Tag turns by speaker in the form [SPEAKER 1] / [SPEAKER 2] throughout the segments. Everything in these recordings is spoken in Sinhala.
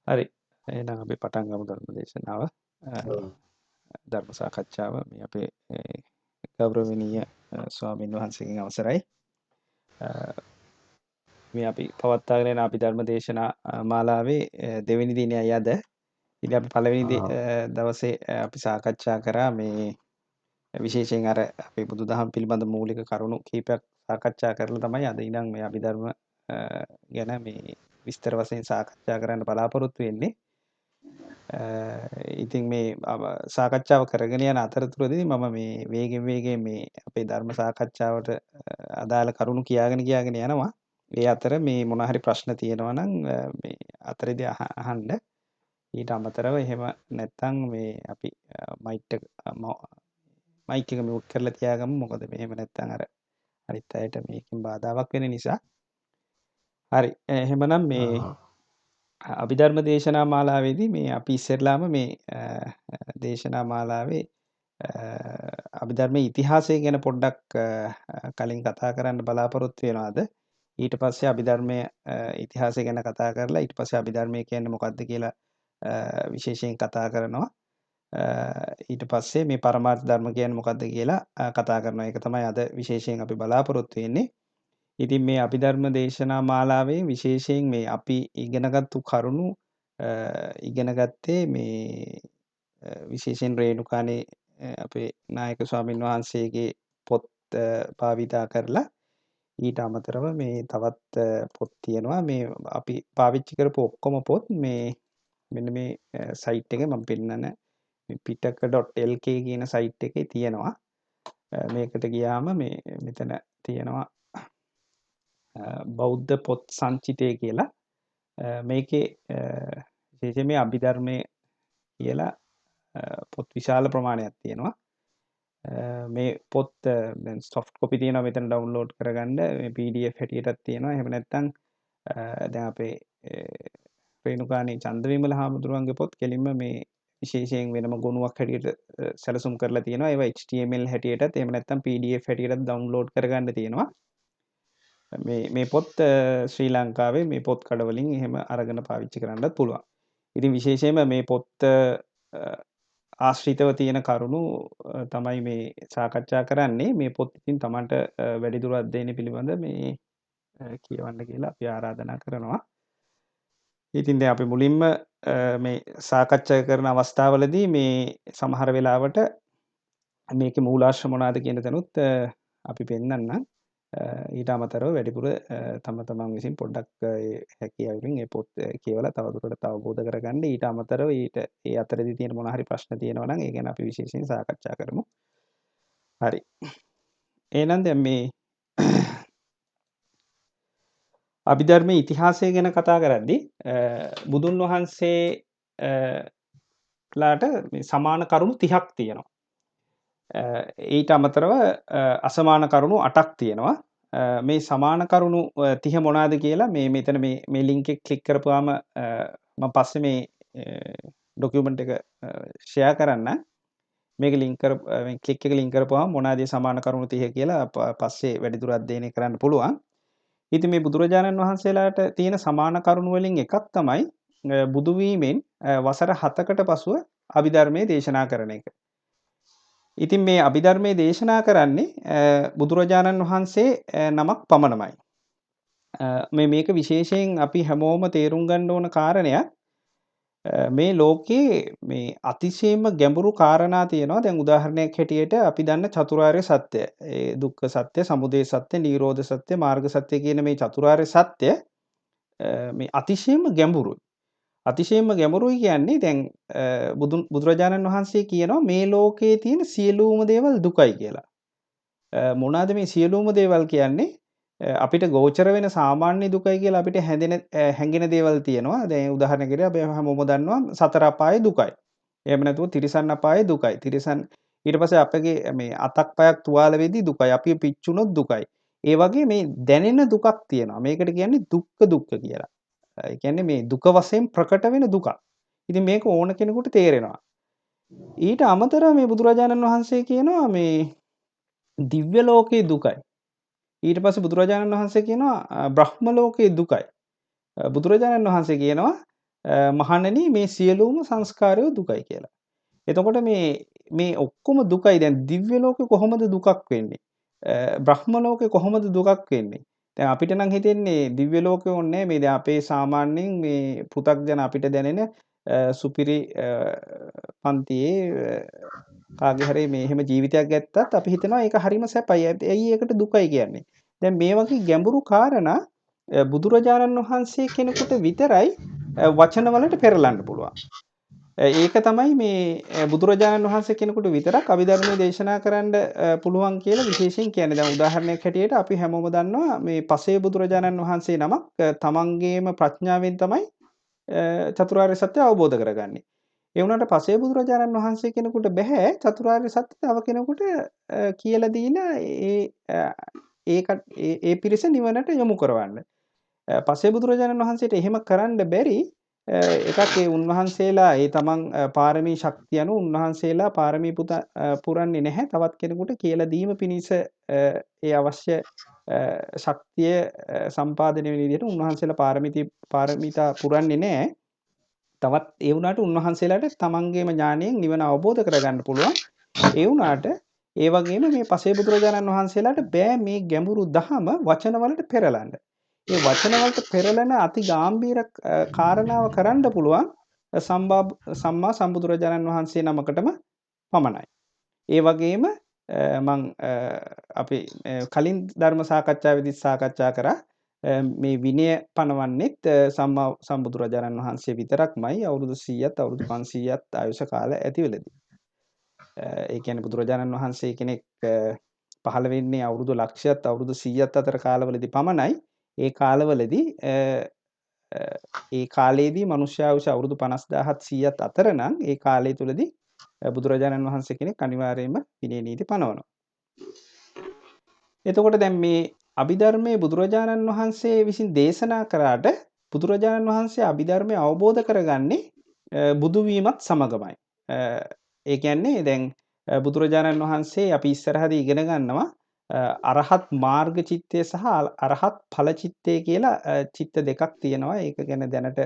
[SPEAKER 1] හරි. එහෙනම් අපි පටන් ගමු ධර්ම දේශනාව.
[SPEAKER 2] ඔව්.
[SPEAKER 1] ධර්ම සාකච්ඡාව මේ අපේ ගෞරවනීය ස්වාමින් වහන්සේගෙන් අවසරයි. මේ අපි පවත්වාගෙන යන අපි ධර්ම දේශනා මාලාවේ දෙවෙනි දිනයයි අද. ඉතින් අපි පළවෙනි දවසේ අපි සාකච්ඡා කරා මේ විශේෂයෙන් අර අපේ බුදුදහම පිළිබඳ මූලික කරුණු කීපයක් සාකච්ඡා කරලා තමයි අද ඉඳන් මේ අභිධර්ම ගැන මේ විස්තර වශයෙන් සාකච්ඡා කරන්න බලාපොරොත්තු වෙන්නේ. ඉතින් මේ සාකච්ඡාව කරගෙන යන අතරතුරදී මම මේ වේගෙන් මේ අපේ ධර්ම සාකච්ඡාවට අදාළ කරුණු කියාගෙන යනවා. ඒ අතර මේ මොනවා හරි ප්‍රශ්න තියෙනවා නම් මේ අතරේදී අහන්න. ඊට අමතරව එහෙම නැත්නම් මේ අපි මයික් එක මියුට් කරලා තියාගමු. මොකද මෙහෙම නැත්නම් අර අනිත් අයට මේකෙන් බාධාවක් වෙන නිසා. හරි. එහෙමනම් මේ අභිධර්ම දේශනා මාලාවේදී මේ අපි ඉස්සෙල්ලාම මේ දේශනා මාලාවේ අභිධර්මයේ ඉතිහාසය ගැන පොඩ්ඩක් කලින් කතා කරන්න බලාපොරොත්තු වෙනවාද? ඊට පස්සේ අභිධර්මයේ ඉතිහාසය ගැන කතා කරලා ඊට පස්සේ අභිධර්මය කියන්නේ මොකක්ද කියලා විශේෂයෙන් කතා කරනවා. ඊට පස්සේ මේ පරමාර්ථ ධර්ම කියන්නේ මොකක්ද කියලා කතා කරනවා. ඒක තමයි අද විශේෂයෙන් අපි බලාපොරොත්තු වෙන්නේ. ඉතින් මේ අභිධර්ම දේශනා මාලාවේ විශේෂයෙන් මේ අපි ඉගෙනගත්තු කරුණු ඉගෙන ගත්තේ මේ විශේෂයෙන් රේණුකානේ අපේ නායක ස්වාමීන් වහන්සේගේ පොත් භාවිතා කරලා ඊට අමතරව මේ තවත් පොත් තියෙනවා මේ අපි පාවිච්චි කරපු ඔක්කොම පොත් මේ මෙන්න මේ සයිට් එකේ මම පෙන්නන pitaka.lk කියන සයිට් එකේ තියෙනවා. මේකට ගියාම මේ මෙතන තියෙනවා බෞද්ධ පොත් සංචිතය කියලා. මේකේ විශේෂයෙන් මේ අභිධර්මය කියලා පොත් විශාල ප්‍රමාණයක් තියෙනවා. මේ පොත් දැන් සොෆ්ට් කොපි තියෙනවා මෙතන ඩවුන්ලෝඩ් කරගන්න. මේ PDF හැටියටත් තියෙනවා. එහෙම නැත්නම් දැන් අපේ රේණුකාණී චන්දවිමල හාමුදුරුවන්ගේ පොත් කෙලින්ම මේ විශේෂයෙන් වෙනම ගොනුවක් හැටියට සැලසුම් කරලා තියෙනවා. ඒවා HTML හැටියටත් එහෙම නැත්නම් PDF හැටියටත් ඩවුන්ලෝඩ් කරගන්න තියෙනවා. මේ පොත් ශ්‍රී ලංකාවේ මේ පොත් කඩවලින් එහෙම අරගෙන පාවිච්චි කරන්නත් පුළුවන්. ඉතින් විශේෂයෙන්ම මේ පොත් ආශ්‍රිතව තියෙන කරුණු තමයි මේ සාකච්ඡා කරන්නේ. මේ පොත් ඉතින් Tamanට වැඩිදුර අධ්‍යයනය පිළිබඳ මේ කියවන්න කියලා අපි ආරාධනා කරනවා. ඉතින් දැන් අපි මුලින්ම මේ සාකච්ඡා කරන අවස්ථාවවලදී මේ සමහර වෙලාවට මේකේ මූලාශ්‍ර මොනවාද කියන දනුත් අපි පෙන්නන්නම්. ඊට අමතරව වැඩිපුර තම තමන් විසින් පොඩ්ඩක් හැකියාවකින් ඒ පොත් කියවලා තවදුරටත් අවබෝධ කරගන්න. ඊට අමතරව ඒ අතරදී තියෙන මොනවා හරි ප්‍රශ්න තියෙනවා නම් ඒ ගැන අපි විශේෂයෙන් සාකච්ඡා කරමු. හරි. එහෙනම් දැන් මේ අභිධර්මයේ ඉතිහාසය ගැන කතා කරද්දී බුදුන් වහන්සේ ලාට සමාන කරුණු 30ක් තියෙනවා. ඊට අමතරව අසමාන කරුණු 8ක් තියෙනවා. මේ සමාන කරුණු 30 මොනවාද කියලා මෙතන මේ ලින්ක් එක ක්ලික් කරපුවාම මම පස්සේ මේ ડોකියුමන්ට් එක ෂෙයා කරන්න. මේක ක්ලික් එක ලින්ක් කරපුවාම මොනවාද සමාන කරුණු 30 කියලා පස්සේ වැඩිදුර අධ්‍යයනය කරන්න පුළුවන්. ඉතින් මේ බුදුරජාණන් වහන්සේලාට තියෙන සමාන කරුණු වලින් එකක් තමයි බුදු වීමෙන් වසර 7කට පසුව අභිධර්මයේ දේශනා කරන එක. ඉතින් මේ අභිධර්මයේ දේශනා කරන්නේ බුදුරජාණන් වහන්සේ නමක් පමණමයි. මේක විශේෂයෙන් අපි හැමෝම තේරුම් ගන්න ඕන කාරණයක්. මේ ලෝකේ මේ අතිශයින්ම ගැඹුරු කාරණා තියෙනවා. දැන් උදාහරණයක් හැටියට අපි දන්න චතුරාර්ය සත්‍ය. ඒ දුක්ඛ සත්‍ය, සමුදය සත්‍ය, නිරෝධ සත්‍ය, මාර්ග සත්‍ය කියන මේ චතුරාර්ය සත්‍ය මේ අතිශයින්ම ගැඹුරුයි. අතිශයින්ම ගැඹුරුයි කියන්නේ දැන් බුදුරජාණන් වහන්සේ කියනවා මේ ලෝකයේ තියෙන සියලුම දේවල් දුකයි කියලා. මොනවාද මේ සියලුම දේවල් කියන්නේ? අපිට ගෝචර වෙන සාමාන්‍ය දුකයි කියලා අපිට හැඟෙන දේවල් තියෙනවා. දැන් උදාහරණයකට අපි හැමෝම දන්නවා සතර අපායේ දුකයි. එහෙම නැතුව තිරිසන් අපායේ දුකයි. ඊට පස්සේ අපගේ මේ අතක් පයක් තුවාල වෙද්දී දුකයි. අපි පිච්චුනොත් දුකයි. ඒ වගේ මේ දැනෙන දුකක් තියෙනවා. මේකට කියන්නේ දුක්ඛ කියලා. ඒ කියන්නේ මේ දුක වශයෙන් ප්‍රකට වෙන දුකක්. ඉතින් මේක ඕන කෙනෙකුට තේරෙනවා. ඊට අමතරව මේ බුදුරජාණන් වහන්සේ කියනවා මේ දිව්‍ය ලෝකයේ දුකයි. ඊට පස්සේ බුදුරජාණන් වහන්සේ කියනවා බ්‍රහ්ම ලෝකයේ දුකයි. බුදුරජාණන් වහන්සේ කියනවා මහණෙනි මේ සියලුම සංස්කාරය දුකයි කියලා. එතකොට මේ ඔක්කොම දුකයි. දැන් දිව්‍ය ලෝකේ කොහොමද දුකක් වෙන්නේ? බ්‍රහ්ම ලෝකේ කොහොමද දුකක් වෙන්නේ? දැන් අපිට නම් හිතෙන්නේ දිව්‍ය ලෝකේ ඕනේ මේ දැන් අපේ සාමාන්‍යයෙන් මේ පෘථග්ජන අපිට දැනෙන සුපිරි පන්තියේ කාගේ හරි මේ එහෙම ජීවිතයක් ගත්තත් අපි හිතනවා ඒක හරිම සැපයි. ඇයි ඒකට දුකයි කියන්නේ? දැන් මේ වගේ ගැඹුරු කාරණා බුදුරජාණන් වහන්සේ කෙනෙකුට විතරයි වචන වලට පෙරලන්න පුළුවන්. ඒක තමයි මේ බුදුරජාණන් වහන්සේ කෙනෙකුට විතරක් අභිධර්මයේ දේශනා කරන්න පුළුවන් කියලා විශේෂයෙන් කියන්නේ. දැන් උදාහරණයක් හැටියට අපි හැමෝම දන්නවා මේ පසේ බුදුරජාණන් වහන්සේ නමක් තමන්ගේම ප්‍රඥාවෙන් තමයි චතුරාර්ය සත්‍ය අවබෝධ කරගන්නේ. ඒ වුණාට පසේ බුදුරජාණන් වහන්සේ කෙනෙකුට බෑ චතුරාර්ය සත්‍ය තව කෙනෙකුට කියලා දීලා ඒ පිරිස නිවනට යොමු කරවන්න. පසේ බුදුරජාණන් වහන්සේට එහෙම කරන්න බැරි එකක් ඒ උන්වහන්සේලා ඒ තමන් පාරමී ශක්තිය අනුව උන්වහන්සේලා පාරමී පුරන්නේ නැහැ. තවත් කෙනෙකුට කියලා දීම පිණිස ඒ අවශ්‍ය ශක්තිය සම්පාදනය වෙන විදිහට උන්වහන්සේලා පාරමිතා පුරන්නේ නැහැ. තවත් ඒ වුණාට උන්වහන්සේලාට තමන්ගේම ඥාණයෙන් නිවන අවබෝධ කරගන්න පුළුවන්. ඒ වුණාට ඒ වගේම මේ පසේ බුදුරජාණන් වහන්සේලාට බෑ මේ ගැඹුරු දහම වචන වලට පෙරලන්න. ඒ වචන වලට පෙරලන අති ගැඹීර කාරණාව කරන්න පුළුවන් සම්මා සම්බුදුරජාණන් වහන්සේ නමකටම පමණයි. ඒ වගේම මං අපි කලින් ධර්ම සාකච්ඡාවේදී සාකච්ඡා කරා මේ විනය පනවන්නෙත් සම්මා සම්බුදුරජාණන් වහන්සේ විතරක්මයි අවුරුදු 100ත් අවුරුදු 500ත් ආයුෂ කාල ඇතිවෙලදී. ඒ කියන්නේ බුදුරජාණන් වහන්සේ කෙනෙක් පහළ වෙන්නේ අවුරුදු ලක්ෂයත් අවුරුදු 100ත් අතර කාලවලදී පමණයි. ඒ කාලවලදී ඒ කාලයේදී මනුෂ්‍ය ආයුෂ අවුරුදු 50000ත් 100ත් අතර නම් ඒ කාලය තුලදී බුදුරජාණන් වහන්සේ කෙනෙක් අනිවාර්යයෙන්ම විනය නීති පනවනවා. එතකොට දැන් මේ අභිධර්මයේ බුදුරජාණන් වහන්සේ විසින් දේශනා කරාට බුදුරජාණන් වහන්සේ අභිධර්මය අවබෝධ කරගන්නේ බුදු වීමත් සමගමයි. ඒ කියන්නේ දැන් බුදුරජාණන් වහන්සේ අපි ඉස්සරහදී ඉගෙන ගන්නවා අරහත් මාර්ග චිත්තය සහ අරහත් ඵල චිත්තය කියලා චිත්ත දෙකක් තියෙනවා. ඒක ගැන දැනට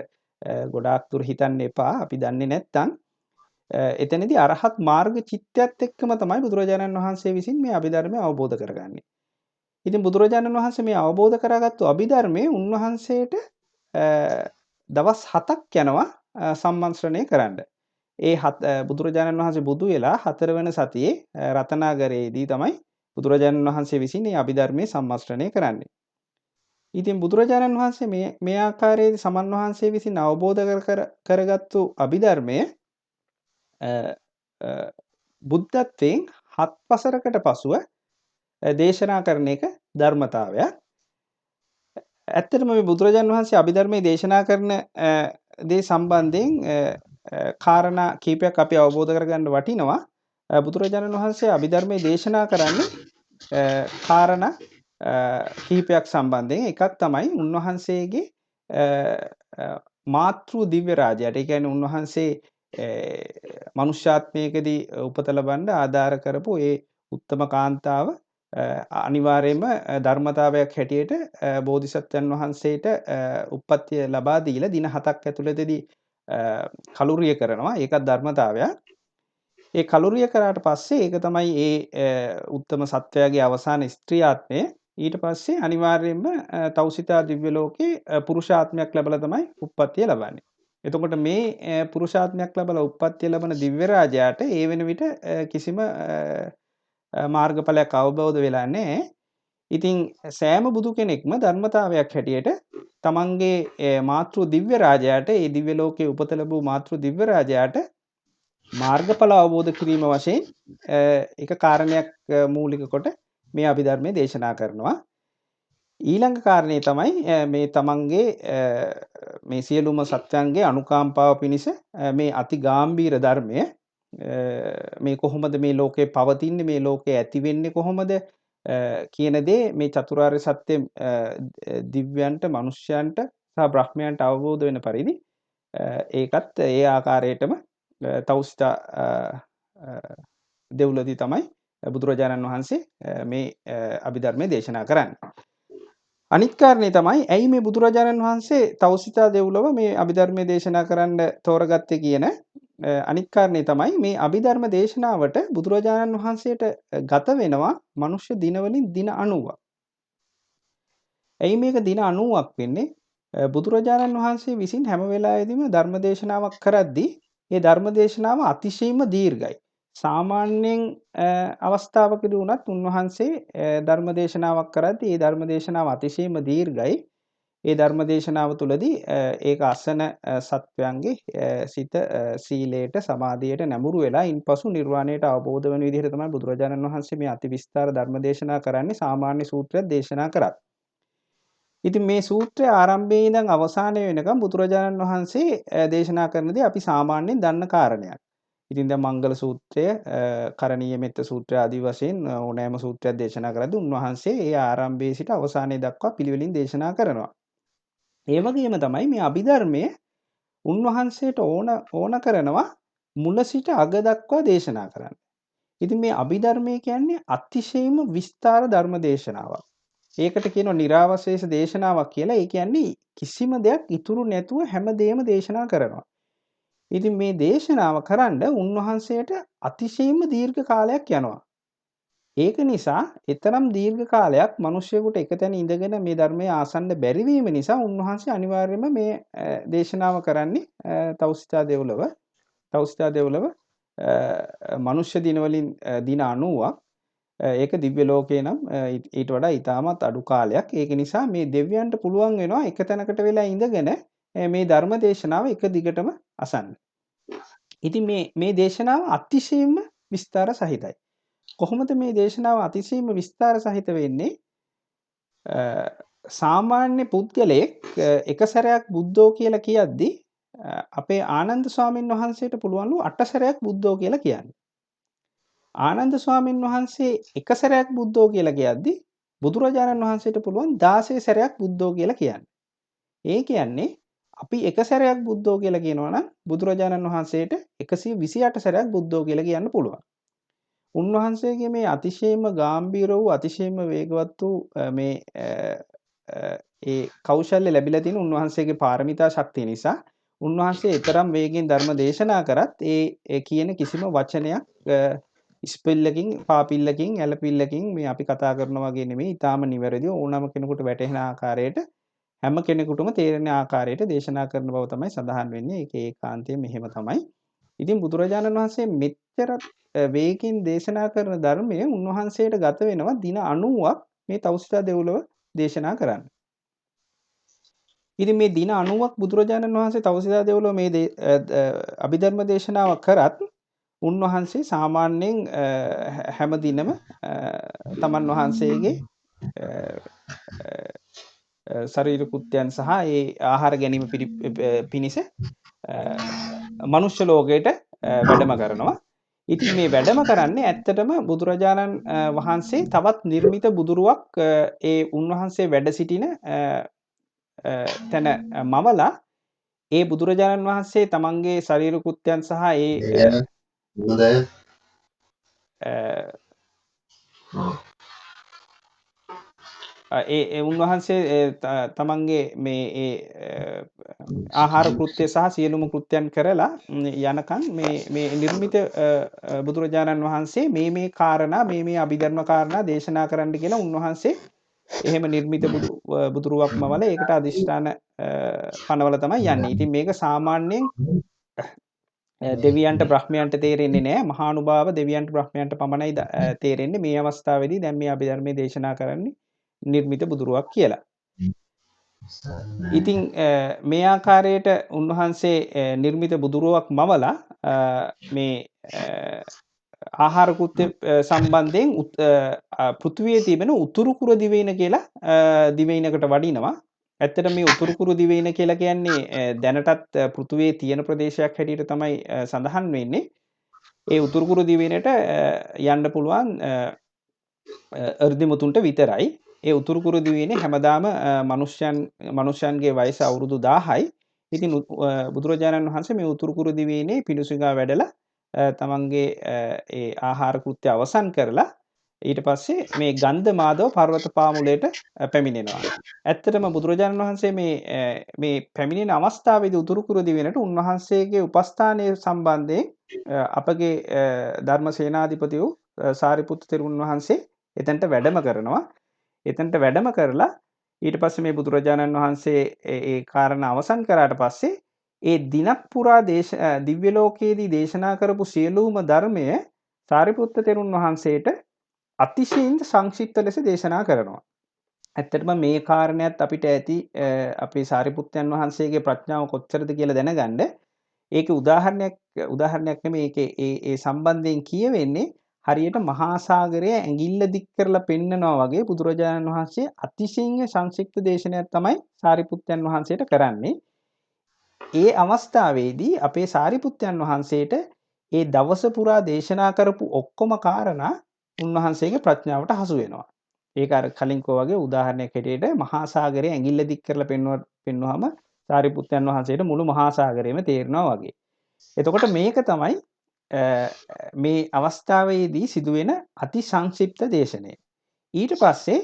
[SPEAKER 1] ගොඩාක් දුර හිතන්න එපා. අපි දන්නේ නැත්නම් එතනදී අරහත් මාර්ග චිත්තයත් එක්කම තමයි බුදුරජාණන් වහන්සේ විසින් මේ අභිධර්මය අවබෝධ කරගන්නේ. ඉතින් බුදුරජාණන් වහන්සේ මේ අවබෝධ කරගත්තු අභිධර්මයේ උන්වහන්සේට දවස් 7ක් යනවා සම්මන්ත්‍රණය කරන්න. ඒ බුදුරජාණන් වහන්සේ බුදු වෙලා 4 වෙනි සතියේ රතනාගරයේදී තමයි බුදුරජාණන් වහන්සේ විසින් මේ අභිධර්මයේ සම්මස්ත්‍රණය කරන්නේ. ඉතින් බුදුරජාණන් වහන්සේ මේ ආකාරයේදී සමන් වහන්සේ විසින් අවබෝධ කරගත්තු අභිධර්මය බුද්ධත්වයෙන් 7 වසරකට පසුව දේශනා කරන එක ධර්මතාවයක්. ඇත්තටම මේ බුදුරජාණන් වහන්සේ අභිධර්මයේ දේශනා කරන දේ සම්බන්ධයෙන් කාරණා කීපයක් අපි අවබෝධ කරගන්න වටිනවා. බුදුරජාණන් වහන්සේ අභිධර්මයේ දේශනා කරන්නේ කාරණා කිහිපයක් සම්බන්ධයෙන්. එකක් තමයි උන්වහන්සේගේ මාතෘ දිව්‍ය රාජ්‍යයට. ඒ කියන්නේ උන්වහන්සේ මනුෂ්‍යාත්මයකදී උපත ලබන්න ආධාර කරපු ඒ උත්තම කාන්තාව අනිවාර්යයෙන්ම ධර්මතාවයක් හැටියට බෝධිසත්වයන් වහන්සේට උප්පත්තිය ලබා දීලා දින 7ක් ඇතුළතදී කලුරිය කරනවා. ඒකත් ධර්මතාවයක්. ඒ කලුරිය කරාට පස්සේ ඒක තමයි ඒ උත්තම සත්වයාගේ අවසාන ස්ත්‍රියාත්මය. ඊට පස්සේ අනිවාර්යයෙන්ම තවුසිතා දිව්‍ය ලෝකේ පුරුෂාත්මයක් ලැබලා තමයි උප්පත්තිය ලබන්නේ. එතකොට මේ පුරුෂාත්මයක් ලැබලා උප්පත්තිය ලබන දිව්‍ය රාජයාට ඒ වෙන විට කිසිම මාර්ගඵලයක් අවබෝධ වෙලා නැහැ. ඉතින් සෑම බුදු කෙනෙක්ම ධර්මතාවයක් හැටියට තමන්ගේ මාතෘ දිව්‍ය රාජයාට ඒ දිව්‍ය ලෝකයේ උපත ලැබූ මාතෘ දිව්‍ය රාජයාට මාර්ගඵල අවබෝධ කිරීම වශයෙන් එක කාරණයක් මූලික කොට මේ අභිධර්මයේ දේශනා කරනවා. ඊළඟ කාරණේ තමයි මේ තමන්ගේ මේ සියලුම සත්‍යයන්ගේ අනුකම්පාව පිණිස මේ අති ගැඹීර ධර්මය මේ කොහොමද මේ ලෝකේ පවතින්නේ, මේ ලෝකේ ඇති වෙන්නේ කොහොමද කියන දේ මේ චතුරාර්ය සත්‍ය දිව්‍යයන්ට, මනුෂ්‍යයන්ට සහ බ්‍රහ්මයන්ට අවබෝධ වෙන පරිදි ඒකත් ඒ ආකාරයටම තවුස්තා දෙව්ලොවදී තමයි බුදුරජාණන් වහන්සේ මේ අභිධර්මයේ දේශනා කරන්නේ. අනිත් කාරණේ තමයි ඇයි මේ බුදුරජාණන් වහන්සේ තවුසිතා දෙව්ලොව මේ අභිධර්මයේ දේශනා කරන්න තෝරගත්තේ කියන අනිත් කාරණේ තමයි මේ අභිධර්ම දේශනාවට බුදුරජාණන් වහන්සේට ගත වෙනවා මනුෂ්‍ය දිනවලින් දින 90ක්. ඇයි මේක දින 90ක් වෙන්නේ? බුදුරජාණන් වහන්සේ විසින් හැම වෙලාවෙදීම ධර්ම දේශනාවක් කරද්දී ඒ ධර්ම දේශනාව අතිශයින්ම දීර්ඝයි. සාමාන්‍යයෙන් අවස්ථාවකදී වුණත් උන්වහන්සේ ධර්ම දේශනාවක් කරද්දී ඒ ධර්ම දේශනාව අතිශයින්ම දීර්ඝයි. ඒ ධර්ම දේශනාව තුළදී ඒක අසන සත්වයන්ගේ සිත සීලයට සමාධියට නැඹුරු වෙලා ඉන්පසු නිර්වාණයට අවබෝධ වෙන විදිහට තමයි බුදුරජාණන් වහන්සේ මේ අතිවිස්තර ධර්ම දේශනා කරන්නේ සාමාන්‍ය සූත්‍රයක් දේශනා කරත්. ඉතින් මේ සූත්‍රය ආරම්භයේ ඉඳන් අවසානය වෙනකම් බුදුරජාණන් වහන්සේ දේශනා කරන දේ අපි සාමාන්‍යයෙන් දන්න කාරණයක්. ඉතින් දැන් මංගල සූත්‍රය, කරණීය මෙත්ත සූත්‍රය ආදී වශයෙන් ඕනෑම සූත්‍රයක් දේශනා කරද්දී උන්වහන්සේ ඒ ආරම්භයේ සිට අවසානයේ දක්වා පිළිවෙලින් දේශනා කරනවා. ඒ වගේම තමයි මේ අභිධර්මයේ උන්වහන්සේට ඕන කරනවා මුල සිට අග දක්වා දේශනා කරන්න. ඉතින් මේ අභිධර්මය කියන්නේ අතිශයින්ම විස්තර ධර්ම දේශනාවක්. ඒකට කියනවා නිරාවශේෂ දේශනාවක් කියලා. ඒ කියන්නේ කිසිම දෙයක් ඉතුරු නැතුව හැමදේම දේශනා කරනවා. ඉතින් මේ දේශනාව කරන්න උන්වහන්සේට අතිශයින්ම දීර්ඝ කාලයක් යනවා. ඒක නිසා එතරම් දීර්ඝ කාලයක් මිනිස්සුෙකුට එකතැන ඉඳගෙන මේ ධර්මය ආසන්න බැරි වීම නිසා උන්වහන්සේ අනිවාර්යයෙන්ම මේ දේශනාව කරන්නේ තවුසිතා දෙව්ලොව. තවුසිතා දෙව්ලොව මනුෂ්‍ය දිනවලින් දින 90ක්. ඒක දිව්‍ය ලෝකේ නම් ඊට වඩා ඉතාමත් අඩු කාලයක්. ඒක නිසා මේ දෙවියන්ට පුළුවන් වෙනවා එක තැනකට වෙලා ඉඳගෙන මේ ධර්ම දේශනාව එක දිගටම අසන්න. ඉතින් මේ දේශනාව අතිශයින්ම විස්තර සහිතයි. කොහොමද මේ දේශනාව අතිශයින්ම විස්තර සහිත වෙන්නේ? සාමාන්‍ය පුද්ගලයෙක් එක සැරයක් බුද්ධෝ කියලා කියද්දී අපේ ආනන්ද ස්වාමීන් වහන්සේට පුළුවන්ලු 8 සැරයක් බුද්ධෝ කියලා කියන්න. ආනන්ද ස්වාමීන් වහන්සේ එක සැරයක් බුද්ධෝ කියලා කියද්දී බුදුරජාණන් වහන්සේට පුළුවන් 16 සැරයක් බුද්ධෝ කියලා කියන්න. ඒ කියන්නේ අපි එක සැරයක් බුද්ධෝ කියලා කියනවා නම් බුදුරජාණන් වහන්සේට 128 සැරයක් බුද්ධෝ කියලා කියන්න පුළුවන්. උන්වහන්සේගේ මේ අතිශයින්ම ගැඹීර වූ අතිශයින්ම වේගවත් වූ මේ ඒ කෞශල්‍ය ලැබිලා තියෙන උන්වහන්සේගේ පාරමිතා ශක්තිය නිසා උන්වහන්සේ ඊතරම් වේගෙන් ධර්ම දේශනා කරත් ඒ කියන කිසිම වචනයක් ස්පෙල්ලකින් පාපිල්ලකින් ඇලපිල්ලකින් මේ අපි කතා කරනවා වගේ නෙමෙයි. ඊටාම නිවැරදිව ඕනම කෙනෙකුට වැටහෙන ආකාරයට හැම කෙනෙකුටම තේරෙන ආකාරයට දේශනා කරන බව තමයි සඳහන් වෙන්නේ. ඒක ඒකාන්තයෙන් මෙහෙම තමයි. ඉතින් බුදුරජාණන් වහන්සේ මෙච්චර වේගින් දේශනා කරන ධර්මය උන්වහන්සේට ගත වෙනවා දින 90ක් මේ තවුසිතා දෙව්ලොව දේශනා කරන්න. ඉතින් මේ දින 90ක් බුදුරජාණන් වහන්සේ තවුසිතා දෙව්ලොව මේ අභිධර්ම දේශනාව කරත් උන්වහන්සේ සාමාන්‍යයෙන් හැම දිනම තමන් වහන්සේගේ ශරීර කෘත්‍යයන් සහ ඒ ආහාර ගැනීම පිණිස මනුෂ්‍ය ලෝකයට වැඩම කරනවා. ඉතින් මේ වැඩම කරන්නේ ඇත්තටම බුදුරජාණන් වහන්සේ තවත් නිර්මිත බුදුරුවක් ඒ උන්වහන්සේ වැඩ සිටින තැන මවලා ඒ බුදුරජාණන් වහන්සේ තමන්ගේ ශරීර කෘත්‍යයන් සහ ඒ උන්වහන්සේ තමන්ගේ මේ ආහාර කෘත්‍ය සහ සියලුම කෘත්‍යයන් කරලා යනකන් මේ නිර්මිත බුදුරජාණන් වහන්සේ මේ කාරණා මේ අභිධර්ම කාරණා දේශනා කරන්න කියලා උන්වහන්සේ එහෙම නිර්මිත බුදුරුවක්ම වල ඒකට අදිෂ්ඨාන පනවල තමයි යන්නේ. ඉතින් මේක සාමාන්‍යයෙන් දෙවියන්ට බ්‍රහ්මයන්ට තේරෙන්නේ නැහැ. මහානුභාව දෙවියන්ට බ්‍රහ්මයන්ට පමණයි තේරෙන්නේ. මේ අවස්ථාවේදී දැන් මේ අභිධර්මයේ දේශනා කරන්නේ නිර්මිත බුදුරුවක් කියලා. ඉතින් මේ ආකාරයට උන්වහන්සේ නිර්මිත බුදුරුවක් මවලා මේ ආහාර කෘත්‍ය සම්බන්ධයෙන් පෘථුවියේ තිබෙන උතුරු කුර දිවයින කියලා දිවයිනකට වඩිනවා. ඇත්තට මේ උතුරු කුරු දිවයින කියලා කියන්නේ දැනටත් පෘථුවියේ තියෙන ප්‍රදේශයක් හැටියට තමයි සඳහන් වෙන්නේ. ඒ උතුරු කුරු දිවයිනට යන්න පුළුවන් එර්දිමුතුන්ට විතරයි. ඒ උතුරු කුරු දිවයිනේ හැමදාම මනුෂ්‍යයන්ගේ වයස අවුරුදු 1000යි. ඉතින් බුදුරජාණන් වහන්සේ මේ උතුරු කුරු දිවයිනේ පිඬුසිඟා වැඩලා තමන්ගේ ඒ ආහාර කෘත්‍ය අවසන් කරලා ඊට පස්සේ මේ ගන්ධ මාදව පර්වත පාමුලයට පැමිණෙනවා. ඇත්තටම බුදුරජාණන් වහන්සේ මේ පැමිණෙන අවස්ථාවේදී උතුරු කුරු දිවයිනට උන්වහන්සේගේ උපස්ථානය සම්බන්ධයෙන් අපගේ ධර්ම සේනාධිපති වූ සාරිපුත්ත තෙරුන් වහන්සේ එතනට වැඩම කරනවා. එතනට වැඩම කරලා ඊට පස්සේ මේ බුදුරජාණන් වහන්සේ ඒ කාරණා අවසන් කරාට පස්සේ ඒ දිනක් පුරා දිව්‍ය ලෝකයේදී දේශනා කරපු සියලුම ධර්මය සාරිපුත්ත තෙරුන් වහන්සේට අතිශයින් සංක්ෂිප්ත ලෙස දේශනා කරනවා. ඇත්තටම මේ කාරණයත් අපිට ඇති අපේ සාරිපුත්තයන් වහන්සේගේ ප්‍රඥාව කොච්චරද කියලා දැනගන්න. ඒකේ උදාහරණයක් නෙමෙයි ඒකේ ඒ සම්බන්ධයෙන් කියවෙන්නේ හරියට මහා සාගරය ඇඟිල්ල දික් කරලා පෙන්නනවා වගේ බුදුරජාණන් වහන්සේ අතිශයින් සංක්ෂිප්ත දේශනයක් තමයි සාරිපුත්තයන් වහන්සේට කරන්නේ. ඒ අවස්ථාවේදී අපේ සාරිපුත්තයන් වහන්සේට ඒ දවස පුරා දේශනා කරපු ඔක්කොම කාරණා උන්වහන්සේගේ ප්‍රඥාවට හසු වෙනවා. ඒක අර කලින් කෝ වගේ උදාහරණයක් හැටියට මහා සාගරය ඇඟිල්ල දික් කරලා පෙන්වුවාම සාරිපුත්තයන් වහන්සේට මුළු මහා සාගරයම තේරෙනවා වගේ. එතකොට මේක තමයි මේ අවස්ථාවේදී සිදුවෙන අති සංක්ෂිප්ත දේශනය. ඊට පස්සේ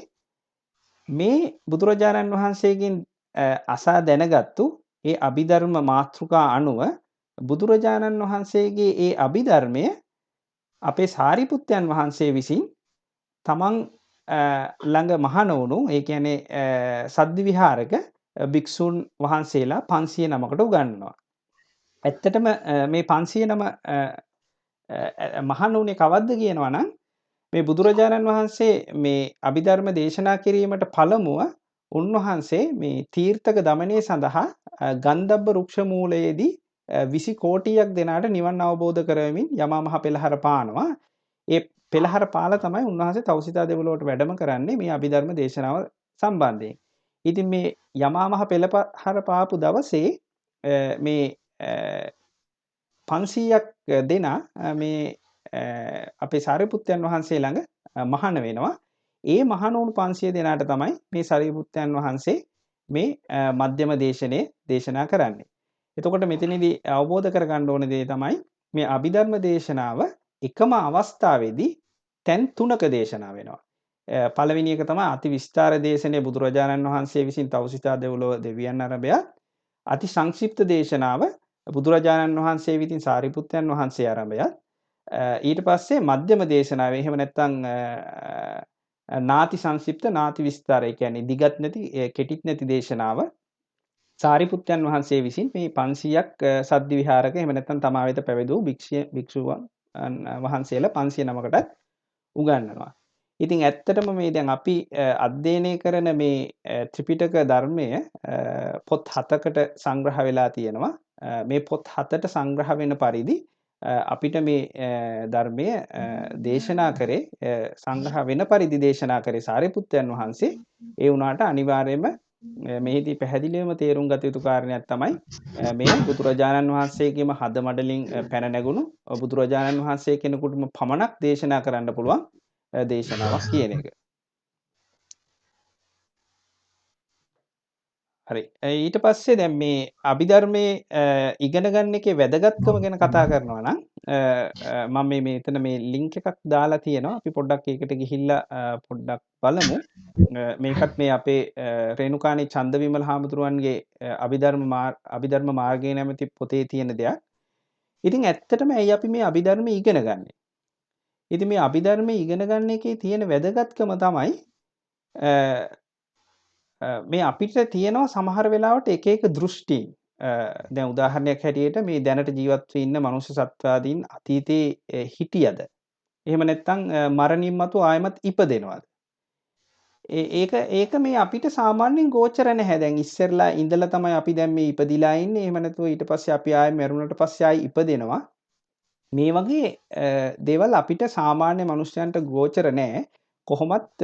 [SPEAKER 1] මේ බුදුරජාණන් වහන්සේගෙන් අසා දැනගත්තු ඒ අභිධර්ම මාතෘකා අනුව බුදුරජාණන් වහන්සේගේ ඒ අභිධර්මය අපේ සාරිපුත්තයන් වහන්සේ විසින් තමන් ළඟ මහණ වුණු ඒ කියන්නේ සද්දි විහාරක භික්ෂුන් වහන්සේලා 500 නමකට උගන්වනවා. ඇත්තටම මේ 500 නම මහණ වුණේ කවද්ද කියනවා නම් මේ බුදුරජාණන් වහන්සේ මේ අභිධර්ම දේශනා කිරීමට පළමුව උන්වහන්සේ මේ තීර්ථක දමනය සඳහා ගන්ධබ්බ රුක්ෂ මූලයේදී 20 කෝටියක් දෙනාට නිවන් අවබෝධ කරවමින් යමා මහ පෙළහර පානවා. ඒ පෙළහර පාලා තමයි උන්වහන්සේ තවුසිතා දෙවොලට වැඩම කරන්නේ මේ අභිධර්ම දේශනාව සම්බන්ධයෙන්. ඉතින් මේ යමා මහ පෙළහර පාපු දවසේ මේ 500ක් දෙනා මේ අපේ සාරිපුත්තයන් වහන්සේ ළඟ මහාන වෙනවා. ඒ මහාන වුණු 500 දෙනාට තමයි මේ සාරිපුත්තයන් වහන්සේ මේ මධ්‍යම දේශනේ දේශනා කරන්නේ. එතකොට මෙතනදී අවබෝධ කරගන්න ඕන දේ තමයි මේ අභිධර්ම දේශනාව එකම අවස්ථාවේදී තැන් 3ක දේශනා වෙනවා. පළවෙනි එක තමයි අති විස්තර දේශනේ බුදුරජාණන් වහන්සේ විසින් තවුසිතා දෙවොලව දෙවියන් අරබය. අති සංක්ෂිප්ත දේශනාව බුදුරජාණන් වහන්සේ විසින් සාරිපුත්තයන් වහන්සේ ආරම්භයත් ඊට පස්සේ මධ්‍යම දේශනාවේ එහෙම නැත්නම් නාති සංක්ෂිප්ත නාති විස්තර ඒ කියන්නේ දිගත් නැති කෙටිත් නැති දේශනාව සාරිපුත්තයන් වහන්සේ විසින් මේ 500ක් සද්දි විහාරක එහෙම නැත්නම් තමා වෙත පැවිදි වූ භික්ෂුවන් වහන්සේලා 500 නමකටත් උගන්වනවා. ඉතින් ඇත්තටම මේ දැන් අපි අධ්‍යයනය කරන මේ ත්‍රිපිටක ධර්මය පොත් 7කට සංග්‍රහ වෙලා තියෙනවා. මේ පොත් 7ට සංග්‍රහ වෙන පරිදි අපිට මේ ධර්මය දේශනා කරේ සංග්‍රහ වෙන පරිදි දේශනා කරේ සාරිපුත්තයන් වහන්සේ. ඒ වුණාට අනිවාර්යයෙන්ම මෙහිදී පැහැදිලිවම තේරුම් ගත යුතු කාරණයක් තමයි මේ බුදුරජාණන් වහන්සේගේම හද මඩලින් පැන නැගුණු බුදුරජාණන් වහන්සේ කෙනෙකුටම පමණක් දේශනා කරන්න පුළුවන් දේශනාවක් කියන එක. හරි. ඊට පස්සේ දැන් මේ අභිධර්මයේ ඉගෙන ගන්න එකේ වැදගත්කම ගැන කතා කරනවා නම් මම මෙතන මේ ලින්ක් එකක් දාලා තියෙනවා. අපි පොඩ්ඩක් ඒකට ගිහිල්ලා පොඩ්ඩක් බලමු. මේකත් මේ අපේ රේණුකාණී චන්දවිමල හාමුදුරුවන්ගේ අභිධර්ම මාර්ගය නැමැති පොතේ තියෙන දෙයක්. ඉතින් ඇත්තටම ඇයි අපි මේ අභිධර්ම ඉගෙන ගන්නෙ? ඉතින් මේ අභිධර්ම ඉගෙන ගන්න එකේ තියෙන වැදගත්කම තමයි මේ අපිට තියෙනවා සමහර වෙලාවට එක එක දෘෂ්ටි. දැන් උදාහරණයක් හැටියට මේ දැනට ජීවත් වෙ ඉන්න මනුෂ්‍ය සත්වාදීන් අතීතේ හිටියද? එහෙම නැත්නම් මරණින් මතු ආයමත් ඉපදෙනවද? ඒක මේ අපිට සාමාන්‍යයෙන් ගෝචර නැහැ. දැන් ඉස්සෙල්ලා ඉඳලා තමයි අපි දැන් මේ ඉපදිලා ඉන්නේ. එහෙම නැතුව ඊට පස්සේ අපි ආයෙ මැරුණට පස්සේ ආයෙ ඉපදෙනවා. මේ වගේ දේවල් අපිට සාමාන්‍ය මනුෂ්‍යයන්ට ගෝචර නැහැ. කොහොමත්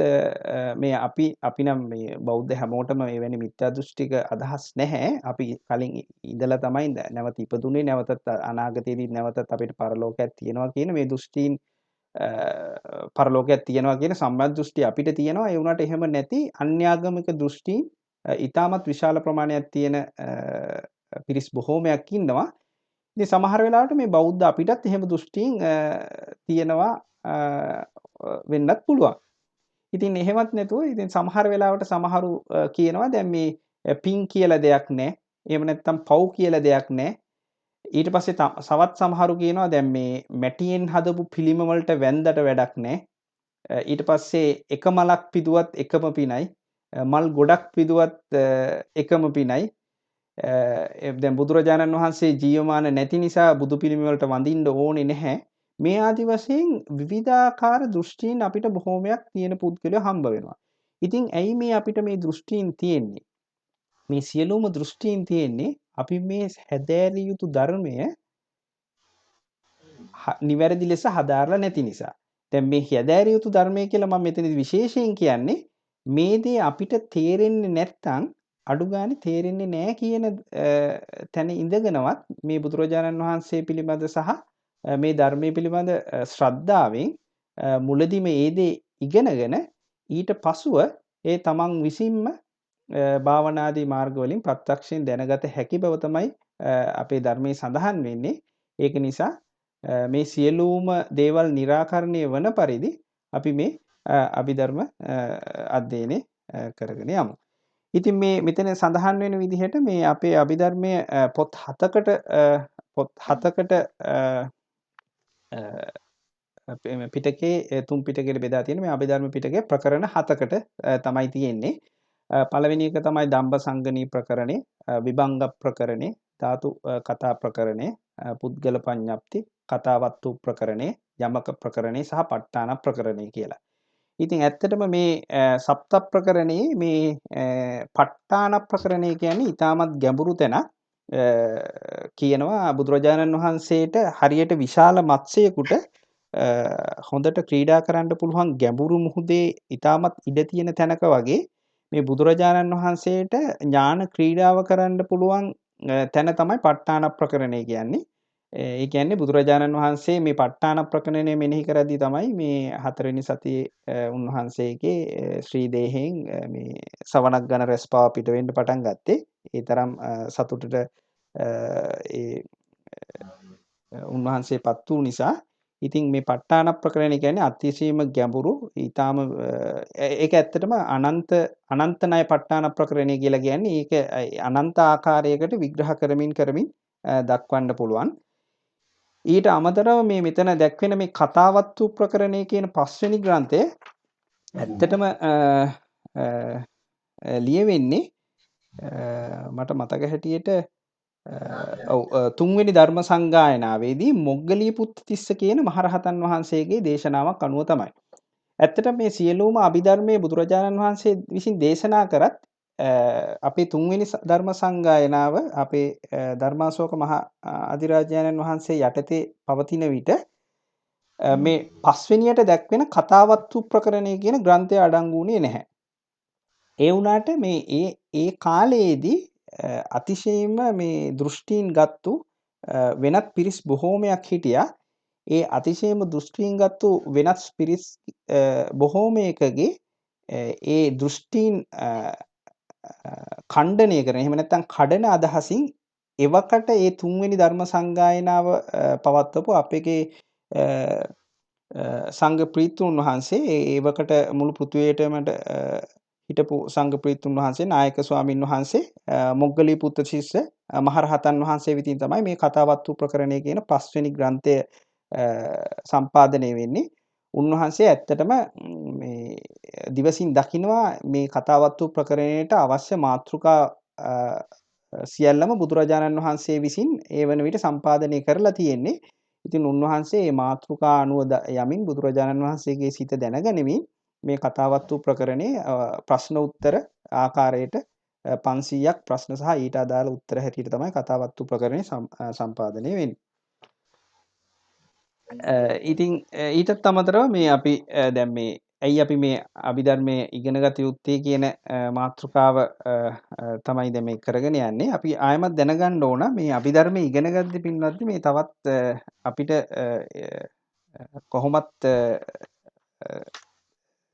[SPEAKER 1] මේ අපි නම් මේ බෞද්ධ හැමෝටම එවැනි මිත්‍යා දෘෂ්ටික අදහස් නැහැ. අපි කලින් ඉඳලා තමයි නැවත ඉපදුනේ. නැවතත් අනාගතයේදී නැවතත් අපිට පරලෝකයක් තියෙනවා කියන මේ දෘෂ්ටීන් පරලෝකයක් තියෙනවා කියන සම්මත දෘෂ්ටි අපිට තියෙනවා. ඒ වුණාට එහෙම නැති අන්‍යාගමික දෘෂ්ටීන් ඊටමත් විශාල ප්‍රමාණයක් තියෙන පිරිස් බොහෝමයක් ඉන්නවා. ඉතින් සමහර වෙලාවට මේ බෞද්ධ අපිටත් එහෙම දෘෂ්ටීන් තියෙනවා වෙන්නත් පුළුවන්. ඉතින් එහෙමත් නැතුව ඉතින් සමහර වෙලාවට සමහරු කියනවා දැන් මේ පින් කියලා දෙයක් නැහැ. එහෙම නැත්නම් පව් කියලා දෙයක් නැහැ. ඊට පස්සේ සවත් සමහරු කියනවා දැන් මේ මැටියෙන් හදපු පිළිම වලට වැන්දට වැඩක් නැහැ. ඊට පස්සේ එක මලක් පිදුවත් එකම පිනයි. මල් ගොඩක් පිදුවත් එකම පිනයි. දැන් බුදුරජාණන් වහන්සේ ජීවමාන නැති නිසා බුදු පිළිම වලට වඳින්න ඕනේ නැහැ. මේ ආදි වශයෙන් විවිධාකාර දෘෂ්ටීන් අපිට බොහෝමයක් තියෙන පුද්ගලයෝ හම්බ වෙනවා. ඉතින් ඇයි මේ අපිට මේ දෘෂ්ටීන් තියෙන්නේ? මේ සියලුම දෘෂ්ටීන් තියෙන්නේ අපි මේ හැදෑරිය යුතු ධර්මය නිවැරදි ලෙස හදාarලා නැති නිසා. දැන් මේ හැදෑරිය යුතු ධර්මය කියලා මම මෙතනදි විශේෂයෙන් කියන්නේ මේ දේ අපිට තේරෙන්නේ නැත්නම් අඩු ගානේ තේරෙන්නේ නැහැ කියන තැන ඉඳගෙනවත් මේ බුදුරජාණන් වහන්සේ පිළිබඳ සහ මේ ධර්මයේ පිළිබඳ ශ්‍රද්ධාවෙන් මුලදි මේ දේ ඉගෙනගෙන ඊට පසුව ඒ තමන් විසින්ම භාවනාදී මාර්ගවලින් ප්‍රත්‍යක්ෂයෙන් දැනගත හැකි බව තමයි අපේ ධර්මයේ සඳහන් වෙන්නේ. ඒක නිසා මේ සියලුම දේවල් निराකරණය වන පරිදි අපි මේ අභිධර්ම අධ්‍යයනය කරගෙන යමු. ඉතින් මේ මෙතන සඳහන් වෙන විදිහට මේ අපේ අභිධර්මයේ පොත් 7කට පිටකේ තුන් පිටකයට බෙදා තියෙන මේ අභිධර්ම පිටකේ ප්‍රකරණ 7කට තමයි තියෙන්නේ. පළවෙනි එක තමයි දම්බසංගණී ප්‍රකරණේ, විභංග ප්‍රකරණේ, ධාතු කතා ප්‍රකරණේ, පුද්ගල පඤ්ඤප්ති, කතාවත්තු ප්‍රකරණේ, යමක ප්‍රකරණේ සහ ප ဋ ාණ ප්‍රකරණේ කියලා. ඉතින් ඇත්තටම මේ සප්ත ප්‍රකරණේ මේ ප ဋ ාණ ප්‍රකරණේ කියන්නේ ඊටමත් ගැඹුරු තැනක්. කියනවා බුදුරජාණන් වහන්සේට හරියට විශාල මත්ස්‍යයකට හොඳට ක්‍රීඩා කරන්න පුළුවන් ගැඹුරු මුහුදේ ඊටමත් ඉඩ තියෙන තැනක වගේ මේ බුදුරජාණන් වහන්සේට ඥාන ක්‍රීඩාව කරන්න පුළුවන් තැන තමයි ප ဋ ාණ ප්‍රකරණය කියන්නේ. ඒ කියන්නේ බුදුරජාණන් වහන්සේ මේ ප ဋ ාණ ප්‍රකරණය මෙනෙහි කරද්දී තමයි මේ 4 වෙනි සතියේ උන්වහන්සේගේ ශ්‍රී දේහයෙන් මේ සවනක් ගන රැස්පාව පිට වෙන්න පටන් ගත්තේ. ඒ තරම් සතුටට උන්වහන්සේපත් වූ නිසා ඉතින් මේ ප ဋ ාණ ප්‍රකරණය කියන්නේ අතිශයම ගැඹුරු ඊටාම ඒක ඇත්තටම අනන්ත ණය ප ဋ ාණ ප්‍රකරණය කියලා කියන්නේ ඒක අනන්ත ආකාරයකට විග්‍රහ කරමින් දක්වන්න පුළුවන්. ඊට අමතරව මේ මෙතන දැක්වෙන මේ කතාවත්තු ප්‍රකරණය කියන 5 වෙනි ග්‍රන්ථය ඇත්තටම ලියවෙන්නේ මට මතක හැටියට තුන්වෙනි ධර්ම සංගායනාවේදී මොග්ගලී පුත්තිස්ස කියන මහරහතන් වහන්සේගේ දේශනාවක් අනුව තමයි. ඇත්තටම මේ සියලුම අභිධර්මයේ බුදුරජාණන් වහන්සේ විසින් දේශනා කරත් අපේ තුන්වෙනි ධර්ම සංගායනාව අපේ ධර්මාශෝක මහ අධිරාජාණන් වහන්සේ යටතේ පවතින විට මේ පස්වෙනියට දැක්වෙන කතාවත්තු ප්‍රකරණය කියන ග්‍රන්ථය අඩංගු වුණේ නැහැ. ඒ වුණාට මේ ඒ කාලයේදී අතිශයින්ම මේ දෘෂ්ටීන් ගත්තු වෙනත් පිරිස් බොහෝමයක් හිටියා. ඒ අතිශයම දෘෂ්ටීන් ගත්තු වෙනස් පිරිස් බොහෝමයකගේ ඒ දෘෂ්ටීන් ඛණ්ඩනය කරන එහෙම නැත්නම් කඩන අදහසින් එවකට ඒ තුන්වෙනි ධර්ම සංගායනාව පවත්වපු අපේ සංඝ ප්‍රීතුන් වහන්සේ එවකට මුළු පෘථිවියටම හිටපු සංඝ ප්‍රීතුන් වහන්සේ නායක ස්වාමින් වහන්සේ මොග්ගලී පුත්ත ශිෂ්‍ය මහරහතන් වහන්සේ විසින් තමයි මේ කතාවත්තු ප්‍රකරණය කියන 5 වෙනි ග්‍රන්ථය සම්පාදනය වෙන්නේ. උන්වහන්සේ ඇත්තටම මේ දිවසින් දකිනවා මේ කතාවත්තු ප්‍රකරණයට අවශ්‍ය මාතෘකා සියල්ලම බුදුරජාණන් වහන්සේ විසින් ඒ වන විට සම්පාදනය කරලා තියෙන්නේ. ඉතින් උන්වහන්සේ මේ මාතෘකා අනුව යමින් බුදුරජාණන් වහන්සේගේ සිත දැනගනිමින් මේ කතාවත්තු ප්‍රකරණේ ප්‍රශ්න උත්තර ආකාරයට 500ක් ප්‍රශ්න සහ ඊට අදාළ උත්තර හැටියට තමයි කතාවත්තු ප්‍රකරණේ සම්පාදනය වෙන්නේ. ඉතින් ඊටත් අමතරව මේ අපි දැන් මේ ඇයි අපි මේ අභිධර්මයේ ඉගෙනගත යුත්තේ කියන මාතෘකාව තමයි දැන් මේ කරගෙන යන්නේ. අපි ආයමත් දැනගන්න ඕන මේ අභිධර්මයේ ඉගෙන ගද්දී පින්වත්නි මේ තවත් අපිට කොහොමත්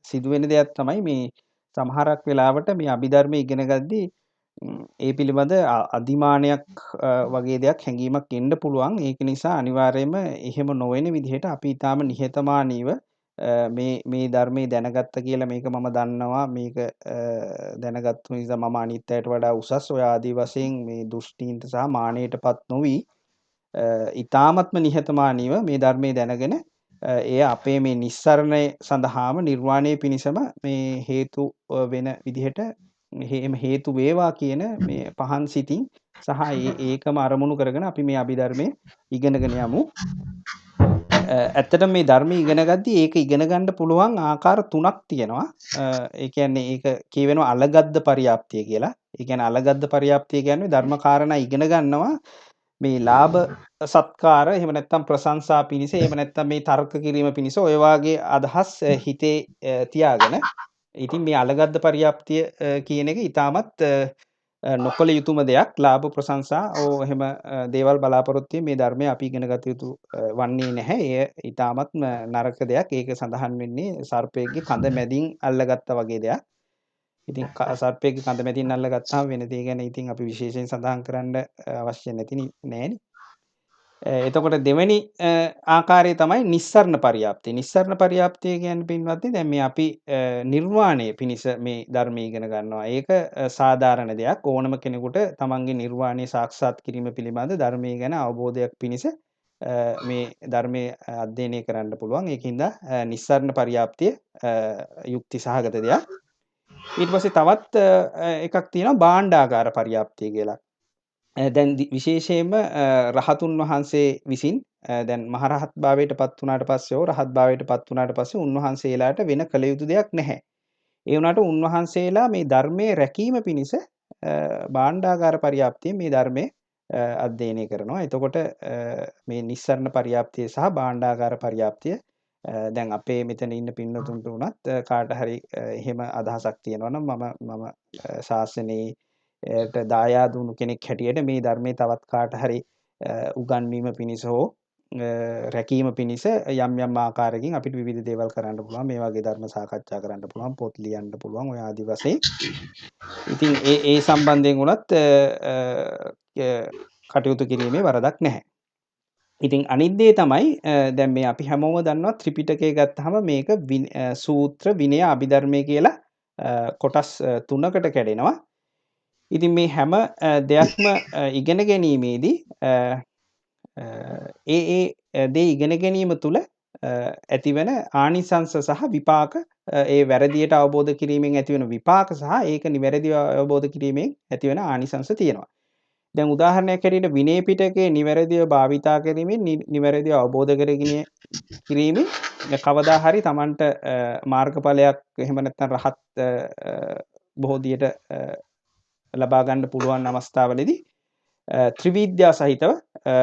[SPEAKER 1] සිදුවෙන දෙයක් තමයි මේ සමහරක් වෙලාවට මේ අභිධර්මයේ ඉගෙන ගද්දී ඒ පිළිබඳ අධිමානයක් වගේ දෙයක් හැඟීමක් එන්න පුළුවන්. ඒක නිසා අනිවාර්යයෙන්ම එහෙම නොවන විදිහට අපි ඊටාම නිහතමානීව මේ ධර්මයේ දැනගත්ත කියලා මේක මම දන්නවා මේක දැනගත්තු නිසා මම අනිත් අයට වඩා උසස් ඔය ආදී වශයෙන් මේ දෘෂ්ටීන්ට සහ මානයටපත් නොවි ඊ타මත්ම නිහතමානීව මේ ධර්මයේ දැනගෙන එය අපේ මේ නිස්සරණය සඳහාම නිර්වාණය පිණිසම මේ හේතු වෙන විදිහට හේතු වේවා කියන මේ පහන් සිතින් සහ ඒකම අරමුණු කරගෙන අපි මේ අභිධර්මයේ ඉගෙනගෙන යමු. ඇත්තටම මේ ධර්මය ඉගෙන ගද්දී ඒක ඉගෙන ගන්න පුළුවන් ආකාර 3ක් තියෙනවා. ඒ කියන්නේ ඒක කියවෙනවා අලගද්ද පරියාප්තිය කියලා. ඒ කියන්නේ අලගද්ද පරියාප්තිය කියන්නේ ධර්ම කාරණා ඉගෙන ගන්නවා මේ ලාභ සත්කාර එහෙම නැත්නම් ප්‍රශංසා පිණිස එහෙම නැත්නම් මේ තර්ක කිරීම පිණිස ඔය වාගේ අදහස් හිතේ තියාගෙන ඉතින් මේ අලගද්ද පරියාප්තිය කියන එක ඊටමත් නොකළ යුතුම දෙයක් ලාභ ප්‍රශංසා එහෙම දේවල් බලාපොරොත්තු මේ ධර්මය අපි ඉගෙන ගත යුතු වන්නේ නැහැ. එය ඊටමත් නරක දෙයක්. ඒක සඳහන් වෙන්නේ සර්පයෙක්ගේ කඳ මැදින් අල්ලගත්තා වගේ දෙයක්. ඉතින් සර්පයෙක්ගේ කඳ මැදින් අල්ලගත්තාම වෙන දේ ගැන ඉතින් අපි විශේෂයෙන් සඳහන් කරන්න අවශ්‍ය නෑනේ. එතකොට දෙවෙනි ආකාරය තමයි නිස්සරණ පරියාප්තිය. නිස්සරණ පරියාප්තිය කියන්නේ පින්වත්නි දැන් මේ අපි නිර්වාණය පිණිස මේ ධර්මය ඉගෙන ගන්නවා. ඒක සාධාරණ දෙයක්. ඕනම කෙනෙකුට තමන්ගේ නිර්වාණය සාක්ෂාත් කිරීම පිළිබඳ ධර්මය ගැන අවබෝධයක් පිණිස මේ ධර්මයේ අධ්‍යයනය කරන්න පුළුවන්. ඒකින්ද නිස්සරණ පරියාප්තිය යුක්ති සහගත දෙයක්. ඊට පස්සේ තවත් එකක් තියෙනවා භාණ්ඩාගාර පරියාප්තිය කියලා. දැන් විශේෂයෙන්ම රහතුන් වහන්සේ විසින් දැන් මහරහත් භාවයට පත් වුණාට පස්සේ රහත් භාවයට පත් වුණාට පස්සේ උන්වහන්සේලාට වෙන කළ යුතු දෙයක් නැහැ. ඒ වුණාට උන්වහන්සේලා මේ ධර්මයේ රැකීම පිණිස භාණ්ඩාගාර පරියාප්තිය මේ ධර්මයේ අධ්‍යයනය කරනවා. එතකොට මේ නිස්සරණ පරියාප්තිය සහ භාණ්ඩාගාර පරියාප්තිය දැන් අපේ මෙතන ඉන්න පින්නතුන්ට උනත් කාට හරි එහෙම අදහසක් තියෙනවා නම් මම ශාසනයේ දායාද වුණු කෙනෙක් හැටියට මේ ධර්මයේ තවත් කාට හරි උගන්වීම පිණිස හෝ රැකීම පිණිස යම් ආකාරයකින් අපිට විවිධ දේවල් කරන්න පුළුවන්. මේ වගේ ධර්ම සාකච්ඡා කරන්න පුළුවන්, පොත් ලියන්න පුළුවන් ඔය ආදි වශයෙන්. ඉතින් ඒ සම්බන්ධයෙන් උනත් කටයුතු කිරීමේ වරදක් නැහැ. ඉතින් අනිත් දේ තමයි දැන් මේ අපි හැමෝම දන්නවා ත්‍රිපිටකය ගත්තාම මේක සූත්‍ර විනය අභිධර්මය කියලා කොටස් 3කට කැඩෙනවා. ඉතින් මේ හැම දෙයක්ම ඉගෙන ගැනීමේදී ඒ දේ ඉගෙන ගැනීම තුළ ඇතිවන ආනිසංස සහ විපාක ඒ වැරදියට අවබෝධ කිරීමෙන් ඇතිවන විපාක සහ ඒක නිවැරදිව අවබෝධ කිරීමෙන් ඇතිවන ආනිසංස තියෙනවා. දැන් උදාහරණයක් හැටියට විනය පිටකේ නිවැරදිව භාවිතා කිරීමෙන් නිවැරදිව අවබෝධ කරගෙන කිරීමෙන් කවදා හරි Tamanට මාර්ගඵලයක් එහෙම නැත්නම් රහත් බෝධියට ලබා ගන්න පුළුවන් අවස්ථාවලදී ත්‍රිවිද්‍යා සහිතව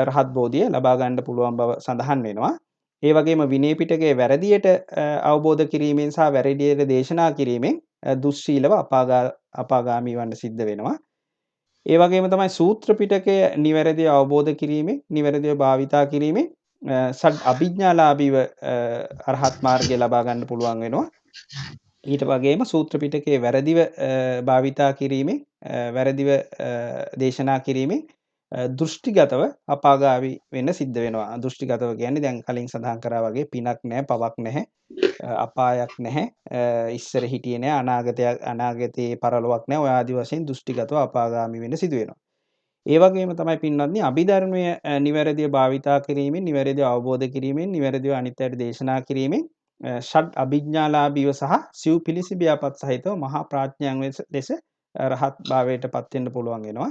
[SPEAKER 1] රහත් බෝධිය ලබා ගන්න පුළුවන් බව සඳහන් වෙනවා. ඒ වගේම විනය පිටකයේ වැරදියට අවබෝධ කිරීමෙන් සහ වැරදියට දේශනා කිරීමෙන් දුස්සීලව අපාගාමී වන්න සිද්ධ වෙනවා. ඒ වගේම තමයි සූත්‍ර පිටකය නිවැරදිව අවබෝධ කිරීමෙන් නිවැරදිව භාවිතා කිරීමෙන් සඩ් අභිඥාලාභීව අරහත් මාර්ගය ලබා ගන්න පුළුවන් වෙනවා. ඊට වගේම සූත්‍ර පිටකයේ වැරදිව භාවිතා කිරීමෙන් වැරදිව දේශනා කිරීමෙන් දෘෂ්ටිගතව අපාගාමී වෙන්න සිද්ධ වෙනවා. දෘෂ්ටිගතව කියන්නේ දැන් කලින් සඳහන් කරා වගේ පිනක් නැහැ, පවක් නැහැ, අපායක් නැහැ, ඉස්සර හිටියේ නැහැ, අනාගතයේ පරලොවක් නැහැ. ඔය ආදි වශයෙන් දෘෂ්ටිගතව අපාගාමී වෙන්න සිදු වෙනවා. ඒ වගේම තමයි පින්වත්නි අභිධර්මය නිවැරදිව භාවිතා කිරීමෙන්, නිවැරදිව අවබෝධ කිරීමෙන්, නිවැරදිව අනිත්‍යයට දේශනා කිරීමෙන් ෂඩ් අභිඥාලාභීව සහ සිව් පිළිසිබියාපත් සහිතව මහා ප්‍රඥාන් ලෙස රහත් භාවයට පත් වෙන්න පුළුවන් වෙනවා.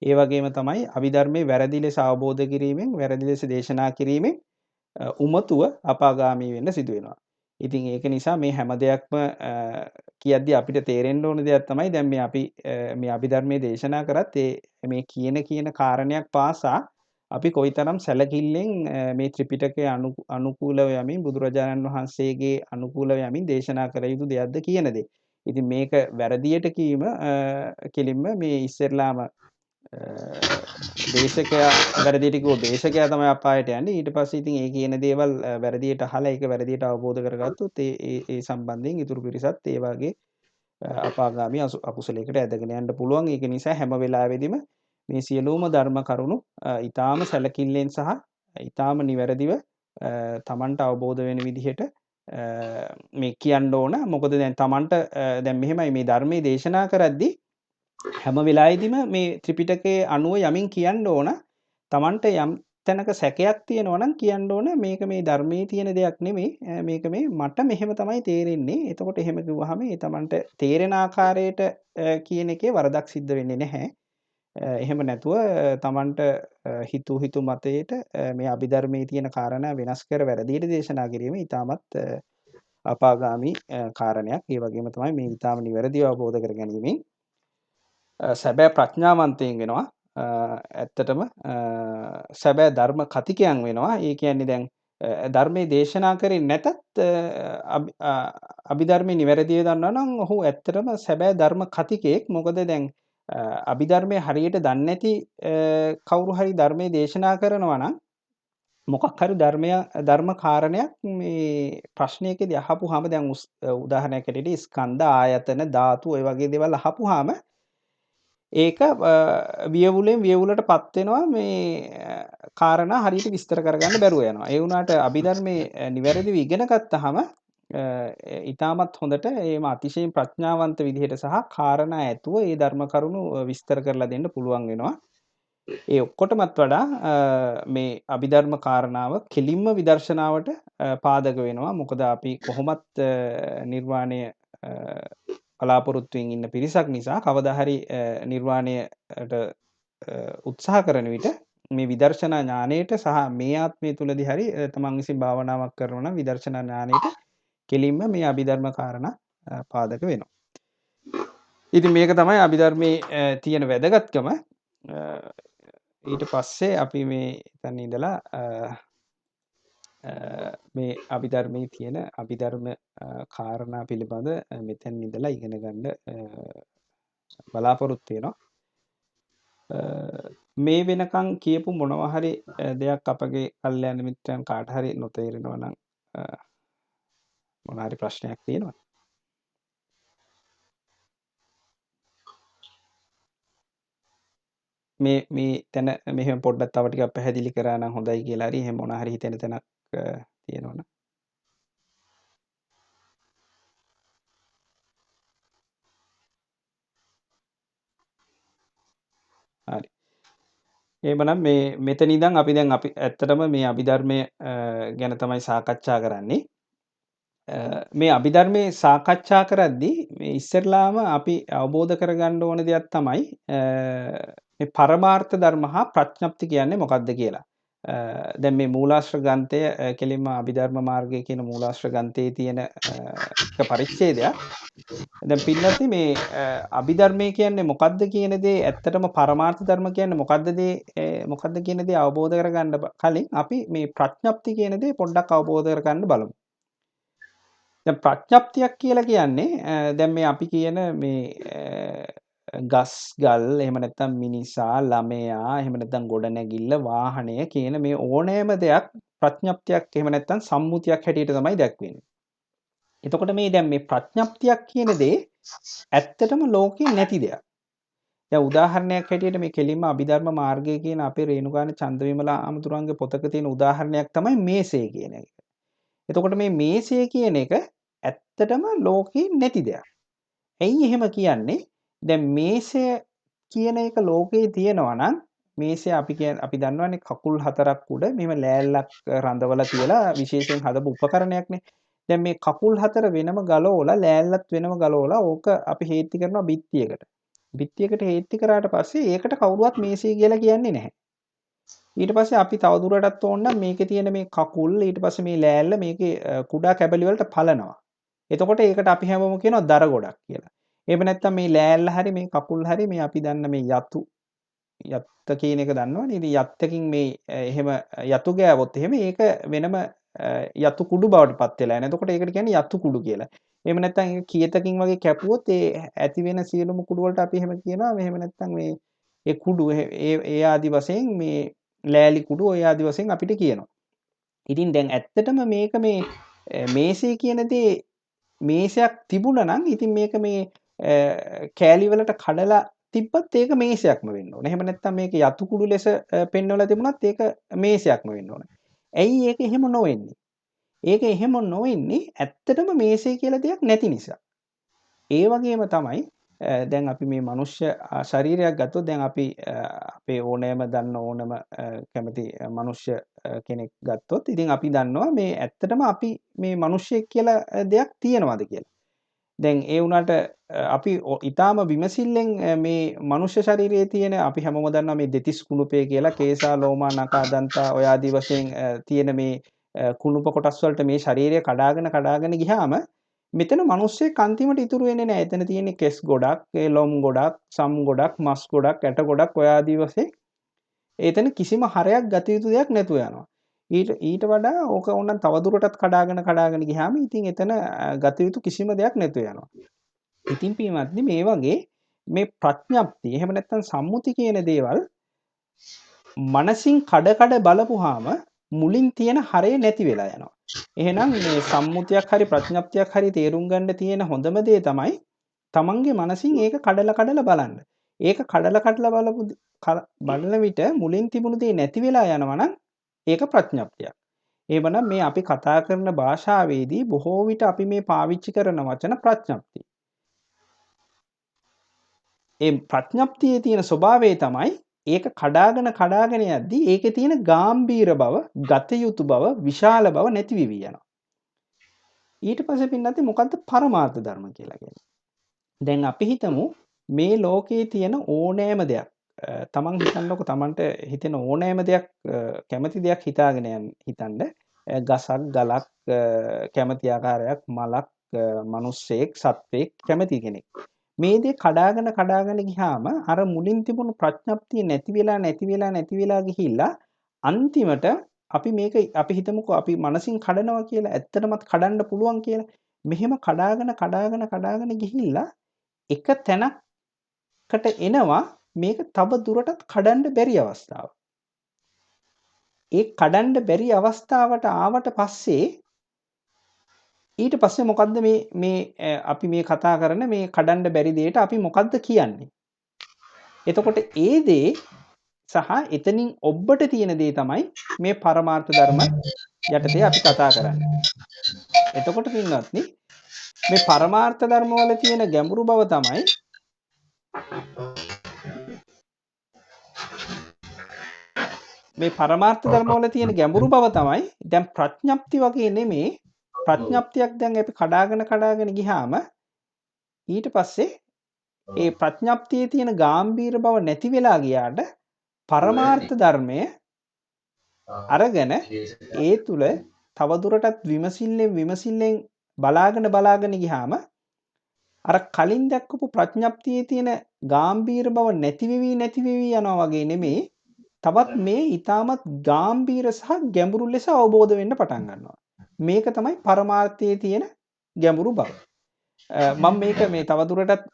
[SPEAKER 1] ඒ වගේම තමයි අභිධර්මයේ වැරදි ලෙස අවබෝධ කිරීමෙන්, වැරදි ලෙස දේශනා කිරීමෙන් උමතුව අපාගාමී වෙන්න සිදු වෙනවා. ඉතින් ඒක නිසා මේ හැම දෙයක්ම කියද්දී අපිට තේරෙන්න ඕන දෙයක් තමයි දැන් මේ අපි මේ අභිධර්මයේ දේශනා කරත් මේ කියන කාරණයක් පාසා අපි කොයිතරම් සැලකිල්ලෙන් මේ ත්‍රිපිටකයේ අනුකූලව යමින් බුදුරජාණන් වහන්සේගේ අනුකූලව යමින් දේශනා කළ යුතු දෙයක්ද කියන දේ. ඉතින් මේක වැරදියට කීම කෙලින්ම මේ ඉස්සෙල්ලාම දේශකයා වැරදියට කිව්වොත් දේශකයා තමයි අපායට යන්නේ. ඊට පස්සේ ඉතින් ඒ කියන දේවල් වැරදියට අහලා ඒක වැරදියට අවබෝධ කරගත්තොත් ඒ සම්බන්ධයෙන් ඉතුරු පිරිසත් ඒ වගේ අපාගාමී අකුසලයකට ඇදගෙන යන්න පුළුවන්. ඒක නිසා හැම වෙලාවෙදිම මේ සියලුම ධර්ම කරුණු ඊටාම සැලකිල්ලෙන් සහ ඊටාම නිවැරදිව Tamanට අවබෝධ වෙන විදිහට මේ කියන්න ඕන. මොකද දැන් Tamanට දැන් මෙහෙමයි මේ ධර්මයේ දේශනා කරද්දී හැම වෙලාවෙදිම මේ ත්‍රිපිටකයේ අනුව යමින් කියන්න ඕන. Tamanට යම් තැනක සැකයක් තියෙනවා නම් කියන්න ඕන මේක මේ ධර්මයේ තියෙන දෙයක් නෙමෙයි. මේක මේ මට මෙහෙම තමයි තේරෙන්නේ. එතකොට එහෙම කිව්වහම ඒ Tamanට තේරෙන ආකාරයට කියන එකේ වරදක් සිද්ධ වෙන්නේ නැහැ. එහෙම නැතුව Tamanට හිතු මතයට මේ අභිධර්මයේ තියෙන කාරණා වෙනස් කර වැරදියට දේශනා කිරීම ඉතාමත් අපාගාමී කාරණයක්. ඒ වගේම තමයි මේ ඉතාම නිවැරදිව අවබෝධ කර ගැනීමෙන් සැබෑ ප්‍රඥාවන්තයින් වෙනවා. ඇත්තටම සැබෑ ධර්ම කතිකයන් වෙනවා. ඒ කියන්නේ දැන් ධර්මයේ දේශනා කරේ නැතත් අභිධර්මයේ නිවැරදිව දන්නවා නම් ඔහු ඇත්තටම සැබෑ ධර්ම කතිකයෙක්. මොකද දැන් අභිධර්මයේ හරියට දන්නේ නැති කවුරු හරි ධර්මයේ දේශනා කරනවා නම් මොකක් හරි ධර්ම කාරණයක් මේ ප්‍රශ්නයකදී අහපුවාම දැන් උදාහරණයක් ඇටියට ස්කන්ධ ආයතන ධාතු ඔය වගේ දේවල් අහපුවාම ඒක වියවුලෙන් වියවුලටපත් වෙනවා මේ කාරණා හරියට විස්තර කරගන්න බැරුව යනවා. ඒ වුණාට අභිධර්මයේ නිවැරදිව ඉගෙන ගත්තාම ඉතාමත් හොඳට ඒම අතිශයින් ප්‍රඥාවන්ත විදිහට සහ කාරණා ඇතුව ඒ ධර්ම කරුණු විස්තර කරලා දෙන්න පුළුවන් වෙනවා. ඒ ඔක්කොටමත් වඩා මේ අභිධර්ම කාරණාව කෙලින්ම විදර්ශනාවට පාදක වෙනවා. මොකද අපි කොහොමත් නිර්වාණය බලාපොරොත්තුවෙන් ඉන්න පිරිසක් නිසා කවදා හරි නිර්වාණයට උත්සාහ කරන විට මේ විදර්ශනා ඥානයට සහ මේ ආත්මය තුලදී හරි තමන් විසින් භාවනාවක් කරනවා නම් විදර්ශනා ඥානයට කෙලින්ම මේ අභිධර්ම කාරණා පාදක වෙනවා. ඉතින් මේක තමයි අභිධර්මයේ තියෙන වැදගත්කම. ඊට පස්සේ අපි මේ එතන ඉඳලා මේ අභිධර්මයේ තියෙන අභිධර්ම කාරණා පිළිබඳ මෙතෙන් ඉඳලා ඉගෙන ගන්න බලාපොරොත්තු වෙනවා. මේ වෙනකන් කියපු මොනවා හරි දෙයක් අපගේ කල්යාණ මිත්‍රයන් කාට හරි නොතේරෙනවා නම් මොනවා හරි ප්‍රශ්නයක් තියෙනවද? මේ තැන මෙහෙම පොඩ්ඩක් තව ටිකක් පැහැදිලි කරා නම් හොඳයි කියලා හරි එහෙම මොනවා හරි හිතෙන තැනක් තියෙනවනම් හරි. එහෙමනම් මේ මෙතන ඉඳන් අපි දැන් අපි ඇත්තටම මේ අභිධර්මය ගැන තමයි සාකච්ඡා කරන්නේ. මේ අභිධර්මයේ සාකච්ඡා කරද්දී මේ ඉස්සරලාම අපි අවබෝධ කරගන්න ඕන දෙයක් තමයි මේ පරමාර්ථ ධර්ම හා ප්‍රඥප්ති කියන්නේ මොකක්ද කියලා. දැන් මේ මූලාශ්‍ර ග්‍රන්ථය කෙලින්ම අභිධර්ම මාර්ගය කියන මූලාශ්‍ර ග්‍රන්ථයේ තියෙන එක පරිච්ඡේදයක්. දැන් පින්නති මේ අභිධර්මය කියන්නේ මොකක්ද කියන දේ ඇත්තටම පරමාර්ථ ධර්ම කියන්නේ මොකක්ද කියන දේ අවබෝධ කරගන්න කලින් අපි මේ ප්‍රඥප්ති කියන දේ පොඩ්ඩක් අවබෝධ කරගන්න බලමු. දැන් ප්‍රඥප්තියක් කියලා කියන්නේ දැන් මේ අපි කියන මේ ගස් ගල් එහෙම නැත්නම් මිනිසා ළමයා එහෙම නැත්නම් ගොඩනැගිල්ල වාහනය කියන මේ ඕනෑම දෙයක් ප්‍රඥප්තියක් එහෙම නැත්නම් සම්මුතියක් හැටියට තමයි දැක්වෙන්නේ. එතකොට මේ දැන් මේ ප්‍රඥප්තියක් කියන දේ ඇත්තටම ලෝකේ නැති දෙයක්. දැන් උදාහරණයක් හැටියට මේ කෙලින්ම අභිධර්ම මාර්ගය කියන අපේ රේණුකාණ චන්දවිමල ආමතුරුන්ගේ පොතක තියෙන උදාහරණයක් තමයි මේසය කියන එක. එතකොට මේ මේසය කියන එක ඇත්තටම ලෝකේ නැති දෙයක්. ඇයි එහෙම කියන්නේ? දැන් මේසය කියන එක ලෝකේ තියෙනවා නම් මේසය අපි දන්නවනේ කකුල් හතරක් උඩ මෙහෙම ලෑල්ලක් රඳවලා තියලා විශේෂයෙන් හදපු උපකරණයක්නේ. දැන් මේ කකුල් හතර වෙනම ගලවලා ලෑල්ලත් වෙනම ගලවලා ඕක අපි හේත්ති කරනවා බිත්තියකට. බිත්තියකට හේත්ති කරාට පස්සේ ඒකට කවුරුවත් මේසය කියලා කියන්නේ නැහැ. ඊට පස්සේ අපි තවදුරටත් ඕන නම් මේකේ තියෙන මේ කකුල් ඊට පස්සේ මේ ලෑල්ල මේකේ කුඩා කැබලි වලට පලනවා. එතකොට ඒකට අපි හැමෝම කියනවා දර ගොඩක් කියලා. එහෙම නැත්නම් මේ ලෑල්ල හරි මේ කකුල් හරි මේ අපි දන්න මේ යත්ත කියන එක දන්නවනේ. ඉතින් යත්තකින් මේ එහෙම යතු ගෑවොත් එහෙම ඒක වෙනම යතු කුඩු බවට පත් වෙලා යනවා. එතකොට ඒකට කියන්නේ යතු කුඩු කියලා. එහෙම නැත්නම් ඒක කියතකින් වගේ කැපුවොත් ඒ ඇති වෙන සියලුම කුඩු වලට අපි එහෙම කියනවා. එහෙම නැත්නම් මේ ඒ කුඩු ඒ ආදි වශයෙන් මේ ලෑලි කුඩු ඔය ආදි වශයෙන් අපිට කියනවා. ඉතින් දැන් ඇත්තටම මේක මේ මේසය කියන දේ මේසයක් තිබුණා නම් ඉතින් මේක මේ කෑලි වලට කඩලා තිබ්බත් ඒක මේසයක්ම වෙන්න ඕනේ. එහෙම නැත්නම් මේක යතු කුඩු ලෙස පෙන්වලා තිබුණත් ඒක මේසයක්ම වෙන්න ඕනේ. ඇයි ඒක එහෙම නොවෙන්නේ? ඒක එහෙම නොවෙන්නේ ඇත්තටම මේසය කියලා දෙයක් නැති නිසා. ඒ වගේම තමයි දැන් අපි මේ මනුෂ්‍ය ශරීරයක් ගත්තොත් දැන් අපි අපේ ඕනෑම දන්න ඕනම කැමති මනුෂ්‍ය කෙනෙක් ගත්තොත් ඉතින් අපි දන්නවා මේ ඇත්තටම අපි මේ මනුෂ්‍යයෙක් කියලා දෙයක් තියෙනවද කියලා. දැන් ඒ වුණාට අපි ඊටාම විමසිල්ලෙන් මේ මනුෂ්‍ය ශරීරයේ තියෙන අපි හැමෝම දන්නවා මේ දෙතිස් කුණුපය කියලා කේසා ලෝමා නකා දන්තා ඔය ආදී වශයෙන් තියෙන මේ කුණුප කොටස් වලට මේ ශරීරය කඩාගෙන ගියාම මෙතන මිනිස්සෙක් අන්තිමට ඉතුරු වෙන්නේ නැහැ. එතන තියෙන්නේ කෙස් ගොඩක්, ලොම් ගොඩක්, සම් ගොඩක්, මස් ගොඩක්, ඇට ගොඩක් ඔය ආදී වශයෙන් එතන කිසිම හරයක් ගත යුතු දෙයක් නැතුව යනවා. ඊට වඩා ඕක ඕනනම් තවදුරටත් කඩාගෙන ගියාම ඉතින් එතන ගත යුතු කිසිම දෙයක් නැතුව යනවා. ඉතින් පින්වත්නි මේ වගේ මේ ප්‍රඥප්තිය එහෙම නැත්නම් සම්මුති කියන දේවල් මනසින් කඩ බලපුවාම මුලින් තියෙන හරය නැති වෙලා යනවා. එහෙනම් මේ සම්මුතියක් හරි ප්‍රඥප්තියක් හරි තේරුම් ගන්න තියෙන හොඳම දේ තමයි තමන්ගේ මනසින් ඒක කඩලා බලන්න. ඒක කඩලා බලන විට මුලින් තිබුණු දේ නැති වෙලා යනවා නම් ඒක ප්‍රඥප්තියක්. එවනම් මේ අපි කතා කරන භාෂාවේදී බොහෝ විට අපි මේ පාවිච්චි කරන වචන ප්‍රඥප්ති. ඒ ප්‍රඥප්තියේ තියෙන ස්වභාවය තමයි ඒක කඩාගෙන යද්දී ඒකේ තියෙන ගාම්භීර බව, ගත යුතු බව, විශාල බව නැති වෙවි යනවා. ඊට පස්සේ පින්නත් මොකද්ද පරමාර්ථ ධර්ම කියලා කියන්නේ. දැන් අපි හිතමු මේ ලෝකයේ තියෙන ඕනෑම දෙයක් තමන් හිතන්නකො තමන්ට හිතෙන ඕනෑම දෙයක් කැමති දෙයක් හිතන්න ගසක් ගලක් කැමති ආකාරයක් මලක් මිනිස්සෙක් සත්වෙක් කැමති කෙනෙක් මේ දේ කඩාගෙන ගියාම අර මුලින් තිබුණු ප්‍රඥප්තිය නැති වෙලා ගිහිල්ලා අන්තිමට අපි හිතමුකෝ අපි මනසින් කඩනවා කියලා ඇත්තටමත් කඩන්න පුළුවන් කියලා මෙහෙම කඩාගෙන ගිහිල්ලා එක තැනකට එනවා මේක තව දුරටත් කඩන්න බැරි අවස්ථාව. ඒ කඩන්න බැරි අවස්ථාවට ආවට පස්සේ ඊට පස්සේ මොකද්ද මේ අපි මේ කතා කරන මේ කඩන්න බැරි දෙයට අපි මොකද්ද කියන්නේ? එතකොට ඒ දේ සහ එතනින් ඔබට තියෙන දේ තමයි මේ පරමාර්ථ ධර්ම යටතේ අපි කතා කරන්නේ. එතකොට පින්වත්නි මේ පරමාර්ථ ධර්ම වල තියෙන ගැඹුරු බව තමයි මේ පරමාර්ථ ධර්ම වල තියෙන ගැඹුරු බව තමයි දැන් ප්‍රඥප්ති වගේ නෙමේ ප්‍රඥප්තියක් දැන් අපි කඩාගෙන ගියාම ඊට පස්සේ ඒ ප්‍රඥප්තියේ තියෙන ගාම්භීර බව නැති වෙලා ගියාට පරමාර්ථ ධර්මය අරගෙන ඒ තුල තවදුරටත් විමසිල්ලෙන් බලාගෙන ගියාම අර කලින් දැක්කපු ප්‍රඥප්තියේ තියෙන ගාම්භීර බව නැති වෙවි යනවා වගේ නෙමේ තවත් මේ ඊටමත් ගාම්භීර සහ ගැඹුරු ලෙස අවබෝධ වෙන්න පටන් ගන්නවා. මේක තමයි පරමාර්ථයේ තියෙන ගැඹුරු බව. මම මේක මේ තවදුරටත්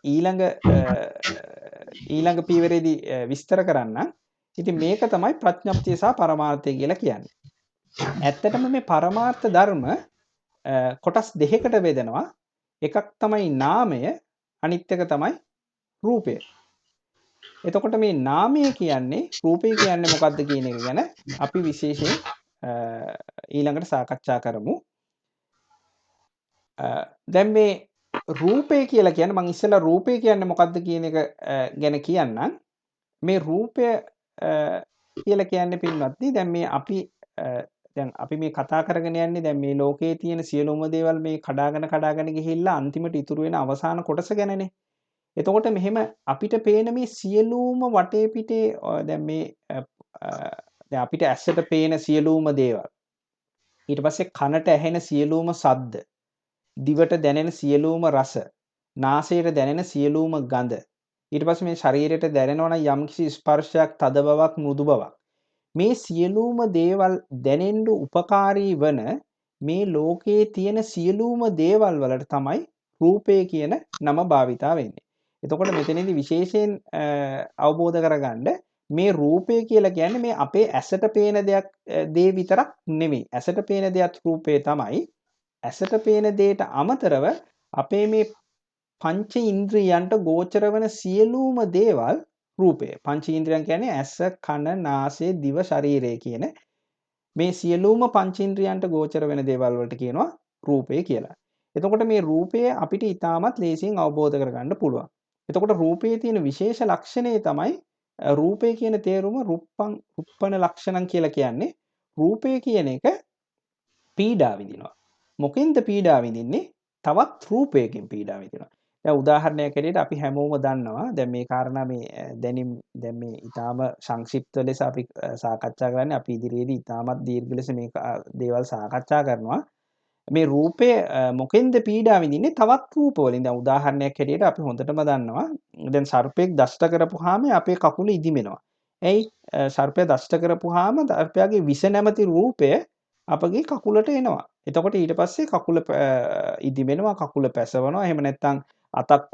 [SPEAKER 1] ඊළඟ පීවරේදී විස්තර කරන්නම්. ඉතින් මේක තමයි ප්‍රඥප්තිය සහ පරමාර්ථය කියලා කියන්නේ. ඇත්තටම මේ පරමාර්ථ ධර්ම කොටස් දෙකකට බෙදෙනවා. එකක් තමයි නාමය, අනිත් එක තමයි රූපය. එතකොට මේ නාමය කියන්නේ රූපය කියන්නේ මොකක්ද කියන එක ගැන අපි විශේෂයෙන් ඊළඟට සාකච්ඡා කරමු. දැන් මේ රූපය කියලා කියන්නේ මම ඉස්සෙල්ලා රූපය කියන්නේ මොකක්ද කියන එක ගැන කියන්නම්. මේ රූපය කියලා කියන්නේ පින්වත්නි දැන් අපි මේ කතා කරගෙන යන්නේ දැන් මේ ලෝකයේ තියෙන සියලුම දේවල් මේ කඩාගෙන ගිහිල්ලා අන්තිමට ඉතුරු වෙන අවසාන කොටස ගැනනේ. එතකොට මෙහෙම අපිට පේන මේ සියලුම වටේ පිටේ දැන් අපිට ඇසට පේන සියලුම දේවල් ඊට පස්සේ කනට ඇහෙන සියලුම ශබ්ද දිවට දැනෙන සියලුම රස නාසයට දැනෙන සියලුම ගඳ ඊට පස්සේ මේ ශරීරයට දැනෙනවා නම් යම්කිසි ස්පර්ශයක් තද බවක් මෘදු බවක් මේ සියලුම දේවල් දැනෙන්න උපකාරී වන මේ ලෝකයේ තියෙන සියලුම දේවල් වලට තමයි රූපය කියන නම භාවිතා වෙන්නේ. එතකොට මෙතනදී විශේෂයෙන් අවබෝධ කරගන්න මේ රූපය කියලා කියන්නේ මේ අපේ ඇසට පේන දේ විතරක් නෙමෙයි. ඇසට පේන දෙයක් රූපය තමයි. ඇසට පේන දෙයට අමතරව අපේ මේ පංච ඉන්ද්‍රියයන්ට ගෝචර වන සියලුම දේවල් රූපය. පංච ඉන්ද්‍රියන් කියන්නේ ඇස, කන, නාසය, දිව, ශරීරය කියන මේ සියලුම පංචේන්ද්‍රයන්ට ගෝචර වෙන දේවල් වලට කියනවා රූපය කියලා. එතකොට මේ රූපය අපිට ඉතාමත් ලේසියෙන් අවබෝධ කරගන්න පුළුවන්. එතකොට රූපයේ තියෙන විශේෂ ලක්ෂණය තමයි රූපය කියන තේරුම රුප්පණ ලක්ෂණම් කියලා කියන්නේ රූපය කියන එක පීඩා විඳිනවා. මොකෙන්ද පීඩා විඳින්නේ? තවත් රූපයකින් පීඩා විඳිනවා. දැන් උදාහරණයක් ඇරෙට අපි හැමෝම දන්නවා දැන් මේ කාරණා මේ දැන් මේ ඊටාම සංක්ෂිප්ත ලෙස අපි සාකච්ඡා කරන්නේ අපි ඉදිරියේදී ඊටාමත් දීර්ඝ ලෙස මේ දේවල් සාකච්ඡා කරනවා. මේ රූපය මොකෙන්ද පීඩා විඳින්නේ? තවත් රූප වලින්. දැන් උදාහරණයක් හැටියට අපි හොඳටම දන්නවා දැන් සර්පෙක් දෂ්ට කරපුවාම අපේ කකුල ඉදිමෙනවා. ඇයි? සර්පයා දෂ්ට කරපුවාම සර්පයාගේ විෂ නැමැති රූපය අපගේ කකුලට එනවා. එතකොට ඊට පස්සේ කකුල ඉදිමෙනවා, කකුල පැසවනවා. එහෙම නැත්නම් අතක්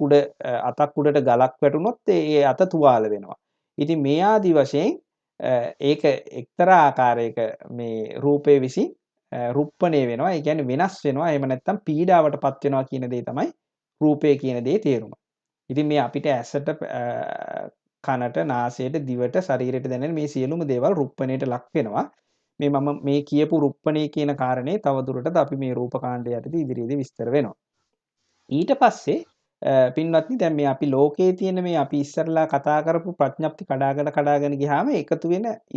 [SPEAKER 1] උඩට ගලක් වැටුනොත් ඒ අත තුවාල වෙනවා. ඉතින් මේ ආදි වශයෙන් ඒක එක්තරා ආකාරයක මේ රූපේ විසින් රුප්පණය වෙනවා. ඒ කියන්නේ වෙනස් වෙනවා. එහෙම නැත්නම් පීඩාවටපත් වෙනවා කියන දේ තමයි රූපය කියන දේ තේරුම. ඉතින් මේ අපිට ඇසට කනට, නාසයට, දිවට, ශරීරයට දැනෙන මේ සියලුම දේවල් රුප්පණයට ලක් වෙනවා. මම මේ කියපු රුප්පණය කියන කාරණේ තවදුරටත් අපි මේ රූපකාණ්ඩය යටතේ ඉදිරියේදී විස්තර වෙනවා. ඊට පස්සේ පින්වත්නි දැන් මේ අපි ලෝකයේ තියෙන මේ අපි ඉස්සරලා කතා කරපු ප්‍රඥප්ති කඩාගෙන ගියාම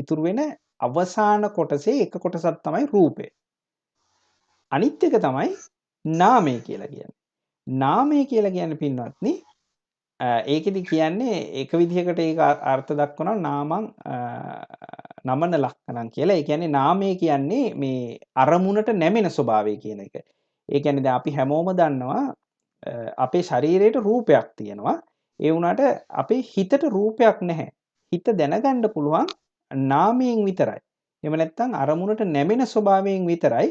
[SPEAKER 1] ඉතුරු වෙන අවසාන කොටසේ එක කොටසක් තමයි රූපය. අනිත් එක තමයි නාමය කියලා කියන්නේ. නාමය කියලා කියන්නේ පින්වත්නි ඒකෙදි කියන්නේ එක විදිහකට ඒක අර්ථ දක්වනවා නාමං නමන ලක්ෂණං කියලා. ඒ කියන්නේ නාමය කියන්නේ මේ අරමුණට නැමෙන ස්වභාවය කියන එක. ඒ කියන්නේ දැන් අපි හැමෝම දන්නවා අපේ ශරීරයට රූපයක් තියෙනවා. ඒ වුණාට අපේ හිතට රූපයක් නැහැ. හිත දැනගන්න පුළුවන් නාමයෙන් විතරයි. එහෙම නැත්නම් අරමුණට නැමෙන ස්වභාවයෙන් විතරයි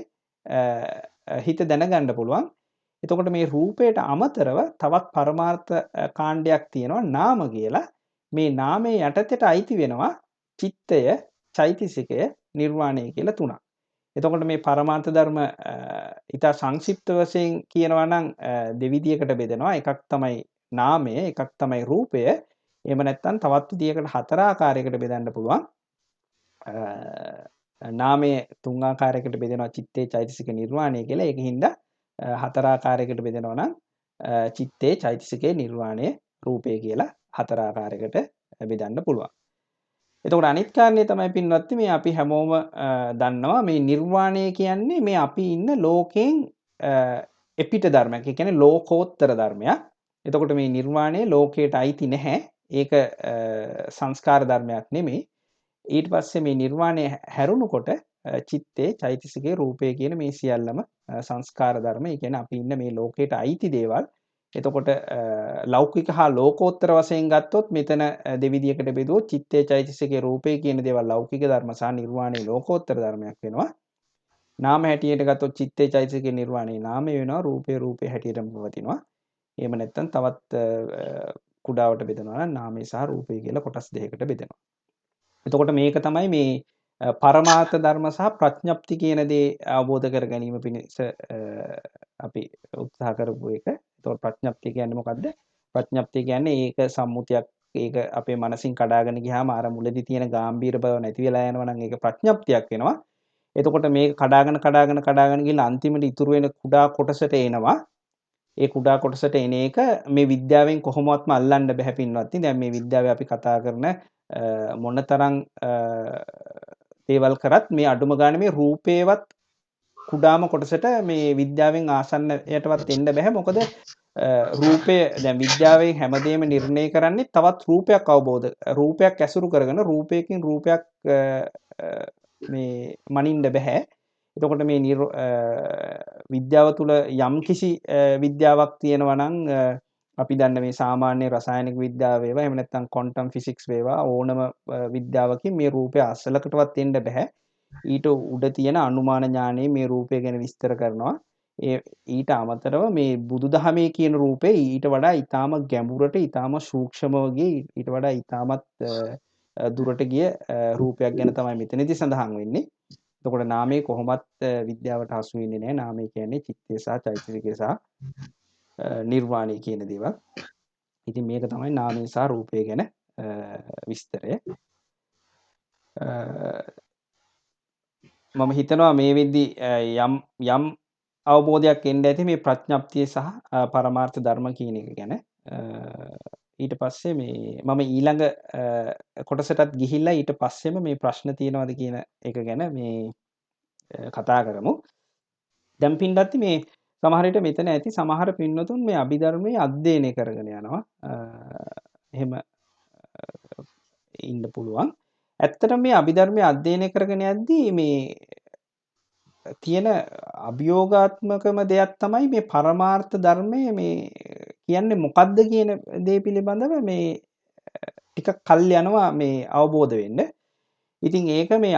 [SPEAKER 1] හිත දැනගන්න පුළුවන්. එතකොට මේ රූපයට අමතරව තවත් පරමාර්ථ කාණ්ඩයක් තියෙනවා නාම කියලා. මේ නාමයේ යටතට අයිති වෙනවා චිත්තය, චෛතසිකය, නිර්වාණය කියලා තුනක්. එතකොට මේ පරමාර්ථ ධර්ම ඊට සංක්ෂිප්ත වශයෙන් කියනවා නම් දෙවිදියකට බෙදෙනවා. එකක් තමයි නාමය, එකක් තමයි රූපය. එහෙම නැත්නම් තවත් විදියකට හතර ආකාරයකට බෙදන්න පුළුවන්. නාමය තුන් ආකාරයකට බෙදෙනවා චිත්තේ, චෛතසික, නිර්වාණය කියලා. ඒකින්ද හතර ආකාරයකට බෙදෙනවා නම් චිත්තේ, චෛතසිකේ, නිර්වාණය, රූපය කියලා හතර ආකාරයකට බෙදන්න පුළුවන්. එතකොට අනිත් කාරණේ තමයි පින්වත්නි මේ අපි හැමෝම දන්නවා මේ නිර්වාණය කියන්නේ මේ අපි ඉන්න ලෝකයෙන් එපිට ධර්මයක්. ඒ කියන්නේ ලෝකෝත්තර ධර්මයක්. එතකොට මේ නිර්වාණය ලෝකයට අයිති නැහැ. ඒක සංස්කාර ධර්මයක් නෙමෙයි. ඊට පස්සේ මේ නිර්වාණය හැරුණකොට චිත්තේ, චෛතසිකේ, රූපය කියන මේ සියල්ලම සංස්කාර ධර්ම. ඒ කියන්නේ අපි ඉන්න මේ ලෝකයට අයිති දේවල්. එතකොට ලෞකික හා ලෝකෝත්තර වශයෙන් ගත්තොත් මෙතන දෙවිදියකට බෙදුවොත් චිත්තේ, චෛතසිකේ, රූපේ කියන දේවල් ලෞකික ධර්ම සහ නිර්වාණය ලෝකෝත්තර ධර්මයක් වෙනවා. නාම හැටියට ගත්තොත් චිත්තේ, චෛතසිකේ, නිර්වාණය නාමය වෙනවා. රූපේ හැටියටම පවතිනවා. එහෙම නැත්නම් තවත් කුඩාවට බෙදනවා නම් නාමය සහ රූපය කියලා කොටස් දෙකකට බෙදෙනවා. එතකොට මේක තමයි මේ පරමාර්ථ ධර්ම සහ ප්‍රඥප්ති කියන දේ අවබෝධ කර ගැනීම පිණිස අපි උත්සාහ කරපු එක. එතකොට ප්‍රඥප්තිය කියන්නේ මොකද්ද? ප්‍රඥප්තිය කියන්නේ ඒක සම්මුතියක්. ඒක අපේ මනසින් කඩාගෙන ගියාම අර මුලදී තියෙන ගැඹීර බව නැති වෙලා යනවා නම් ඒක ප්‍රඥප්තියක් වෙනවා. එතකොට මේක කඩාගෙන ගිහලා අන්තිමට ඉතුරු වෙන කුඩා කොටසට එනවා. ඒ කුඩා කොටසට එන එක මේ විද්‍යාවෙන් කොහොමවත්ම අල්ලන්න බැහැ පින්වත්නි. දැන් මේ විද්‍යාවේ අපි කතා කරන මොනතරම් දේවල් කරත් මේ අඩුම ගානේ මේ රූපේවත් කුඩාම කොටසට මේ විද්‍යාවෙන් ආසන්නයටවත් එන්න බැහැ. මොකද රූපය දැන් විද්‍යාවෙන් හැමදේම නිර්ණය කරන්නේ තවත් රූපයක් ඇසුරු කරගෙන රූපයකින් රූපයක් මේ මනින්න බැහැ. එතකොට මේ විද්‍යාව තුළ යම්කිසි විද්‍යාවක් තියෙනවා නම් අපි දන්න මේ සාමාන්‍ය රසායනික විද්‍යාව වේවා එහෙම නැත්නම් ක්වොන්ටම් ෆිසික්ස් වේවා ඕනම විද්‍යාවකින් මේ රූපය අසලකටවත් එන්න බැහැ. ඊට උඩ තියෙන අනුමාන ඥානයේ මේ රූපය ගැන විස්තර කරනවා. ඊට අමතරව මේ බුදුදහමේ කියන රූපේ ඊට වඩා ඊටාම ගැඹුරට ඊටාම සූක්ෂමව ඊට වඩා ඊටාමත් දුරට ගිය රූපයක් ගැන තමයි මෙතනදී සඳහන් වෙන්නේ. එතකොට නාමයේ කොහොමත් විද්‍යාවට හසු වෙන්නේ නැහැ. නාමය කියන්නේ චිත්තය සහ චෛතසිකය සහ නිර්වාණය කියන දේවල්. ඉතින් මේක තමයි නාමය සහ රූපය ගැන විස්තරය. මම හිතනවා මේ වෙද්දි යම් යම් අවබෝධයක් එන්න ඇති මේ ප්‍රඥප්තිය සහ පරමාර්ථ ධර්ම කියන එක ගැන. අ, ඊට පස්සේ මේ මම ඊළඟ කොටසටත් ගිහිල්ලා ඊට පස්සෙම මේ ප්‍රශ්න තියෙනවද කියන එක ගැන මේ කතා කරමු. දැන් පින්වත්නි මේ සමහර විට මෙතන ඇති සමහර පින්වතුන් මේ අභිධර්මයේ අධ්‍යයනය කරගෙන යනවා. එහෙම ඉන්න පුළුවන්. ඇත්තටම මේ අභිධර්මයේ අධ්‍යයනය කරගෙන යද්දී මේ තියෙන අභියෝගාත්මකම දෙයක් තමයි මේ පරමාර්ථ ධර්මය මේ කියන්නේ මොකක්ද කියන දේ පිළිබඳව මේ ටිකක් කල් යනවා මේ අවබෝධ වෙන්න. ඉතින් ඒක මේ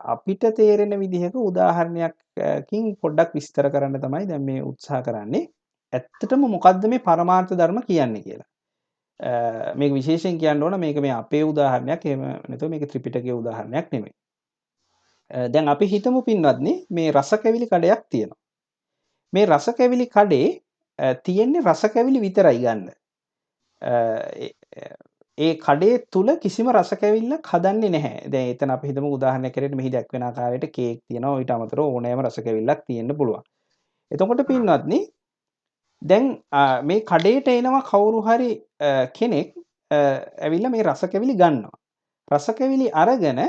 [SPEAKER 1] අපිට තේරෙන විදිහක උදාහරණයක්කින් පොඩ්ඩක් විස්තර කරන්න තමයි දැන් මේ උත්සාහ කරන්නේ. ඇත්තටම මොකක්ද මේ පරමාර්ථ ධර්ම කියන්නේ කියලා. මේක විශේෂයෙන් කියන්න ඕන මේක මේ අපේ උදාහරණයක් එහෙම නැතුව මේක ත්‍රිපිටකයේ උදාහරණයක් නෙමෙයි. දැන් අපි හිතමු පින්වත්නි මේ රස කැවිලි කඩයක් තියෙනවා. මේ රස කැවිලි කඩේ තියෙන්නේ රස කැවිලි විතරයි ගන්න. ඒ කඩේ තුල කිසිම රස කැවිල්ලක් හදන්නේ නැහැ. දැන් එතන අපි හිතමු උදාහරණයක් හැටියට මෙහි දැක්වෙන ආකාරයට කේක් තියෙනවා. ඊට අමතරව ඕනෑම රස කැවිල්ලක් තියෙන්න පුළුවන්. එතකොට පින්වත්නි දැන් මේ කඩේට එනවා කවුරු හරි කෙනෙක් ඇවිල්ලා මේ රස කැවිලි ගන්නවා. රස කැවිලි අරගෙන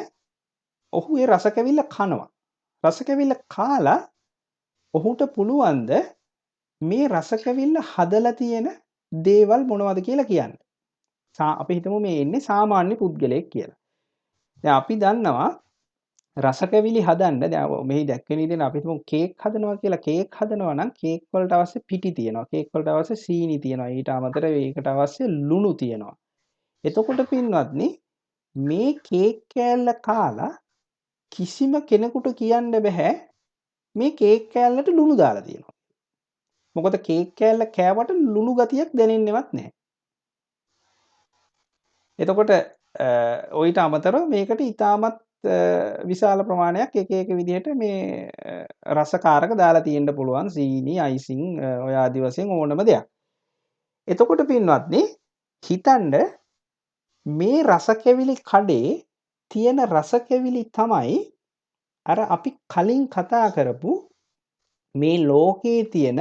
[SPEAKER 1] ඔහු ඒ රස කැවිල්ල කනවා. රස කැවිල්ල කාලා ඔහුට පුළුවන්ද මේ රස කැවිල්ල හදලා තියෙන දේවල් මොනවද කියලා කියන්න. අපි හිතමු මේ ඉන්නේ සාමාන්‍ය පුද්ගලයෙක් කියලා. දැන් අපි දන්නවා රස කැවිලි හදන්න දැන් මෙහි දැක්වෙන විදිහට අපි හිතමු කේක් හදනවා කියලා. කේක් හදනවා නම් කේක් වලට අවශ්‍ය පිටි තියෙනවා. කේක් වලට අවශ්‍ය සීනි තියෙනවා. ඊට අමතරව ඒකට අවශ්‍ය ලුණු තියෙනවා. එතකොට පින්වත්නි මේ කේක් කෑල්ල කාලා කිසිම කෙනෙකුට කියන්න බෑ මේ කේක් කෑල්ලට ලුණු දාලා තියෙනවා. මොකද කේක් කෑල්ල කෑවට ලුණු ගතියක් දැනෙන්නේවත් නැහැ. එතකොට ඔයිට අමතරව මේකට ඉතාමත් විශාල ප්‍රමාණයක් එක එක විදිහට මේ රසකාරක දාලා තියෙන්න පුළුවන් සීනි, අයිසිං ඔය ආදි වශයෙන් ඕනම දෙයක්. එතකොට පින්වත්නි හිතන්න මේ රස කැවිලි කඩේ තියෙන රස කැවිලි තමයි අර අපි කලින් කතා කරපු මේ ලෝකයේ තියෙන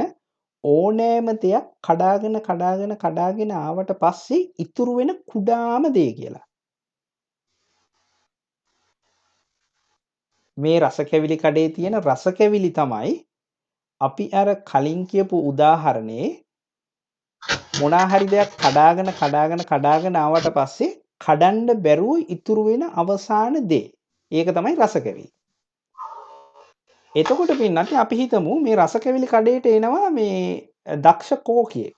[SPEAKER 1] ඕනෑම දෙයක් කඩාගෙන ආවට පස්සේ ඉතුරු වෙන කුඩාම දේ කියලා. මේ රස කැවිලි කඩේ තියෙන රස කැවිලි තමයි අපි අර කලින් කියපු උදාහරණේ මොනා හරි දෙයක් කඩාගෙන ආවට පස්සේ කඩන්න බැරුව ඉතුරු වෙන අවසාන දේ. ඒක තමයි රස කැවිලි. එතකොට පින්නත් අපි හිතමු මේ රස කැවිලි කඩේට එනවා මේ දක්ෂ කෝකියෙක්.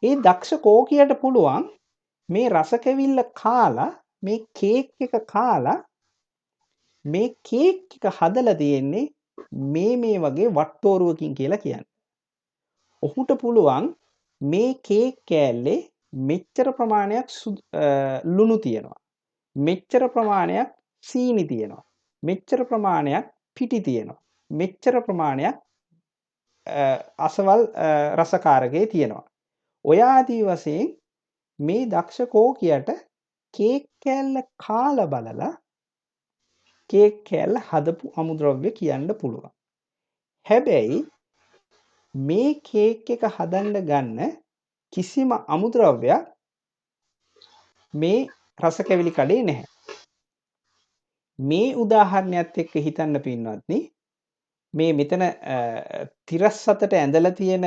[SPEAKER 1] ඒ දක්ෂ කෝකියට පුළුවන් මේ රස කැවිල්ල කාලා මේ කේක් එක කාලා මේ කේක් එක හදලා තියෙන්නේ මේ වගේ වට්ටෝරුවකින් කියලා කියන්නේ. ඔහුට පුළුවන් මේ කේක් කෑල්ලේ මෙච්චර ප්‍රමාණයක් ලුණු තියෙනවා. මෙච්චර ප්‍රමාණයක් සීනි තියෙනවා. මෙච්චර ප්‍රමාණයක් පිටි තියෙනවා. මෙච්චර ප්‍රමාණයක් අසවල් රසකාරකයේ තියෙනවා. ඔය ආදී වශයෙන් මේ දක්ෂ කෝකියට කේක් කෑල්ල කාලා බලලා කේක් කෑල්ල හදපු අමුද්‍රව්‍ය කියන්න පුළුවන්. හැබැයි මේ කේක් එක හදන්න ගන්න කිසිම අමුද්‍රව්‍යයක් මේ රස කැවිලි කඩේ නැහැ. මේ උදාහරණයත් එක්ක හිතන්න පින්වත්නි මේ මෙතන තිරස් අතට ඇඳලා තියෙන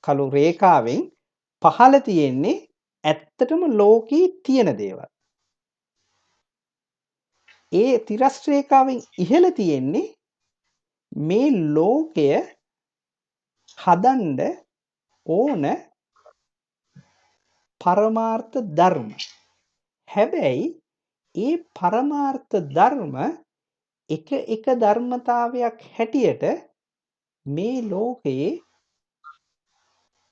[SPEAKER 1] කළු රේඛාවෙන් පහළ තියෙන්නේ ඇත්තටම ලෝකේ තියෙන දේවල්. ඒ තිරස් රේඛාවෙන් ඉහළ තියෙන්නේ මේ ලෝකය හදන්න ඕන පරමාර්ථ ධර්ම. හැබැයි ඒ පරමාර්ථ ධර්ම එක ධර්මතාවයක් හැටියට මේ ලෝකයේ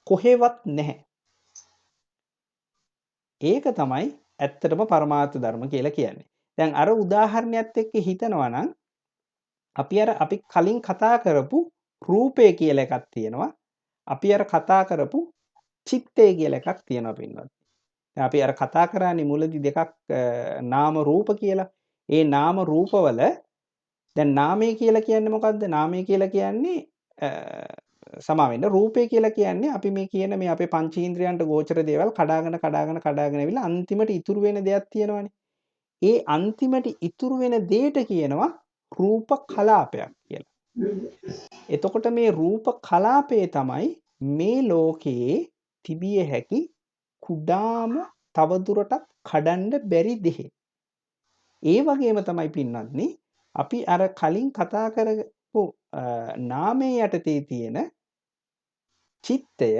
[SPEAKER 1] කොහෙවත් නැහැ. ඒක තමයි ඇත්තටම පරමාර්ථ ධර්ම කියලා කියන්නේ. දැන් අර උදාහරණයත් එක්ක හිතනවා නම් අපි කලින් කතා කරපු රූපය කියලා එකක් තියෙනවා. අපි අර කතා කරපු චිත්තය කියලා එකක් තියෙනවා පින්වත්. දැන් අපි අර කතා කරන්නේ මුලදී දෙකක් නාම රූප කියලා. ඒ නාම රූපවල දැන් නාමය කියලා කියන්නේ මොකද්ද? නාමය කියලා කියන්නේ සමා වෙන්න රූපය කියලා කියන්නේ අපි මේ කියන මේ අපේ පංචේන්ද්‍රයන්ට ගෝචර දේවල් කඩාගෙන ඇවිල්ලා අන්තිමට ඉතුරු වෙන දෙයක් තියෙනවනේ. ඒ අන්තිමට ඉතුරු වෙන දේට කියනවා රූප කලාපයක් කියලා. එතකොට මේ රූප කලාපය තමයි මේ ලෝකයේ තිබිය හැකි කුඩාම තවදුරටත් කඩන්න බැරි දෙහෙ. ඒ වගේම තමයි පින්නත්නි අපි අර කලින් කතා කරපු නාමයේ යටතේ තියෙන චිත්තය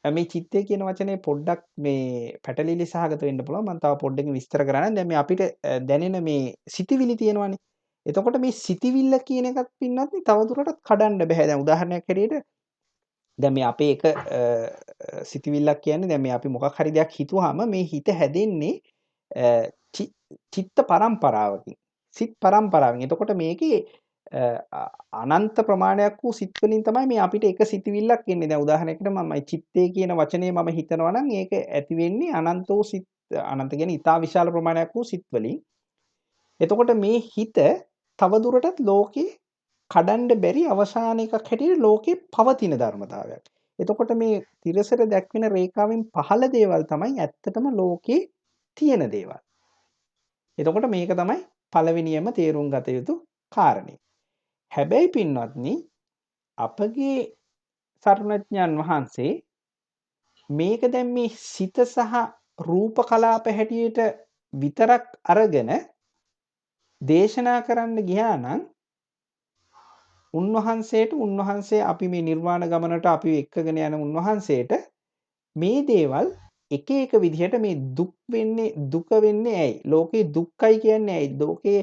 [SPEAKER 1] මේ චිත්තය කියන වචනේ පොඩ්ඩක් මේ පැටලිලි සහගත වෙන්න පුළුවන්. මම තව පොඩ්ඩකින් විස්තර කරන්නම්. දැන් මේ අපිට දැනෙන මේ සිතිවිලි තියෙනවානේ. එතකොට මේ සිතිවිල්ල කියන එකත් පින්නත්නි තවදුරටත් කඩන්න බෑ. දැන් උදාහරණයක් හැටියට දැන් මේ අපේ එක සිතිවිල්ලක් කියන්නේ දැන් මේ අපි මොකක් හරි දෙයක් හිතුවාම මේ හිත හැදෙන්නේ චිත්ත පරම්පරාවකින්. සිත් පරම්පරාවෙන්. එතකොට මේකේ අනන්ත ප්‍රමාණයක් වූ සිත් වලින් තමයි මේ අපිට එක සිතිවිල්ලක් එන්නේ. දැන් උදාහරණයකට මම චිත්තය කියන වචනේ මම හිතනවා නම් ඒක ඇති වෙන්නේ අනන්ත වූ සිත් අනන්ත කියන්නේ ඊටා විශාල ප්‍රමාණයක් වූ සිත් වලින්. එතකොට මේ හිත තවදුරටත් ලෝකේ කඩන්න බැරි අවසාන එකක් හැටියට ලෝකේ පවතින ධර්මතාවයක්. එතකොට මේ තිරසර දැක්වෙන රේඛාවෙන් පහළ දේවල් තමයි ඇත්තටම ලෝකේ තියෙන දේවල්. එතකොට මේක තමයි පළවෙනියම තේරුම් ගත යුතු කාරණේ. හැබැයි පින්වත්නි අපගේ සර්වඥයන් වහන්සේ මේක දැන් මේ සිත සහ රූප කලාප හැටියට විතරක් අරගෙන දේශනා කරන්න ගියා නම් උන්වහන්සේ අපි මේ නිර්වාණ ගමනට අපි එක්කගෙන යන උන්වහන්සේට මේ දේවල් එක එක විදිහට මේ දුක් වෙන්නේ ඇයි? ලෝකේ දුක්ඛයි කියන්නේ ඇයි? ලෝකේ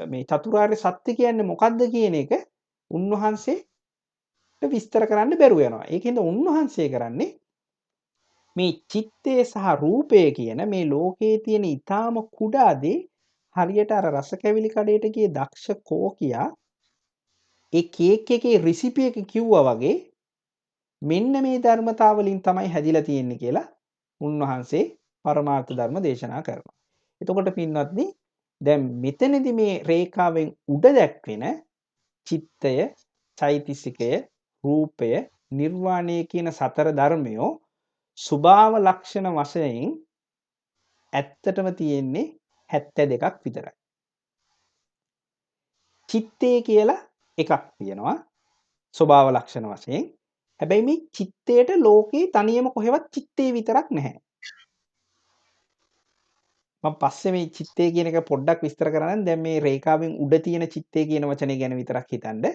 [SPEAKER 1] මේ චතුරාර්ය සත්‍ය කියන්නේ මොකද්ද කියන එක උන්වහන්සේට විස්තර කරන්න බැරුව යනවා. ඒකෙන්ද උන්වහන්සේ කරන්නේ මේ චිත්තය සහ රූපය කියන මේ ලෝකයේ තියෙන ඊටාම කුඩා දේ හරියට අර රස කැවිලි කඩේට ගිය දක්ෂ කෝකියා ඒ කේක් එකේ රෙසිපි එක කිව්වා වගේ මෙන්න මේ ධර්මතාවලින් තමයි හැදිලා තියෙන්නේ කියලා උන්වහන්සේ පරමාර්ථ ධර්ම දේශනා කරනවා. එතකොට පින්වත්නි දැන් මෙතනදී මේ රේඛාවෙන් උඩ දැක්වෙන චිත්තය, චෛතසිකය, රූපය, නිර්වාණය කියන සතර ධර්මයෝ ස්වභාව ලක්ෂණ වශයෙන් ඇත්තටම තියෙන්නේ 72ක් විතරයි. චිත්තය කියලා එකක් තියෙනවා ස්වභාව ලක්ෂණ වශයෙන්. හැබැයි මේ චිත්තයට ලෝකේ තනියම කොහෙවත් චිත්තේ විතරක් නැහැ. මම පස්සේ මේ චිත්තය කියන එක පොඩ්ඩක් විස්තර කරන්නම්. දැන් මේ රේඛාවෙන් උඩ තියෙන චිත්තය කියන වචනේ ගැන විතරක් හිතන්න.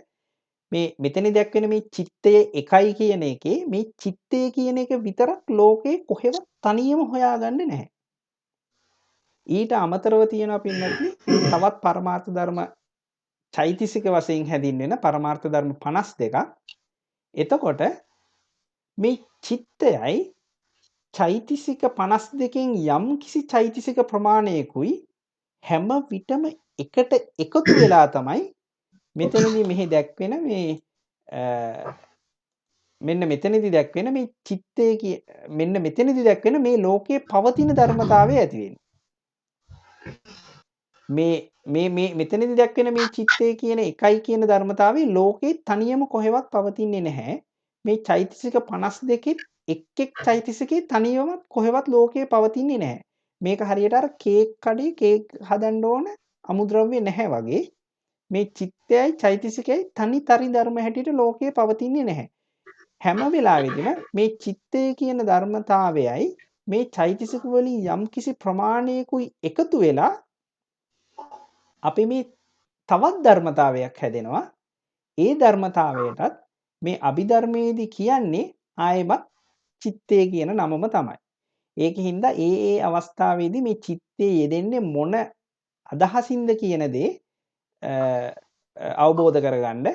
[SPEAKER 1] මේ මෙතන දැක්වෙන මේ චිත්තය එකයි කියන එකේ මේ චිත්තය කියන එක විතරක් ලෝකේ කොහෙවත් තනියම හොයාගන්න නැහැ. ඊට අමතරව තියෙනවා පින්නත්නි තවත් පරමාර්ථ ධර්ම චෛතසික වශයෙන් හැදින්වෙන පරමාර්ථ ධර්ම 52ක්. එතකොට මේ චිත්තයයි චෛතසික 52කින් යම් කිසි චෛතසික ප්‍රමාණයකුයි හැම විටම එකට එකතු වෙලා තමයි මෙතනදී මෙහි දැක්වෙන මේ මෙන්න මෙතනදී දැක්වෙන මේ චිත්තය මෙන්න මෙතනදී දැක්වෙන මේ ලෝකයේ පවතින ධර්මතාවය ඇති වෙන්නේ. මේ මෙතනදී දැක්වෙන මේ චිත්තය කියන එකයි කියන ධර්මතාවය ලෝකේ තනියම කොහෙවත් පවතින්නේ නැහැ. මේ චෛතසික 52කින් එක් චෛතසිකේ තනියම කොහෙවත් ලෝකේ පවතින්නේ නැහැ. මේක හරියට අර කේක් කඩේ කේක් හදන්න ඕන අමුද්‍රව්‍ය නැහැ වගේ මේ චිත්තයයි චෛතසිකයයි තනි ධර්ම හැටියට ලෝකේ පවතින්නේ නැහැ. හැම වෙලාවෙදිම මේ චිත්තය කියන ධර්මතාවයයි මේ චෛතසික වලින් යම්කිසි ප්‍රමාණයකුයි එකතු වෙලා අපි මේ තවත් ධර්මතාවයක් හැදෙනවා. ඒ ධර්මතාවයටත් මේ අභිධර්මයේදී කියන්නේ ආයෙමත් චිත්තය කියන නමම තමයි. ඒකින්ද ඒ අවස්ථාවේදී මේ චිත්තේ යෙදෙන්නේ මොන අදහසින්ද කියන දේ අවබෝධ කරගන්න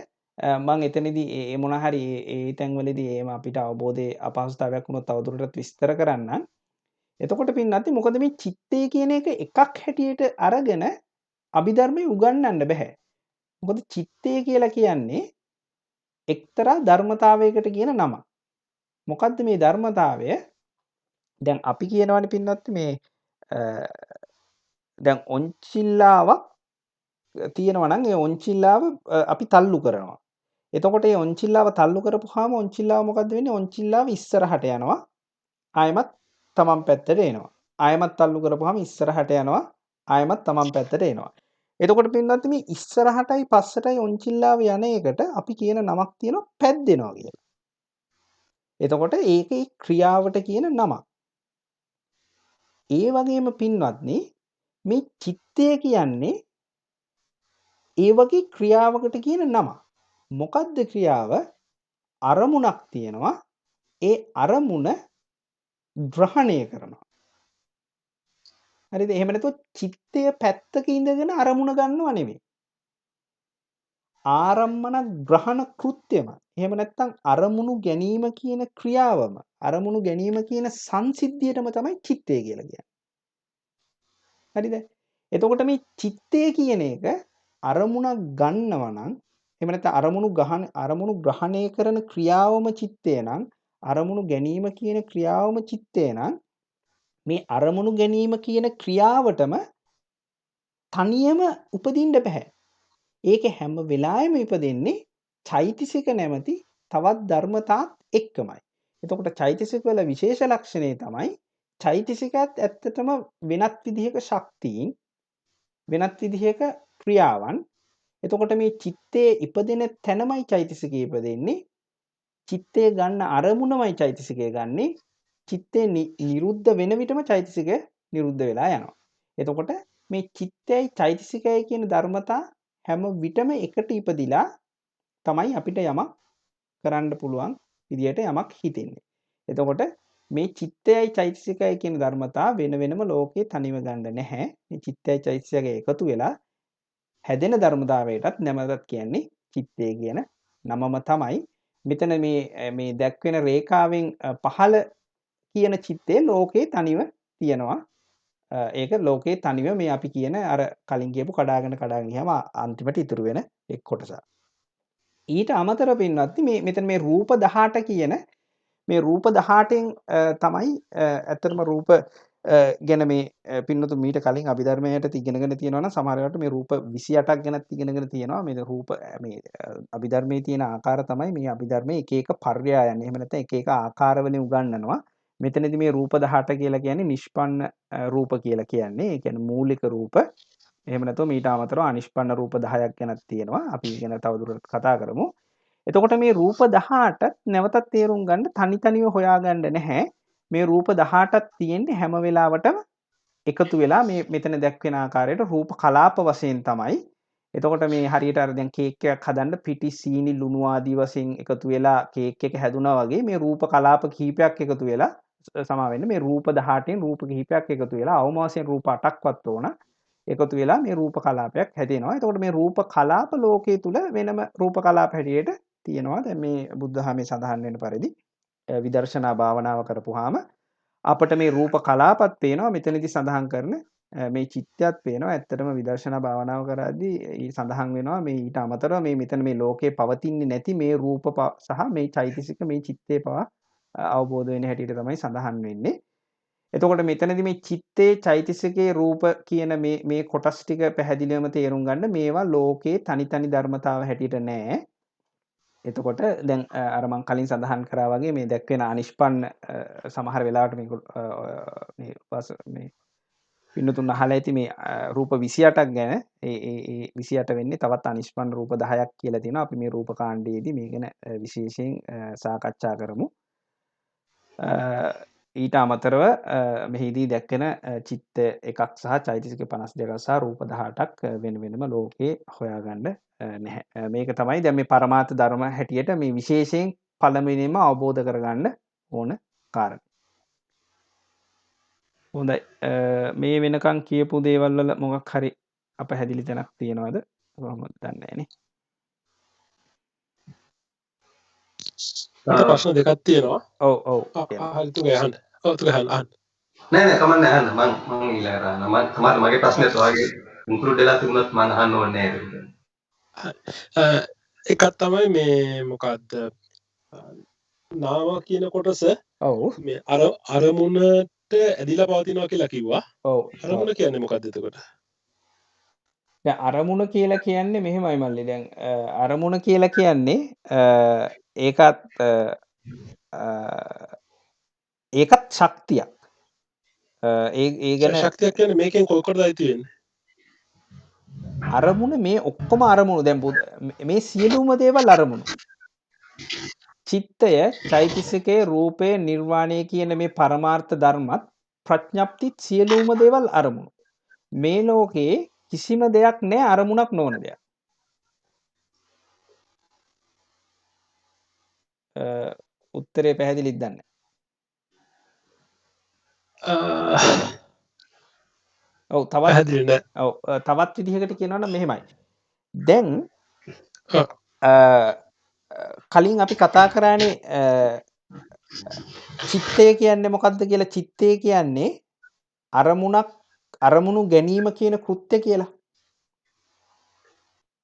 [SPEAKER 1] මම එතනදී ඒ මොන හරි ඒ තැන්වලදී එහෙම අපිට අවබෝධයේ අපහසුතාවයක් වුණොත් තවදුරටත් විස්තර කරන්න. එතකොට පින්නත් මොකද මේ චිත්තය කියන එක එකක් හැටියට අරගෙන අභිධර්මයේ උගන්වන්න බෑ. මොකද චිත්තය කියලා කියන්නේ එක්තරා ධර්මතාවයකට කියන නමක්. මොකද්ද මේ ධර්මතාවය? දැන් අපි කියනවානේ පින්නත් මේ දැන් ඔන්චිල්ලාවක් තියෙනවා නම් ඒ ඔන්චිල්ලාව අපි තල්ලු කරනවා. එතකොට ඒ ඔන්චිල්ලාව තල්ලු කරපුවාම ඔන්චිල්ලාව මොකද්ද වෙන්නේ? ඔන්චිල්ලාව ඉස්සරහට යනවා. ආයෙමත් තමන් පැත්තට එනවා. ආයෙමත් තල්ලු කරපුවාම ඉස්සරහට යනවා. ආයෙමත් තමන් පැත්තට එනවා. එතකොට පින්වත්නි මේ ඉස්සරහටයි පස්සටයි ඔන්චිල්ලාව යන එකට අපි කියන නමක් තියෙනවා පැද්දෙනවා කියලා. එතකොට ඒකේ ක්‍රියාවට කියන නමක්. ඒ වගේම පින්වත්නි මේ චිත්තය කියන්නේ ඒ වගේ ක්‍රියාවකට කියන නමක්. මොකද්ද ක්‍රියාව? අරමුණක් තියෙනවා. ඒ අරමුණ ග්‍රහණය කරනවා. හරිද? එහෙම නැතුව චිත්තය පැත්තක ඉඳගෙන අරමුණ ගන්නව නෙමෙයි. ආරම්මන ග්‍රහණ කෘත්‍යම. එහෙම නැත්නම් අරමුණු ගැනීම කියන ක්‍රියාවම, අරමුණු ගැනීම කියන සංසිද්ධියටම තමයි චිත්තය කියලා කියන්නේ. හරිද? එතකොට මේ චිත්තය කියන එක අරමුණක් ගන්නව නම්, එහෙම නැත්නම් අරමුණු ග්‍රහණය කරන ක්‍රියාවම චිත්තය නම්, අරමුණු ගැනීම කියන ක්‍රියාවම චිත්තය නම්, මේ අරමුණු ගැනීම කියන ක්‍රියාවටම තනියම උපදින්න බෑ. ඒක හැම වෙලාවෙම ඉපදෙන්නේ චෛතසික නැමැති තවත් ධර්මතාත් එක්කමයි. එතකොට චෛතසික වල විශේෂ ලක්ෂණය තමයි චෛතසිකත් ඇත්තටම වෙනත් විදිහක ශක්තියින්, වෙනත් විදිහක ක්‍රියාවන්. එතකොට මේ චිත්තයේ ඉපදෙන තැනමයි චෛතසිකය ඉපදෙන්නේ. චිත්තය ගන්න අරමුණමයි චෛතසිකය ගන්නෙ. චිත්තේ නිරුද්ධ වෙන විටම චෛතසිකය නිරුද්ධ වෙලා යනවා. එතකොට මේ චිත්තයයි චෛතසිකයයි කියන ධර්මතා හැම විටම එකට ඉපදිලා තමයි අපිට යමක් කරන්න පුළුවන් විදියට යමක් හිතෙන්නේ. එතකොට මේ චිත්තයයි චෛතසිකයයි කියන ධර්මතා වෙන වෙනම ලෝකේ තනිව ගන්න නැහැ. මේ චිත්තයයි චෛතසිකයයි එකතු වෙලා හැදෙන ධර්මතාවයටත් නැමතත් කියන්නේ චිත්තය කියන නමම තමයි. මෙතන මේ දැක්වෙන රේඛාවෙන් පහළ කියන චිත්තේ ලෝකේ තනිව තියෙනවා. ඒක ලෝකේ තනිව මේ අපි කියන අර කලින් කියපු කඩාගෙන ගියාම අන්තිමට ඉතුරු වෙන එක් කොටසක්. ඊට අමතරව පින්වත්නි මෙතන මේ රූප 18 කියන මේ රූප 18න් තමයි ඇත්තටම රූප ගැන මේ පින්නතු මීට කලින් අභිධර්මයට ඉගෙනගෙන තියෙනවා නම් සමහර වෙලාවට මේ රූප 28ක් ගැනත් ඉගෙනගෙන තියෙනවා. මේ රූප මේ අභිධර්මයේ තියෙන ආකාර තමයි මේ අභිධර්මයේ එක එක පර්යායන්. එහෙම නැත්නම් එක එක ආකාරවලින් උගන්වනවා. මෙතනදී මේ රූප 18 කියලා කියන්නේ නිෂ්පන්න රූප කියලා කියන්නේ. ඒ කියන්නේ මූලික රූප. එහෙම නැත්නම් මීට අමතරව අනිෂ්පන්න රූප 10ක් ගැනත් තියෙනවා. අපි ගැන තවදුරටත් කතා කරමු. එතකොට මේ රූප 18ත් නැවතත් තේරුම් ගන්න තනිතනිව හොයාගන්න නැහැ. මේ රූප 18ක් තියෙන්නේ හැම වෙලාවටම එකතු වෙලා මේ මෙතන දැක්වෙන ආකාරයට රූප කලාප වශයෙන් තමයි. එතකොට මේ හරියට අර දැන් කේක් එකක් හදන්න පිටි සීනි ලුණු ආදී වශයෙන් එකතු වෙලා කේක් එක හැදුනා වගේ මේ රූප කලාප කිහිපයක් එකතු වෙලා සමා වෙන්න මේ රූප 18න් රූප කිහිපයක් එකතු වෙලා අවම වශයෙන් රූප 8ක්වත් ඕන එකතු වෙලා මේ රූප කලාපයක් හැදෙනවා. එතකොට මේ රූප කලාප ලෝකයේ තුල වෙනම රූප කලාප හැටියට තියෙනවා. දැන් මේ බුද්ධහමේ සඳහන් වෙන පරිදි විදර්ශනා භාවනාව කරපුවාම අපට මේ රූප කලාපත් පේනවා. මෙතනදී සඳහන් කරන මේ චිත්තයත් පේනවා. ඇත්තටම විදර්ශනා භාවනාව කරද්දී සඳහන් වෙනවා මේ ඊට අමතරව මේ මෙතන මේ ලෝකේ පවතින්නේ නැති මේ රූප සහ මේ චෛතසික මේ චිත්තේ පවා අවබෝධ වෙන හැටියට තමයි සඳහන් වෙන්නේ. එතකොට මෙතනදී මේ චිත්තේ චෛතසිකේ රූප කියන මේ කොටස් ටික පැහැදිලිවම තේරුම් ගන්න මේවා ලෝකේ තනි ධර්මතාව හැටියට නෑ. එතකොට දැන් අර මං කලින් සඳහන් කරා වගේ මේ දැක්වෙන අනිෂ්පන්න සමහර වෙලාවට මේ පින්නතුන් අහලා ඇති මේ රූප 28ක් ගැන ඒ 28 වෙන්නේ තවත් අනිෂ්පන්න රූප 10ක් කියලා තියෙනවා. අපි මේ රූප කාණ්ඩයේදී මේ ගැන විශේෂයෙන් සාකච්ඡා කරමු. ඊට අමතරව මෙහිදී දැක්වෙන චිත්ත එකක් සහ චෛතසික 52ක් සහ රූප 18ක් වෙන වෙනම ලෝකේ හොයාගන්න නැහැ. මේක තමයි දැන් මේ පරමාර්ථ ධර්ම හැටියට මේ විශේෂයෙන් පළමුවෙනින්ම අවබෝධ කරගන්න ඕන කාරණා. හොඳයි. මේ වෙනකන් කියපු දේවල් වල මොකක් හරි අපහැදිලි තැනක් තියෙනවද? කොහොමද දන්නේ නැහනේ.
[SPEAKER 2] මට ප්‍රශ්න දෙකක් තියෙනවා.
[SPEAKER 1] ඔව්.
[SPEAKER 2] හරි තුගේ අහන්න. ඔව් තුගේ අහන්න.
[SPEAKER 3] නෑ කමන්නේ අහන්න මං ඊළඟට අහන්න. මම මගේ ප්‍රශ්නේත් ඔයාගේ ඉන්ක්ලූඩ් වෙලා තිබුණත් මම අහන්න ඕනේ නෑ.
[SPEAKER 2] එකක් තමයි මේ මොකද්ද නාම කියන කොටස.
[SPEAKER 1] ඔව්.
[SPEAKER 2] මේ අරමුණ ඇදිලා පවතිනවා කියලා කිව්වා.
[SPEAKER 1] ඔව්
[SPEAKER 2] අරමුණ කියන්නේ මොකක්ද එතකොට?
[SPEAKER 1] දැන් අරමුණ කියලා කියන්නේ මෙහෙමයි මල්ලි. දැන් අරමුණ කියලා කියන්නේ ඒකත් ඒකත් ශක්තියක්. ඒ ගැන
[SPEAKER 2] ශක්තියක් කියන්නේ මේකෙන් කොකටද අයිති වෙන්නේ?
[SPEAKER 1] අරමුණ මේ ඔක්කොම අරමුණු දැන් මේ සියලුම දේවල් අරමුණු. චිත්තය, චෛතසිකය, රූපය, නිර්වාණය කියන මේ පරමාර්ථ ධර්මත් ප්‍රඥප්තිත් සියලුම දේවල් අරමුණු. මේ ලෝකේ කිසිම දෙයක් නැහැ අරමුණක් නොවන දෙයක්. උත්තරේ පැහැදිලිද දන්නේ? ඔව් තවත්
[SPEAKER 2] පැහැදිලි නෑ.
[SPEAKER 1] ඔව් තවත් විදිහකට කියනවා නම් මෙහෙමයි. දැන් කලින් අපි කතා කරානේ චිත්තය කියන්නේ මොකක්ද කියලා. චිත්තය කියන්නේ අරමුණු ගැනීම කියන කෘත්‍ය කියලා.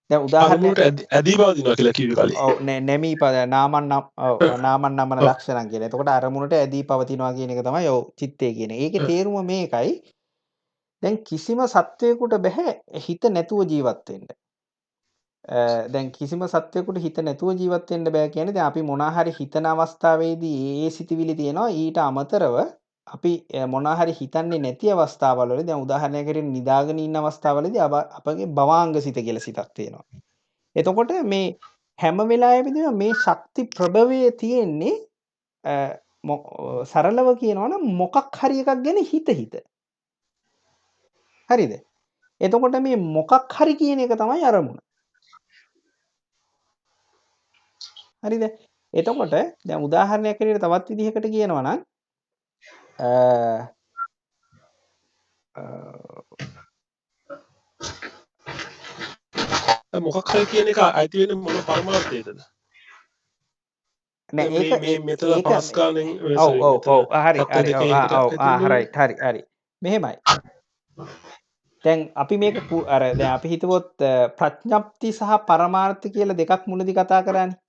[SPEAKER 1] දැන් උදාහරණයක්
[SPEAKER 2] ඇදී පවතිනවා කියලා කිව්වේ කලින්.
[SPEAKER 1] ඔව් නැමී නාමන් නමන ලක්ෂණම් කියලා. එතකොට අරමුණට ඇදී පවතිනවා කියන එක තමයි ඔව් චිත්තය කියන්නේ. ඒකේ තේරුම මේකයි. දැන් කිසිම සත්වයකට බෑ හිත නැතුව ජීවත් වෙන්න. දැන් කිසිම සත්වයකට හිත නැතුව ජීවත් වෙන්න බෑ කියන්නේ දැන් අපි මොනවා හරි හිතන අවස්ථාවේදී ඒ සිතිවිලි තියෙනවා. ඊට අමතරව අපි මොනවා හරි හිතන්නේ නැති අවස්ථාවල් වල දැන් උදාහරණයක් හැටියට නිදාගෙන ඉන්න අවස්ථාවලදී අපගේ භවාංග සිත කියලා සිතක් තියෙනවා. එතකොට මේ හැම වෙලාවෙදීම මේ ශක්ති ප්‍රභවයේ තියෙන්නේ සරලව කියනවා නම් මොකක් හරි එකක් ගැන හිත. හරිද? එතකොට මේ මොකක් හරි කියන එක තමයි අරමුණ. හරිද? එතකොට දැන් උදාහරණයක් හැටියට තවත් විදිහකට කියනවා නම්
[SPEAKER 2] මොකක් හරි කියන එක අයිති වෙන්නේ මොන පරමාර්ථයටද?
[SPEAKER 1] නෑ ඒක
[SPEAKER 2] මේ මෙතන පස්කාලෙන්
[SPEAKER 1] හරි මෙහෙමයි. දැන් අපි මේක දැන් අපි හිතුවොත් ප්‍රඥප්ති සහ පරමාර්ථ කියලා දෙකක් මුලදී කතා කරානේ.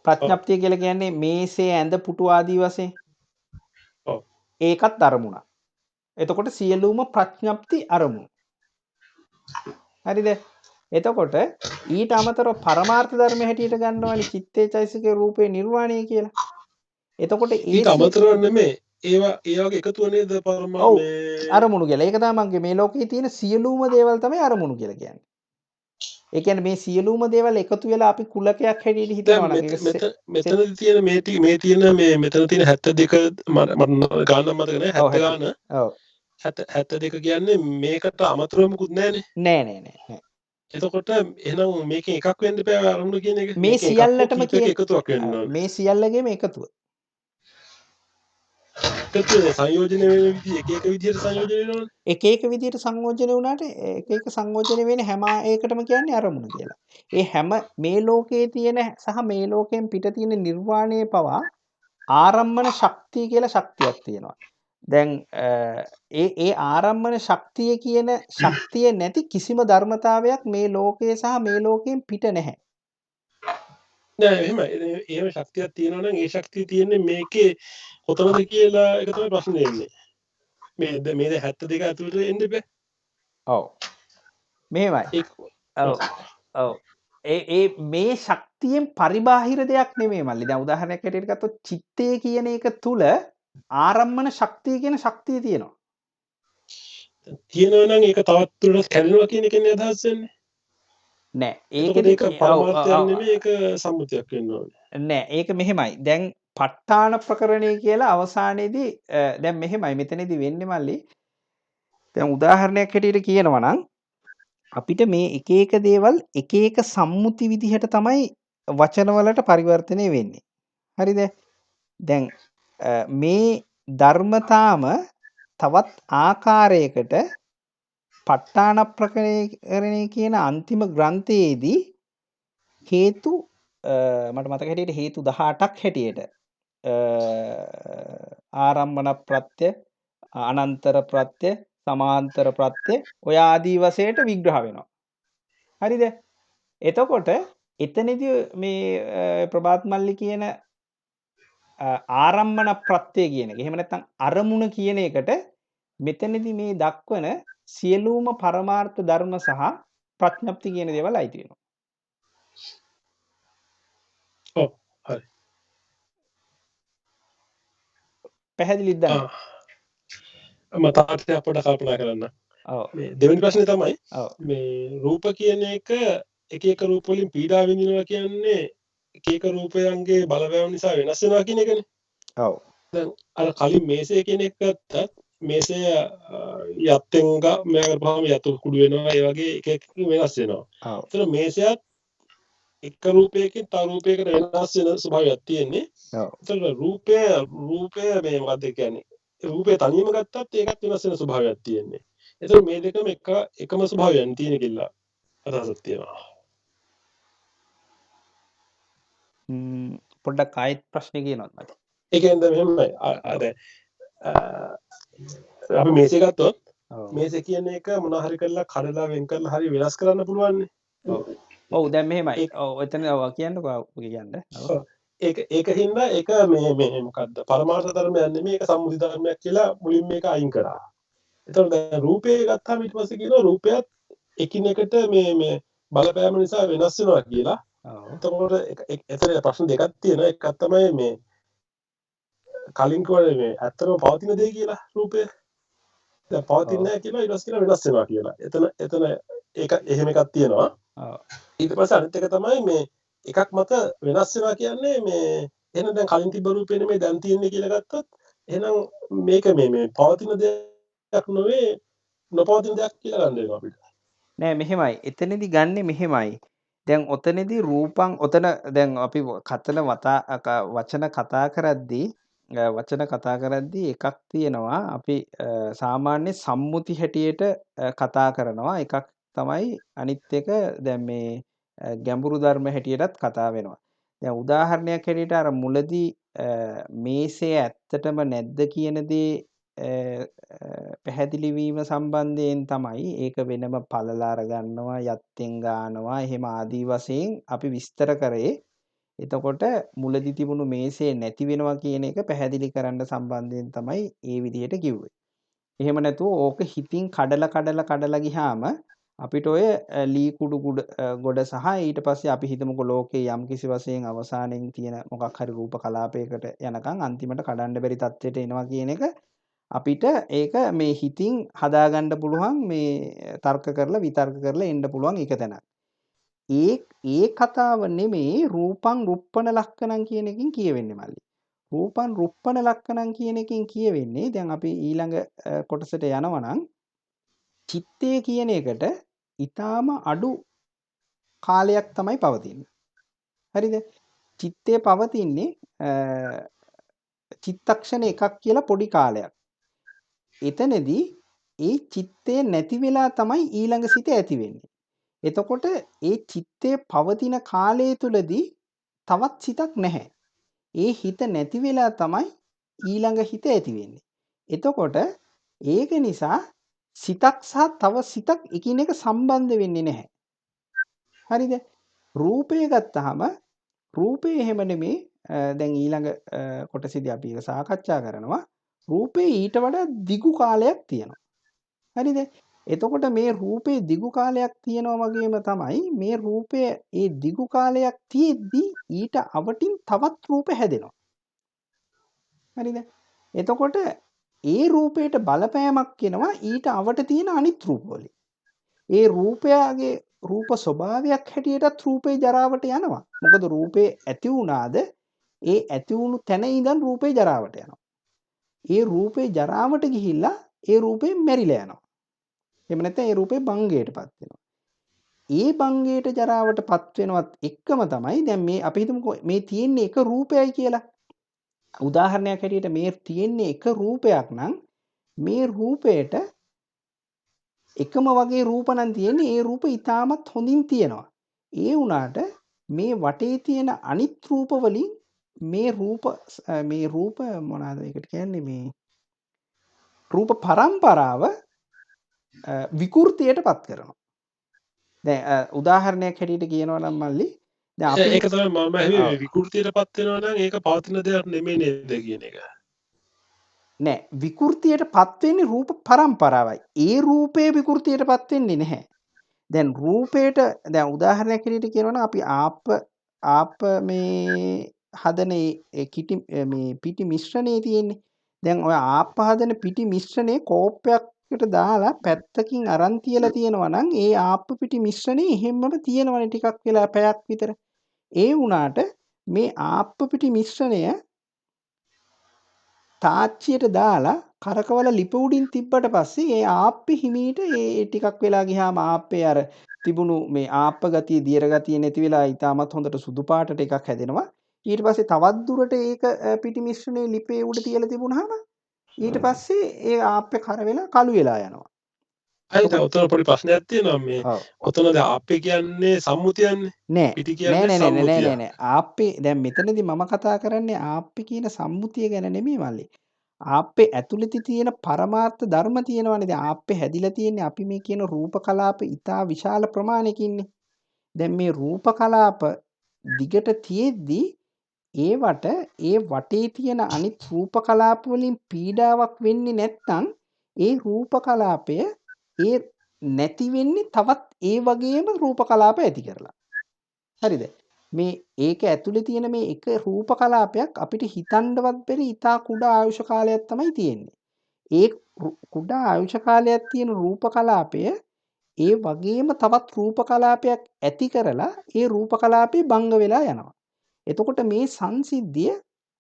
[SPEAKER 1] ප්‍රඥප්තිය කියලා කියන්නේ මේසේ ඇඳ පුටු ආදී වශයෙන්. ඒකත් අරමුණක්. එතකොට සියලුම ප්‍රඥප්ති අරමුණු. හරිද? එතකොට ඊට අමතරව පරමාර්ථ ධර්ම හැටියට ගන්නවනේ චිත්තේ චෛතසිකේ රූපේ නිර්වාණය කියලා. එතකොට
[SPEAKER 2] ඊට අමතරව නෙමෙයි ඒවා ඒ වගේ එකතුව නේද
[SPEAKER 1] අරමුණු කියලා. ඒක තමයි මගේ මේ ලෝකේ තියෙන සියලුම දේවල් තමයි අරමුණු කියලා කියන්නේ. ඒ කියන්නේ මේ සියලුම දේවල් එකතු වෙලා අපි කුලකයක් හැටියට හිතනවා නම්
[SPEAKER 2] මෙතනදී තියෙන මේ තියෙන මෙතන තියෙන 72 මට ගානක් මතක නෑ 70 ගාන. ඔව් 72 කියන්නේ මේකට අමතරව මුකුත් නෑනේ.
[SPEAKER 1] නෑ.
[SPEAKER 2] එතකොට එහෙනම් මේකෙන් එකක් වෙන්න බෑ අරමුණ කියන එක.
[SPEAKER 1] මේ සියල්ලටම කියන
[SPEAKER 2] එකතුවක් වෙන්න ඕනේ.
[SPEAKER 1] මේ සියල්ලගේම එකතුව.
[SPEAKER 2] සංයෝජනය වෙන විදිහ එක විදිහට සංයෝජනය වෙනවනේ.
[SPEAKER 1] එක විදිහට සංයෝජනය වුණාට එක සංයෝජනය වෙන හැම එකටම කියන්නේ අරමුණ කියලා. ඒ හැම මේ ලෝකයේ තියෙන සහ මේ ලෝකයෙන් පිට තියෙන නිර්වාණයේ පවා ආරම්මන ශක්තිය කියලා ශක්තියක් තියෙනවා. දැන් ඒ ආරම්මන ශක්තිය කියන ශක්තිය නැති කිසිම ධර්මතාවයක් මේ ලෝකයේ සහ මේ ලෝකයෙන් පිට නැහැ.
[SPEAKER 2] නෑ එහෙමයි. එහෙම ශක්තියක් තියෙනවා නම් ඒ ශක්තිය තියෙන්නේ මේකේ කොතනද කියලා එක තමයි ප්‍රශ්නේ එන්නේ. මේ 72 ඇතුළට එන්න බෑ.
[SPEAKER 1] ඔව්. මෙහෙමයි. ඔව්. ඒ මේ ශක්තියෙන් පරිබාහිර දෙයක් නෙමෙයි මල්ලි. දැන් උදාහරණයක් හැටියට ගත්තොත් චිත්තය කියන එක තුල ආරම්මන ශක්තිය කියන ශක්තිය තියෙනවා.
[SPEAKER 2] තියෙනවා නම් ඒක තවත් දුරටත් කැඩෙනවා කියන එකනේ අදහස් වෙන්නේ.
[SPEAKER 1] නෑ
[SPEAKER 2] ඒක පරමාර්ථයක් නෙමෙයි ඒක සම්මුතියක් වෙන්න ඕනේ.
[SPEAKER 1] නෑ ඒක මෙහෙමයි. දැන් ප ဋ ාණ ප්‍රකරණය කියලා අවසානයේදී දැන් මෙහෙමයි මෙතනදී වෙන්නේ මල්ලි. දැන් උදාහරණයක් හැටියට කියනවා නම් අපිට මේ එක දේවල් එක සම්මුති විදිහට තමයි වචන වලට පරිවර්තනය වෙන්නේ. හරිද? දැන් මේ ධර්මතාම තවත් ආකාරයකට ප ဋ ාණ ප්‍රකරණය කියන අන්තිම ග්‍රන්ථයේදී හේතු මට මතක හැටියට හේතු 18ක් හැටියට ආරම්මන ප්‍රත්‍ය, අනන්තර ප්‍රත්‍ය, සමාන්තර ප්‍රත්‍ය ඔය ආදී වශයෙන්ට විග්‍රහ වෙනවා. හරිද? එතකොට එතනදී මේ ප්‍රභාත් මල්ලි කියන ආරම්මන ප්‍රත්‍යය කියන එක. එහෙම නැත්නම් අරමුණ කියන එකට මෙතනදී මේ දක්වන සියලුම පරමාර්ථ ධර්ම සහ ප්‍රඥප්ති කියන දේවල් අයිති වෙනවා.
[SPEAKER 2] ඔව් හරි.
[SPEAKER 1] පැහැදිලිද දැන්?
[SPEAKER 2] මම තාත්තේ අපට කල්පනා කරන්න.
[SPEAKER 1] ඔව්.
[SPEAKER 2] මේ දෙවෙනි ප්‍රශ්නේ තමයි
[SPEAKER 1] ඔව්.
[SPEAKER 2] මේ රූප කියන එක එක රූප වලින් පීඩා විඳිනවා කියන්නේ එක රූපයන්ගේ බලපෑම නිසා වෙනස් වෙනවා කියන එකනේ.
[SPEAKER 1] ඔව්.
[SPEAKER 2] දැන් අර කලින් මේසය කියන එක ගත්තත් මේසය යත්තෙන් මෙයා කරපුවාම යතු කුඩු වෙනවා ඒ වගේ එක එක වෙනස් වෙනවා.
[SPEAKER 1] ඔව්.
[SPEAKER 2] ඒතර මේසයත් එක රූපයකින් තව රූපයකට වෙනස් වෙන ස්වභාවයක් තියෙන්නේ.
[SPEAKER 1] ඔව්.
[SPEAKER 2] ඒතර රූපය මේ මොකද්ද කියන්නේ? රූපය තනියම ගත්තත් ඒකත් වෙනස් වෙන ස්වභාවයක් තියෙන්නේ. ඒතර මේ දෙකම එකම ස්වභාවයන් තියෙන කියලා අදහසක් තියෙනවා.
[SPEAKER 1] පොඩ්ඩක් ආයෙත් ප්‍රශ්නේ කියනවත් මට.
[SPEAKER 2] ඒ කියන්නේ මෙහෙමයි අර අපි මේසය ගත්තොත්
[SPEAKER 1] ඔව්.
[SPEAKER 2] මේසය කියන එක මොනවා හරි කරලා කඩලා වෙන් කරලා හරි වෙනස් කරන්න පුළුවන් නේ.
[SPEAKER 1] ඔව්. ඔව් දැන් මෙහෙමයි. ඔව් එතන ඔව් කියන්නකෝ කියන්න. ඔව්.
[SPEAKER 2] ඒක හින්දා ඒක මේ මොකද්ද පරමාර්ථ ධර්මයක් නෙමෙයි ඒක සම්මුති ධර්මයක් කියලා මුලින් මේක අයින් කරා. එතකොට දැන් රූපේ ගත්තාම ඊට පස්සේ කියනවා රූපයත් එකිනෙකට මේ බලපෑම නිසා වෙනස් වෙනවා කියලා.
[SPEAKER 1] ඔව්.
[SPEAKER 2] එතකොට එතන ප්‍රශ්න දෙකක් තියෙනවා. එකක් තමයි මේ කලින් කිව්වේ මේ ඇත්තම පවතින දේ කියලා රූපය. දැන් පවතින්නේ නැහැ කියලා ඊට පස්සේ වෙනස් වෙනවා කියලා. එතන ඒක එහෙම එකක් තියෙනවා.
[SPEAKER 1] ඔව්.
[SPEAKER 2] ඊට පස්සේ අනිත් එක තමයි මේ එකක් මත වෙනස් වෙනවා කියන්නේ මේ එහෙනම් දැන් කලින් තිබ්බ රූපේ නෙමෙයි දැන් තියෙන්නේ කියලා ගත්තොත් එහෙනම් මේක මේ පවතින දෙයක් නෙවෙයි නොපවතින දෙයක් කියලා ගන්න වෙනවා අපිට.
[SPEAKER 1] නෑ මෙහෙමයි. එතනදී ගන්නෙ මෙහෙමයි. දැන් ඔතනදී රූපං ඔතන දැන් අපි වචන කතා කරද්දී එකක් තියෙනවා අපි සාමාන්‍ය සම්මුති හැටියට කතා කරනවා. එකක් තමයි අනිත් එක දැන් මේ ගැඹුරු ධර්ම හැටියටත් කතා වෙනවා. දැන් උදාහරණයක් හැටියට අර මුලදී මේසය ඇත්තටම නැද්ද කියන දේ පැහැදිලි වීම සම්බන්ධයෙන් තමයි ඒක වෙනම පළලා අරගන්නවා යත්තෙන් ගන්නවා එහෙම ආදී වශයෙන් අපි විස්තර කරේ. එතකොට මුලදී තිබුණු මේසේ නැති වෙනවා කියන එක පැහැදිලි කරන්න සම්බන්ධයෙන් තමයි ඒ විදිහට කිව්වේ. එහෙම නැතුව ඕක හිතින් කඩලා ගියාම අපිට ඔය ලී කුඩු ගොඩ සහ ඊට පස්සේ අපි හිතමුකෝ ලෝකේ යම් කිසි වශයෙන් අවසානයෙන් තියෙන මොකක් හරි රූප කලාපයකට යනකම් අන්තිමට කඩන්න බැරි තත්ත්වයට එනවා කියන එක අපිට ඒක මේ හිතින් හදාගන්න පුළුවන් මේ තර්ක කරලා විතර්ක කරලා එන්න පුළුවන් එක තැනක්. ඒ කතාව නෙමේ රූපං රුප්පන ලක්කණං කියන එකකින් කියවෙන්නේ මල්ලි. රූපං රුප්පන ලක්කණං කියන එකකින් කියවෙන්නේ දැන් අපි ඊළඟ කොටසට යනවා නම් චිත්තය කියන එකට ඊටාම අඩු කාලයක් තමයි පවතින්නේ. හරිද? චිත්තය පවතින්නේ චිත්තක්ෂණ එකක් කියලා පොඩි කාලයක්. එතනදී ඒ චිත්තය නැති වෙලා තමයි ඊළඟ සිත ඇති වෙන්නේ. එතකොට ඒ චිත්තේ පවතින කාලය තුලදී තවත් සිතක් නැහැ. ඒ හිත නැති වෙලා තමයි ඊළඟ හිත ඇති වෙන්නේ. එතකොට ඒක නිසා සිතක් සහ තව සිතක් එකිනෙක සම්බන්ධ වෙන්නේ නැහැ. හරිද? රූපය ගත්තාම රූපේ එහෙම නෙමේ දැන් ඊළඟ කොටසේදී අපි ඒක සාකච්ඡා කරනවා. රූපේ ඊට වඩා දිගු කාලයක් තියෙනවා. හරිද? එතකොට මේ රූපේ දිගු කාලයක් තියෙනවා වගේම තමයි මේ රූපය ඒ දිගු කාලයක් තියෙද්දී ඊට අවටින් තවත් රූප හැදෙනවා. හරිද? එතකොට ඒ රූපයට බලපෑමක් එනවා ඊට අවට තියෙන අනිත් රූපවලින්. ඒ රූපයගේ රූප ස්වභාවයක් හැටියටත් රූපේ ජරාවට යනවා. මොකද රූපේ ඇති වුණාද ඒ ඇති වුණු තැන ඉඳන් රූපේ ජරාවට යනවා. ඒ රූපේ ජරාවට ගිහිල්ලා ඒ රූපේ මැරිලා යනවා. එහෙම නැත්නම් ඒ රූපේ භංගයටපත් වෙනවා. ඒ භංගයට ජරාවටපත් වෙනවත් එක්කම තමයි දැන් මේ අපි හිතමුකෝ මේ තියෙන්නේ එක රූපයයි කියලා. උදාහරණයක් හැටියට මේ තියෙන්නේ එක රූපයක් නම් මේ රූපයට එකම වගේ රූප නම් තියෙන්නේ ඒ රූප ඉතාමත් හොඳින් තියෙනවා. ඒ වුණාට මේ වටේ තියෙන අනිත් රූප වලින් මේ රූප මොනවාද ඒකට කියන්නේ මේ රූප පරම්පරාව විකෘතියටපත් කරනවා. දැන් උදාහරණයක් හැටියට කියනවා නම් මල්ලි දැන් අපි
[SPEAKER 2] ඒක තමයි මම ඇහුවේ
[SPEAKER 1] ඔව්.
[SPEAKER 2] මේ විකෘතියටපත් වෙනවා නම් ඒක පවතින දෙයක් නෙමෙයි නේද කියන එක.
[SPEAKER 1] නෑ විකෘතියටපත් වෙන්නේ රූප පරම්පරාවයි. ඒ රූපේ විකෘතියටපත් වෙන්නේ නැහැ. දැන් රූපේට දැන් උදාහරණයක් විදිහට කියනවනම් අපි ආප මේ හදන ඒ කිටි මේ පිටි මිශ්‍රණයේ තියෙන්නේ. දැන් ඔය ආප හදන පිටි මිශ්‍රණේ කෝප්පයකට දාලා පැත්තකින් අරන් තියලා තියෙනවා නම් ඒ ආප පිටි මිශ්‍රණේ එහෙම්මම තියෙනවනේ ටිකක් වෙලා පැයක් විතර. ඒ වුණාට මේ ආප පිටි මිශ්‍රණය තාච්චියට දාලා කරකවල ලිප උඩින් තිබ්බට පස්සේ ඒ ආප්පේ හිමීට ඒ ටිකක් වෙලා ගියාම ආප්පේ අර තිබුණු මේ ආප්ප ගතිය දියර ගතිය නැති වෙලා ඊටමත් හොඳට සුදු පාටට එකක් හැදෙනවා. ඊට පස්සේ තවත් දුරට ඒක පිටි මිශ්‍රණේ ලිපේ උඩ තියලා තිබුණාම ඊට පස්සේ ඒ ආප්පේ කර වෙලා කළු වෙලා යනවා.
[SPEAKER 2] අයිත උතන පොඩි ප්‍රශ්නයක් තියෙනවා මේ
[SPEAKER 1] ඔව්.
[SPEAKER 2] ඔතන දැන් අපේ කියන්නේ සම්මුතියන්නේ.
[SPEAKER 1] නෑ
[SPEAKER 2] පිටි
[SPEAKER 1] නෑ
[SPEAKER 2] කියන්නේ
[SPEAKER 1] නෑ නෑ නෑ
[SPEAKER 2] සම්මුතිය.
[SPEAKER 1] නෑ නෑ ආප්පේ දැන් මෙතනදී මම කතා කරන්නේ ආප්පේ කියන සම්මුතිය ගැන නෙමෙයි මල්ලි. ආප්පේ ඇතුළත තියෙන පරමාර්ථ ධර්ම තියෙනවනේ. දැන් ආප්පේ හැදිලා තියෙන්නේ අපි මේ කියන රූප කලාප ඉතා විශාල ප්‍රමාණයකින්නේ. දැන් මේ රූප කලාප දිගට තියෙද්දි ඒවට ඒ වටේ තියෙන අනිත් රූප කලාප වලින් පීඩාවක් වෙන්නේ නැත්නම් ඒ රූප කලාපය ඒ නැති වෙන්නේ තවත් ඒ වගේම රූප කලාප ඇති කරලා. හරිද? මේ ඒක ඇතුලේ තියෙන මේ එක රූප කලාපයක් අපිට හිතන්නවත් බැරි ඉතා කුඩා ආයුෂ කාලයක් තමයි තියෙන්නේ. ඒ කුඩා ආයුෂ කාලයක් තියෙන රූප කලාපය ඒ වගේම තවත් රූප කලාපයක් ඇති කරලා ඒ රූප කලාපේ භංග වෙලා යනවා. එතකොට මේ සංසිද්ධිය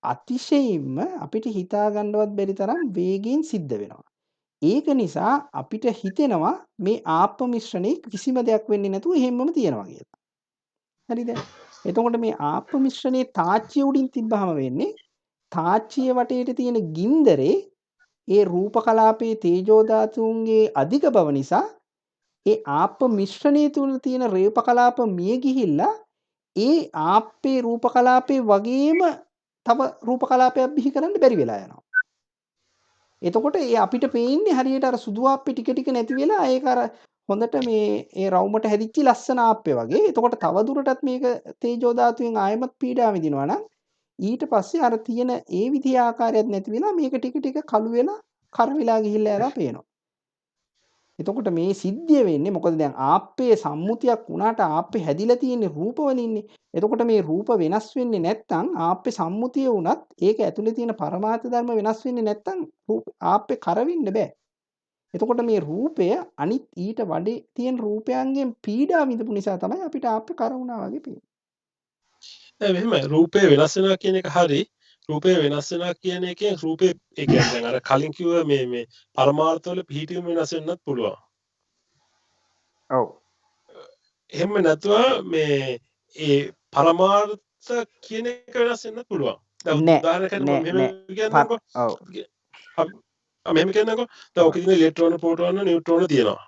[SPEAKER 1] අතිශයින්ම අපිට හිතා ගන්නවත් බැරි තරම් වේගයෙන් සිද්ධ වෙනවා. ඒක නිසා අපිට හිතෙනවා මේ ආප්ප මිශ්‍රණේ කිසිම දෙයක් වෙන්නේ නැතුව එහෙම්මම තියෙනවා කියලා. හරිද? එතකොට මේ ආප්ප මිශ්‍රණයේ තාච්චිය උඩින් තිබ්බහම වෙන්නේ තාච්චිය වටේට තියෙන ගින්දරේ ඒ රූප කලාපයේ තේජෝ ධාතුන්ගේ අධික බව නිසා ඒ ආප්ප මිශ්‍රණයේ තුල තියෙන රූප කලාප මිය ගිහිල්ලා ඒ ආප්පේ රූප කලාපේ වගේම තව රූප කලාපයක් බිහි කරන්න බැරි වෙලා යනවා. එතකොට ඒ අපිට පේන්නේ හරියට අර සුදු ආප්පේ ටික ටික නැති වෙලා ඒක අර හොඳට මේ ඒ රවුමට හැදිච්ච ලස්සන ආප්පේ වගේ. එතකොට තව දුරටත් මේක තේජෝ ධාතුවෙන් ආයෙමත් පීඩා විඳිනවා නම් ඊට පස්සේ අර තියෙන ඒ විදිහේ ආකාරයක් නැති වෙලා මේක ටික ටික කළු වෙලා කර වෙලා ගිහිල්ලා යලා පේනවා. එතකොට මේ සිද්ධිය වෙන්නේ මොකද දැන් ආප්පේ සම්මුතියක් වුණාට ආප්පේ හැදිලා තියෙන්නේ රූප වලින්නේ. එතකොට මේ රූප වෙනස් වෙන්නේ නැත්නම් ආප්පේ සම්මුතිය වුණත් ඒක ඇතුලේ තියෙන පරමාර්ථ ධර්ම වෙනස් වෙන්නේ නැත්නම් ආප්පේ කරවින්න බෑ. එතකොට මේ රූපය අනිත් ඊට වඩේ තියෙන රූපයන්ගෙන් පීඩා විඳපු නිසා තමයි අපිට ආප්පේ කර වුණා වගේ පේන්නේ.
[SPEAKER 2] මෙහෙමයි රූපේ වෙනස් වෙනවා කියන එක හරි. රූපේ වෙනස් වෙනවා කියන එකෙන් රූපේ ඒ කියන්නේ දැන් අර කලින් කිව්ව මේ පරමාර්ථ වල පිහිටීම වෙනස් වෙන්නත් පුළුවන්.
[SPEAKER 1] ඔව්.
[SPEAKER 2] එහෙම නැතුව මේ ඒ පරමාර්ථ කියන එක වෙනස් වෙන්නත් පුළුවන්. දැන් උදාහරණයක් මම මෙහෙම කියන්නම්කෝ.
[SPEAKER 1] ඔව්.
[SPEAKER 2] මෙහෙම කියන්නම්කෝ. දැන් ඔකේ තියෙන ඉලෙක්ට්‍රෝන ප්‍රෝටෝන නියුට්‍රෝන තියෙනවා.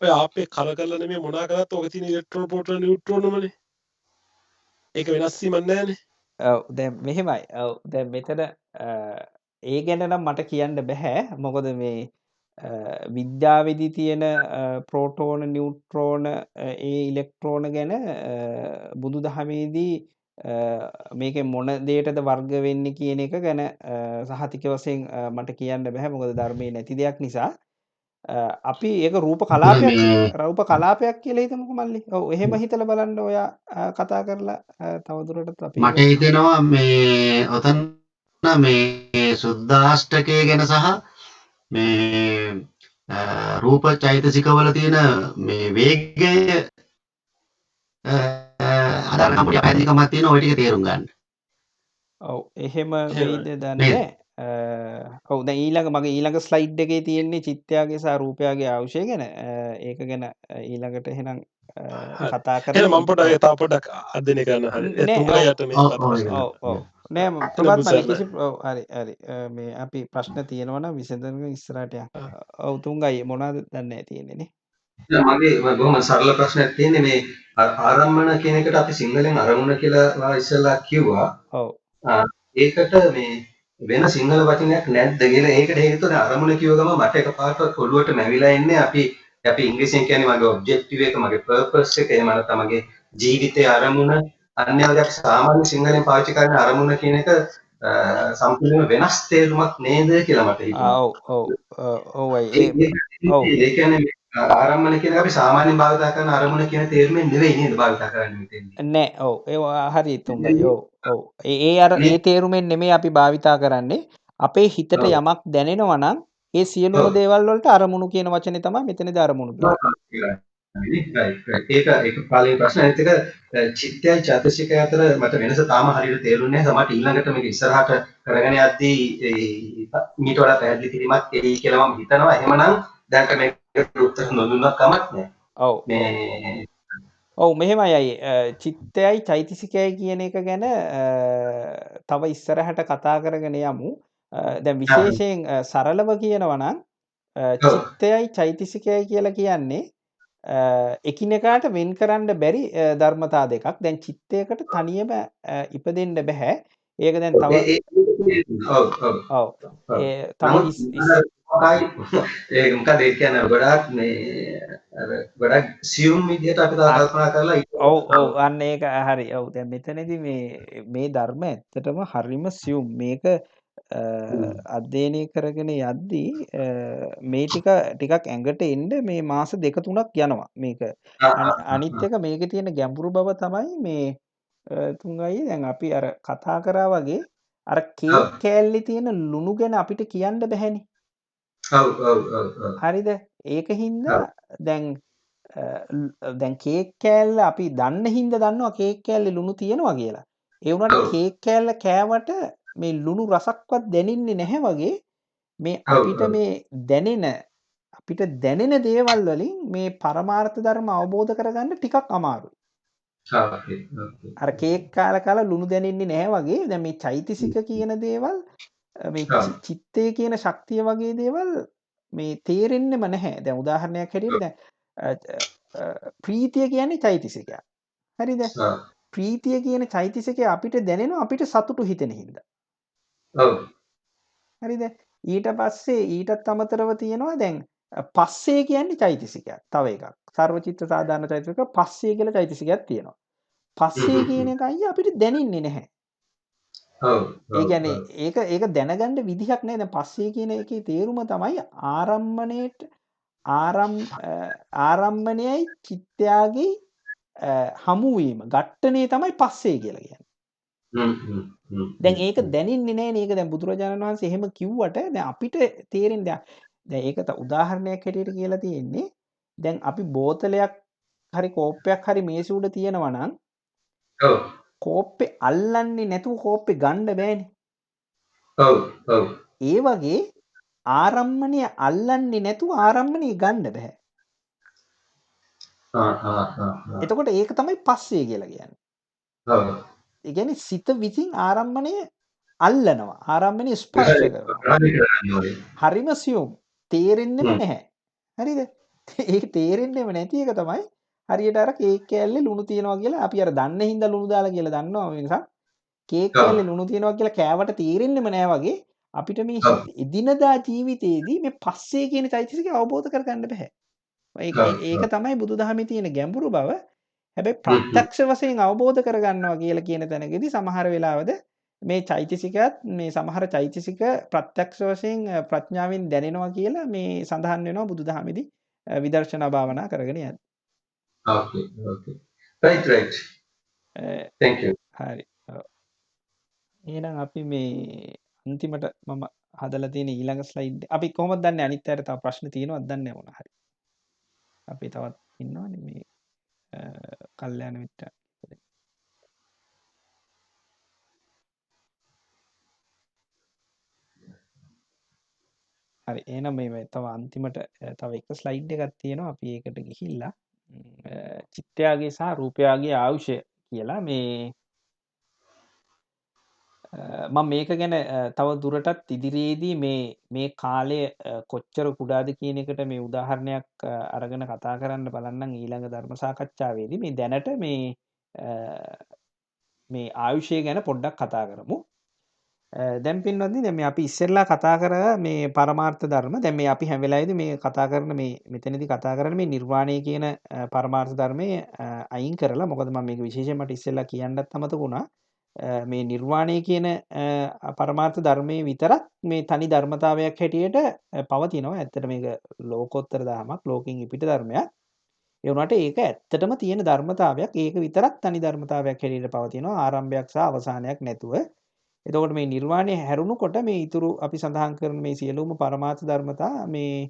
[SPEAKER 2] ඔය ආපේ කල කරලා නෙමෙයි මොනා කරත් ඔකේ තියෙන ඉලෙක්ට්‍රෝන ප්‍රෝටෝන නියුට්‍රෝනමනේ. ඒක වෙනස් වීමක් නැහැනේ.
[SPEAKER 1] ඔව් දැන් මෙහෙමයි. ඔව් දැන් මෙතන ඒ ගැන නම් මට කියන්න බෑ. මොකද මේ විද්‍යාවේදී තියෙන ප්‍රෝටෝන නියුට්‍රෝන ඒ ඉලෙක්ට්‍රෝන ගැන බුදුදහමේදී මේකේ මොන දෙයටද වර්ග වෙන්නේ කියන එක ගැන සහතික වශයෙන් මට කියන්න බෑ. මොකද ධර්මයේ නැති දෙයක් නිසා. අපි ඒක රූප කලාපයක් කියලා හිතමුකෝ මල්ලි. ඔව් එහෙම හිතලා බලන්න ඔයා කතා කරලා තවදුරටත් අපි
[SPEAKER 4] මට හිතෙනවා මේ ඔතන මේ සුද්ධාෂ්ටකය ගැන සහ මේ රූප චෛතසිකවල තියෙන මේ වේගය අදාළ පොඩි පැහැදිලිකමක් තියෙනවා ඔය ටික තේරුම් ගන්න.
[SPEAKER 1] ඔව් එහෙම වෙයිද දන්නේ ඔව් දැන් මගේ ඊළඟ ස්ලයිඩ් එකේ තියෙන්නේ චිත්තයාගේ සහ රූපයාගේ ආයුෂය ගැන. ඒක ගැන ඊළඟට එහෙනම් කතා කරලා
[SPEAKER 2] එහෙනම් මම පොඩ්ඩක් තව පොඩ්ඩක් අධ්‍යයනය කරන්න හරි. 3ට මේ
[SPEAKER 1] ඔව් නෑ ප්‍රමාත් මල්ලි කිසි ඔව් හරි මේ අපි ප්‍රශ්න තියෙනවා නම් විසඳන ඉස්සරහට යන්න. ඔව් 3යි මොනවද දන්නේ තියෙන්නේ නේ.
[SPEAKER 3] මගේ බොහොම සරල ප්‍රශ්නයක් තියෙන්නේ මේ ආරම්භන කියන එකට අපි සිංහලෙන් අරමුණ කියලා ඉස්සෙල්ලා කිව්වා.
[SPEAKER 1] ඔව්.
[SPEAKER 3] ඒකට මේ වෙන සිංහල වචනයක් නැද්ද කියලා ඒකට හේතුව අරමුණ කියව ගම මට එකපාරට ඔළුවට නැවිලා ඉන්නේ අපි ඉංග්‍රීසියෙන් කියන්නේ මගේ ඔබ්ජෙක්ටිව් එක මගේ පර්පස් එක එහෙම නැත්නම් මගේ ජීවිතයේ අරමුණ අන්‍ය වගේ අපි සාමාන්‍ය සිංහලෙන් පාවිච්චි කරන අරමුණ කියන එක සම්පූර්ණයෙන්ම වෙනස් තේරුමක් නේද කියලා මට හිතුණා.
[SPEAKER 1] ඔව් ඔව් ඔව්යි
[SPEAKER 3] ඒ කියන්නේ ආරම්භන කියන එක අපි සාමාන්‍යයෙන් භාවිත කරන අරමුණ කියන තේරුමෙන් නෙවෙයි නේද භාවිත කරන්නේ මෙතෙන්දී.
[SPEAKER 1] නෑ ඔව් ඒ හරි තුංගයි ඔව් ඒ තේරුමෙන් නෙමෙයි අපි භාවිතා කරන්නේ අපේ හිතට යමක් දැනෙනවා නම් ඒ සියලුම දේවල් වලට අරමුණු කියන වචනේ තමයි මෙතනදී අරමුණු කියන්නේ.
[SPEAKER 3] ඒක පළවෙනි ප්‍රශ්නේ. අනිත් එක චිත්තයයි චෛතසිකය අතර මට වෙනස තාම හරියට තේරුන්නේ නැහැ. සමහරට ඊළඟට මේක ඉස්සරහට කරගෙන යද්දී ඊට වඩා පැහැදිලි කිරීමක් එයි කියලා මම හිතනවා. එහෙමනම් දැන්ට මේකට උත්තර නොදුන්නත් කමක් නැහැ.
[SPEAKER 1] ඔව්
[SPEAKER 3] මේ
[SPEAKER 1] ඔව් මෙහෙමයි චිත්තයයි චෛතසිකයයි කියන එක ගැන තව ඉස්සරහට කතා කරගෙන යමු. දැන් විශේෂයෙන් සරලව කියනවා නම් චිත්තයයි චෛතසිකයයි කියලා කියන්නේ එකිනෙකාට වෙන් කරන්න බැරි ධර්මතා දෙකක්. දැන් චිත්තයකට තනියම ඉපදෙන්න බෑ. ඒක දැන් තව ඔව්
[SPEAKER 3] ඒක මොකද ඒ කියන්නේ ගොඩාක් මේ ගොඩාක් සියුම් විදිහට අපි කල්පනා කරලා
[SPEAKER 1] ඔව් අන්න ඒක හරි. ඔව් දැන් මෙතනදී මේ ධර්ම ඇත්තටම හරිම සියුම්. මේක අධ්‍යයනය කරගෙන යද්දී මේ ටිකක් ඇඟට එන්න මේ මාස 2-3ක් යනවා මේක. අනිත් එක මේකේ තියෙන ගැඹුරු බව තමයි මේ තුංගයි දැන් අපි අර කතා කරා වගේ අර කේක් කෑල්ලේ තියෙන ලුණු ගැන අපිට කියන්න බැහැනේ. හරිද? ඒකින්ද දැන් කේක් කෑල්ල අපි දන්න හින්දා දන්නවා කේක් කෑල්ලේ ලුණු තියෙනවා කියලා. ඒ වුණාට කේක් කෑල්ල කෑවට මේ ලුණු රසක්වත් දැනෙන්නේ නැහැ වගේ මේ අපිට දැනෙන දේවල් වලින් මේ පරමාර්ථ ධර්ම අවබෝධ කරගන්න ටිකක් අමාරුයි. අර කේක් කාලා ලුණු දැනෙන්නේ නැහැ වගේ දැන් මේ චෛතසික කියන දේවල් මේ චිත්තය කියන ශක්තිය වගේ දේවල් මේ තේරෙන්නෙම නැහැ. දැන් උදාහරණයක් හැටියට දැන් ප්‍රීතිය කියන්නේ චෛතසිකයක්. හරිද? ප්‍රීතිය කියන චෛතසිකය අපිට දැනෙනවා අපිට සතුටු හිතෙන හින්දා. හරිද? ඊට පස්සේ ඊටත් අමතරව තියෙනවා දැන් පස්සේ කියන්නේ චෛතසිකයක්. තව එකක්. සර්වචිත්ත සාධාරණ චෛතසික පස්සේ කියලා චෛතසිකයක් තියෙනවා. පස්සේ කියන එකයි අපිට දැනෙන්නේ නැහැ. ඒ කියන්නේ ඒක දැනගන්න විදිහක් නැහැ. දැන් පස්සේ කියන එකේ තේරුම තමයි ආරම්මණයයි චිත්තයාගේ හමුවීම. ඝට්ටනේ තමයි පස්සේ කියලා කියන්නේ. දැන් ඒක දැනෙන්නේ නැහැ නේද? දැන් බුදුරජාණන් වහන්සේ එහෙම කිව්වට දැන් අපිට තේරෙන්නේ දැන් ඒක උදාහරණයක් හැටියට කියලා තියෙන්නේ. දැන් අපි බෝතලයක් හරි කෝප්පයක් හරි මේසෙ උඩ තියනවා නම් කෝප්පේ අල්ලන්නේ නැතුව කෝප්පේ ගන්න බෑනේ. ඒ වගේ ආරම්මණය අල්ලන්නේ නැතුව ආරම්මණය ගන්න බෑ. එතකොට ඒක තමයි පස්සේ කියලා කියන්නේ. ඒ කියන්නේ සිත විසින් ආරම්මණය අල්ලනවා. ආරම්මණය ස්පර්ශ කරනවා. හරිම සියුම්. තේරෙන්නෙම නැහැ. හරිද? ඒක තේරෙන්නෙම නැති එක තමයි හරියට අර කේක් කෑල්ලේ ලුණු තියනවා කියලා අපි අර දන්නේ හින්දා ලුණු දාලා කියලා දන්නවා මිනිසා. කේක් කෑල්ලේ ලුණු තියනවා කියලා කෑවට තේරෙන්නෙම නැහැ වගේ අපිට මේ එදිනදා ජීවිතේදී මේ පස්සේ කියන චෛතසිකය අවබෝධ කරගන්න බෑ. ඒක තමයි බුදුදහමේ තියෙන ගැඹුරු බව. හැබැයි ප්‍රත්‍යක්ෂ වශයෙන් අවබෝධ කරගන්නවා කියලා කියන තැනකදී සමහර වෙලාවද මේ චෛතසිකයත් මේ සමහර චෛතසික ප්‍රත්‍යක්ෂ වශයෙන් ප්‍රඥාවෙන් දැනෙනවා කියලා මේ සඳහන් වෙනවා බුදුදහමේදී විදර්ශනා භාවනා කරගෙන යද්දී.
[SPEAKER 3] Okay. Right. Thank you.
[SPEAKER 1] හරි. එහෙනම් අපි මේ අන්තිමට මම හදලා තියෙන ඊළඟ ස්ලයිඩ් අපි කොහොමද දන්නේ අනිත් අයට තව ප්‍රශ්න තියෙනවද දන්නේ නැහැ මොනවා හරි. අපි තවත් ඉන්නවනේ මේ කල්යාණ මිත්‍ර. හරි එහෙනම් මේ තව අන්තිමට තව එක ස්ලයිඩ් එකක් තියෙනවා අපි ඒකට ගිහිල්ලා චිත්තයාගේ සහ රූපයාගේ ආයුෂය කියලා මේ මම මේක ගැන තව දුරටත් ඉදිරියේදී මේ කාලය කොච්චර කුඩාද කියන එකට මේ උදාහරණයක් අරගෙන කතා කරන්න බලන්නම් ඊළඟ ධර්ම සාකච්ඡාවේදී මේ දැනට මේ ආයුෂය ගැන පොඩ්ඩක් කතා කරමු. දැන් පින්වත්නි දැන් මේ අපි ඉස්සෙල්ලා කතා කරා මේ පරමාර්ථ ධර්ම. දැන් මේ අපි හැම වෙලාවෙදී මේ කතා කරන මේ මෙතනදී කතා කරන මේ නිර්වාණය කියන පරමාර්ථ ධර්මයේ අයින් කරලා මොකද මම මේක විශේෂයෙන් මට ඉස්සෙල්ලා කියන්නත් අමතක වුණා. මේ නිර්වාණය කියන පරමාර්ථ ධර්මයේ විතරක් මේ තනි ධර්මතාවයක් හැටියට පවතිනවා. ඇත්තට මේක ලෝකෝත්තර ධර්මයක්, ලෝකෙන් ඉපිට ධර්මයක්. ඒ වුණාට ඒක ඇත්තටම තියෙන ධර්මතාවයක්. ඒක විතරක් තනි ධර්මතාවයක් හැටියට පවතිනවා. ආරම්භයක් සහ අවසානයක් නැතුව. එතකොට මේ නිර්වාණය හැරුණකොට මේ ඉතුරු අපි සඳහන් කරන මේ සියලුම පරමාර්ථ ධර්මතා මේ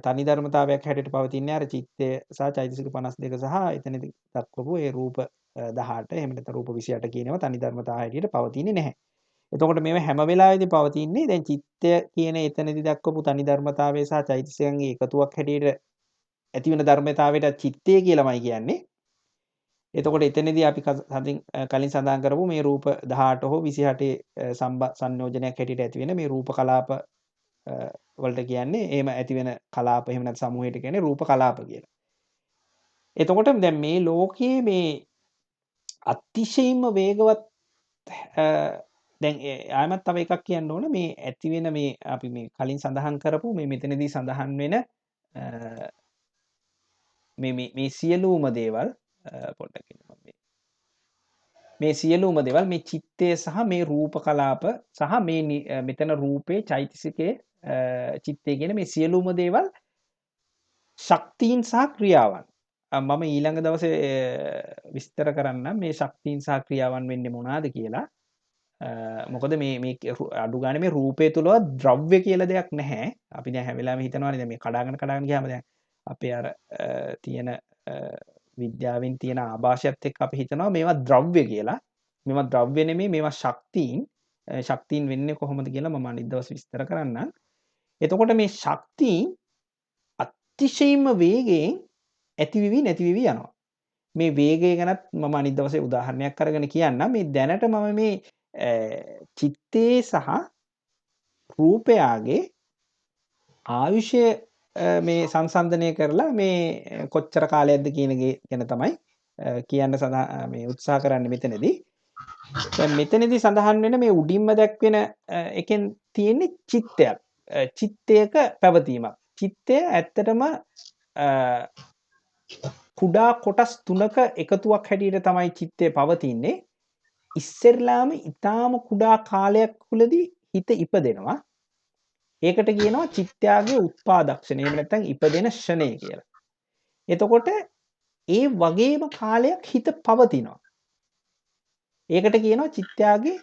[SPEAKER 1] තනි ධර්මතාවයක් හැටියට පවතින්නේ අර චිත්තය සහ චෛතසික 52 සහ එතනදී දක්වපු ඒ රූප 18 එහෙම නැත්නම් රූප 28 කියනවා තනි ධර්මතාව හැටියට පවතින්නේ නැහැ. එතකොට මේව හැම වෙලාවෙදී පවතින්නේ දැන් චිත්තය කියන එතනදී දක්වපු තනි ධර්මතාවය සහ චෛතසිකයන්ගේ එකතුවක් හැටියට ඇතිවෙන ධර්මතාවයට චිත්තය කියලාමයි කියන්නේ. එතකොට එතනදී අපි කලින් සඳහන් කරපු මේ රූප 18 හෝ 28 සංයෝජනයක් හැටියට ඇති වෙන මේ රූප කලාප වලට කියන්නේ එහෙම ඇති වෙන කලාප එහෙම නැත්නම් සමූහයට කියන්නේ රූප කලාප කියලා. එතකොට දැන් මේ ලෝකයේ මේ අතිශයින්ම වේගවත් දැන් ආයමත් තව එකක් කියන්න ඕන මේ ඇති වෙන මේ අපි මේ කලින් සඳහන් කරපු මේ මෙතනදී සඳහන් වෙන මේ සියලුම දේවල් පොඩ්ඩක් මේ සියලුම දේවල් මේ චිත්තය සහ මේ රූප කලාප සහ මේ මෙතන රූපේ චෛතසිකයේ චිත්තය කියන මේ සියලුම දේවල් ශක්තියින් සහ ක්‍රියාවන් මම ඊළඟ දවසේ විස්තර කරන්නම් මේ ශක්තියින් සහ ක්‍රියාවන් වෙන්නේ මොනවාද කියලා. මොකද මේ අඩු ගානේ මේ රූපය තුලවත් ද්‍රව්‍ය කියලා දෙයක් නැහැ. අපි දැන් හැම වෙලාවෙම හිතනවානේ දැන් මේ කඩාගෙන ගියාම දැන් අපේ අර තියෙන විද්‍යාවෙන් තියෙන ආభాෂයත් එක්ක අපි හිතනවා මේවා ද්‍රව්‍ය කියලා. මේවා ද්‍රව්‍ය නෙමෙයි මේවා ශක්තියින් වෙන්නේ කොහොමද කියලා මම අනිත් දවස් විස්තර කරන්නම්. එතකොට මේ ශක්තියින් අතිශයින්ම වේගයෙන් ඇතිවිවි නැතිවිවි යනවා. මේ වේගය ගැනත් මම අනිත් දවසේ උදාහරණයක් අරගෙන කියන්නම්. මේ දැනට මම මේ චිත්තේ සහ රූපයාගේ ආයුෂය මේ සංසන්දනය කරලා මේ කොච්චර කාලයක්ද කියන ගැන තමයි කියන්න මේ උත්සාහ කරන්නේ මෙතනදී. දැන් මෙතනදී සඳහන් වෙන මේ උඩින්ම දැක්වෙන එකෙන් තියෙන්නේ චිත්තයක්. චිත්තයක පැවතීමක්. චිත්තය ඇත්තටම කුඩා කොටස් තුනක එකතුවක් හැටියට තමයි චිත්තය පවතින්නේ. ඉස්සෙල්ලාම ඊටාම කුඩා කාලයක් තුළදී හිත ඉපදෙනවා. ඒකට කියනවා චිත්තයාගේ උත්පාදක්ෂණය. එහෙම නැත්නම් ඉපදෙන ෂණය කියලා. එතකොට ඒ වගේම කාලයක් හිත පවතිනවා. ඒකට කියනවා චිත්තයාගේ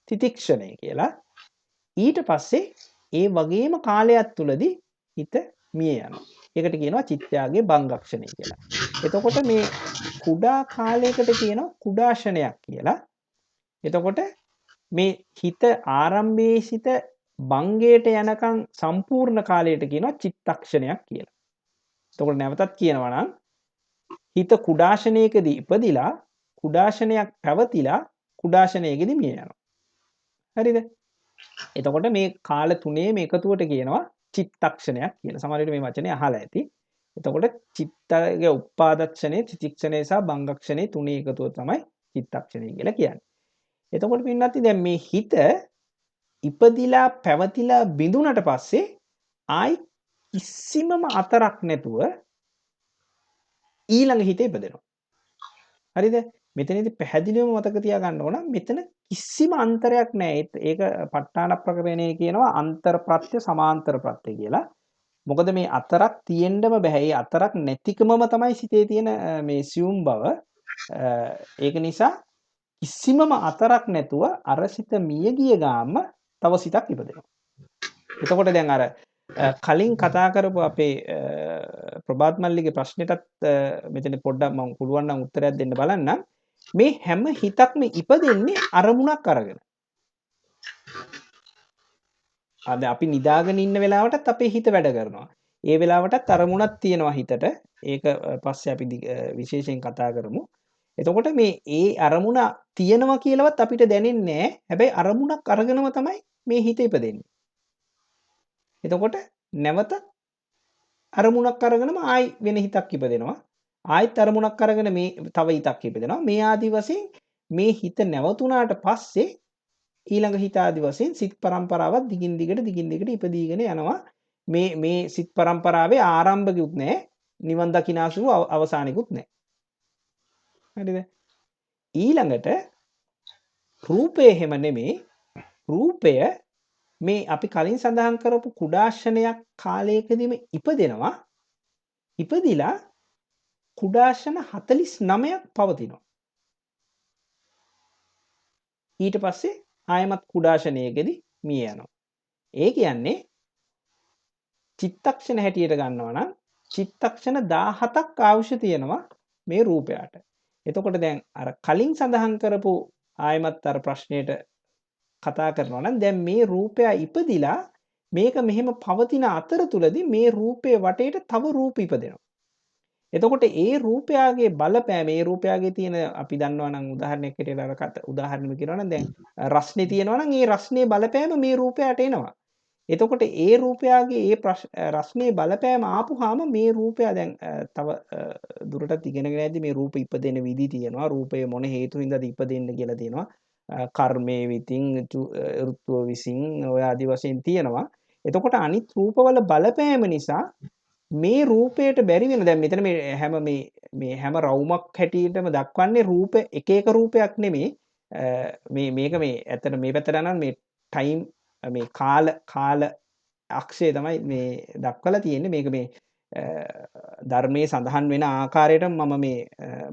[SPEAKER 1] තිතික්ෂණය කියලා. ඊට පස්සේ ඒ වගේම කාලයක් තුලදී හිත මිය යනවා. ඒකට කියනවා චිත්තයාගේ භංගක්ෂණය කියලා. එතකොට මේ කුඩා කාලයකට කියනවා කුඩා ෂණයක් කියලා. එතකොට මේ හිත ආරම්භයේ සිට බංගයට යනකම් සම්පූර්ණ කාලයට කියනවා චිත්තක්ෂණයක් කියලා. එතකොට නැවතත් කියනවා නම් හිත කුඩාශනයකදී ඉපදිලා කුඩාශනයක් පැවතිලා කුඩාශනයකදී මිය යනවා. හරිද? එතකොට මේ කාල තුනේම එකතුවට කියනවා චිත්තක්ෂණයක් කියලා. සමහර විට මේ වචනේ අහලා ඇති. එතකොට චිත්තයේ උපාදක්ෂණේ, තිතික්ෂණේ සහ බංගක්ෂණේ තුනේ එකතුව තමයි චිත්තක්ෂණය කියලා කියන්නේ. එතකොට පින්නත් දැන් මේ හිත ඉපදිලා පැවතිලා බිඳුනට පස්සේ ආයි කිසිමම අතරක් නැතුව ඊළඟ හිත ඉපදෙනවා. හරිද? මෙතනදී පැහැදිලිවම මතක තියාගන්න ඕන මෙතන කිසිම අන්තරයක් නැහැ. ඒක ප ဋ ාණ ප්‍රකරණයේ කියනවා අන්තර ප්‍රත්‍ය සමාන්තර ප්‍රත්‍ය කියලා. මොකද මේ අතරක් තියෙන්නම බෑ. ඒ අතරක් නැතිකමම තමයි සිතේ තියෙන මේ සියුම් බව. ඒක නිසා කිසිමම අතරක් නැතුව අර සිත මිය ගිය ගාම තව සිතක් ඉපදෙනවා. එතකොට දැන් අර කලින් කතා කරපු අපේ ප්‍රභාත් මල්ලිගේ ප්‍රශ්නෙටත් මෙතන පොඩ්ඩක් මම පුළුවන් නම් උත්තරයක් දෙන්න බලන්නම්. මේ හැම හිතක්ම ඉපදෙන්නේ අරමුණක් අරගෙන. අද අපි නිදාගෙන ඉන්න වෙලාවටත් අපේ හිත වැඩ කරනවා. ඒ වෙලාවටත් අරමුණක් තියෙනවා හිතට. ඒක පස්සේ අපි විශේෂයෙන් කතා කරමු. එතකොට මේ ඒ අරමුණ තියෙනවා කියලාවත් අපිට දැනෙන්නේ නැහැ. හැබැයි අරමුණක් අරගෙනම තමයි මේ හිත ඉපදෙන්නේ. එතකොට නැවත අරමුණක් අරගෙනම ආයි වෙන හිතක් ඉපදෙනවා. ආයිත් අරමුණක් අරගෙන මේ තව හිතක් ඉපදෙනවා. මේ ආදි වශයෙන් මේ හිත නැවතුණාට පස්සේ ඊළඟ හිත ආදි වශයෙන් සිත් පරම්පරාවක් දිගින් දිගට ඉපදීගෙන යනවා. මේ සිත් පරම්පරාවේ ආරම්භකුත් නැහැ. නිවන් දකිනාසු අවසානිකුත් නැහැ. හරිද? ඊළඟට රූපය එහෙම නෙමේ. රූපය මේ අපි කලින් සඳහන් කරපු කුඩාශනයක් කාලයකදීම ඉපදෙනවා. ඉපදිලා කුඩාශන 49ක් පවතිනවා. ඊට පස්සේ ආයමත් කුඩාශනයකදී මිය යනවා. ඒ කියන්නේ චිත්තක්ෂණ හැටියට ගන්නවා නම් චිත්තක්ෂණ 17ක් අවශ්‍ය තියෙනවා මේ රූපයට. එතකොට දැන් අර කලින් සඳහන් කරපු ආයමත් අර ප්‍රශ්නයට කතා කරනවා නම් දැන් මේ රූපය ඉපදිලා මේක මෙහෙම පවතින අතරතුරදී මේ රූපේ වටේට තව රූප ඉපදෙනවා. එතකොට ඒ රූපයාගේ බලපෑම ඒ රූපයාගේ තියෙන අපි දන්නවා නම් උදාහරණයක් හැටියට අර උදාහරණයක් කියනවා නම් දැන් රස්නේ තියෙනවා නම් ඒ රස්නේ බලපෑම මේ රූපයට එනවා. එතකොට ඒ රූපයාගේ ඒ රස්නේ බලපෑම ආපුහාම මේ රූපය දැන් තව දුරටත් ඉගෙනගෙන යද්දි මේ රූප ඉපදෙන විදි තියෙනවා. රූපය මොන හේතු හින්දාද ඉපදෙන්න කියලා තියෙනවා. කර්මයේ විතින් ඍතුව විසින් ඔය ආදි වශයෙන් තියෙනවා. එතකොට අනිත් රූපවල බලපෑම නිසා මේ රූපයට බැරි වෙන දැන් මෙතන මේ හැම රවුමක් හැටියටම දක්වන්නේ රූප එක රූපයක් නෙමේ. මේක මේ ඇත්තට මේ පැත්තට නම් මේ ටයිම් මේ කාල අක්ෂය තමයි මේ දක්වලා තියෙන්නේ. මේක මේ ධර්මයේ සඳහන් වෙන ආකාරයට මම මේ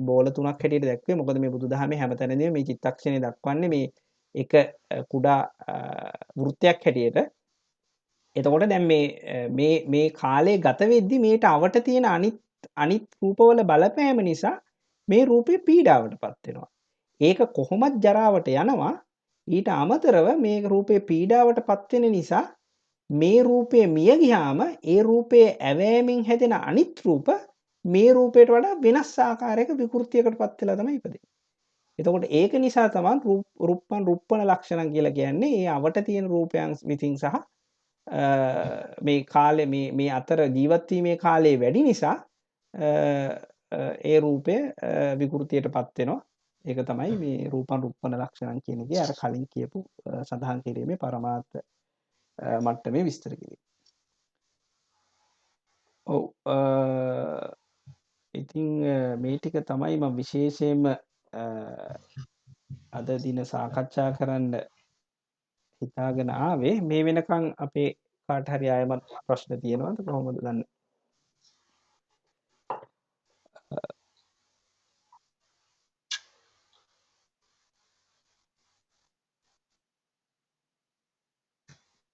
[SPEAKER 1] බෝල 3ක් හැටියට දැක්වේ. මොකද මේ බුදුදහමේ හැමතැනදීම මේ චිත්තක්ෂණය දක්වන්නේ මේ එක කුඩා වෘත්තයක් හැටියට. එතකොට දැන් මේ කාලේ ගත වෙද්දි මේට අවට තියෙන අනිත් රූපවල බලපෑම නිසා මේ රූපේ පීඩාවටපත් වෙනවා. ඒක කොහොමත් ජරාවට යනවා. ඊට අමතරව මේ රූපේ පීඩාවටපත් වෙන නිසා මේ රූපය මිය ගියාම ඒ රූපයේ ඇවෑමෙන් හැදෙන අනිත් රූප මේ රූපයට වඩා වෙනස් ආකාරයක විකෘතියකටපත් වෙලා තමයි ඉපදෙන්නේ. එතකොට ඒක නිසා තමයි රුප්පණ ලක්ෂණ කියලා කියන්නේ. ඒ අවට තියෙන රූපයන් විසින් සහ මේ කාලේ මේ අතර ජීවත් වීමේ කාලය වැඩි නිසා ඒ රූපය විකෘතියටපත් වෙනවා. ඒක තමයි මේ රුප්පණ ලක්ෂණන් කියන එකේ අර කලින් කියපු සඳහන් කිරීමේ පරමාර්ථ මට්ටමේ විස්තර කිරීම. ඔව් ඉතින් මේ ටික තමයි මම විශේෂයෙන්ම අද දින සාකච්ඡා කරන්න හිතාගෙන ආවේ. මේ වෙනකන් අපේ කාට හරි ආයමත් ප්‍රශ්න තියෙනවද කොහොමද දන්නේ?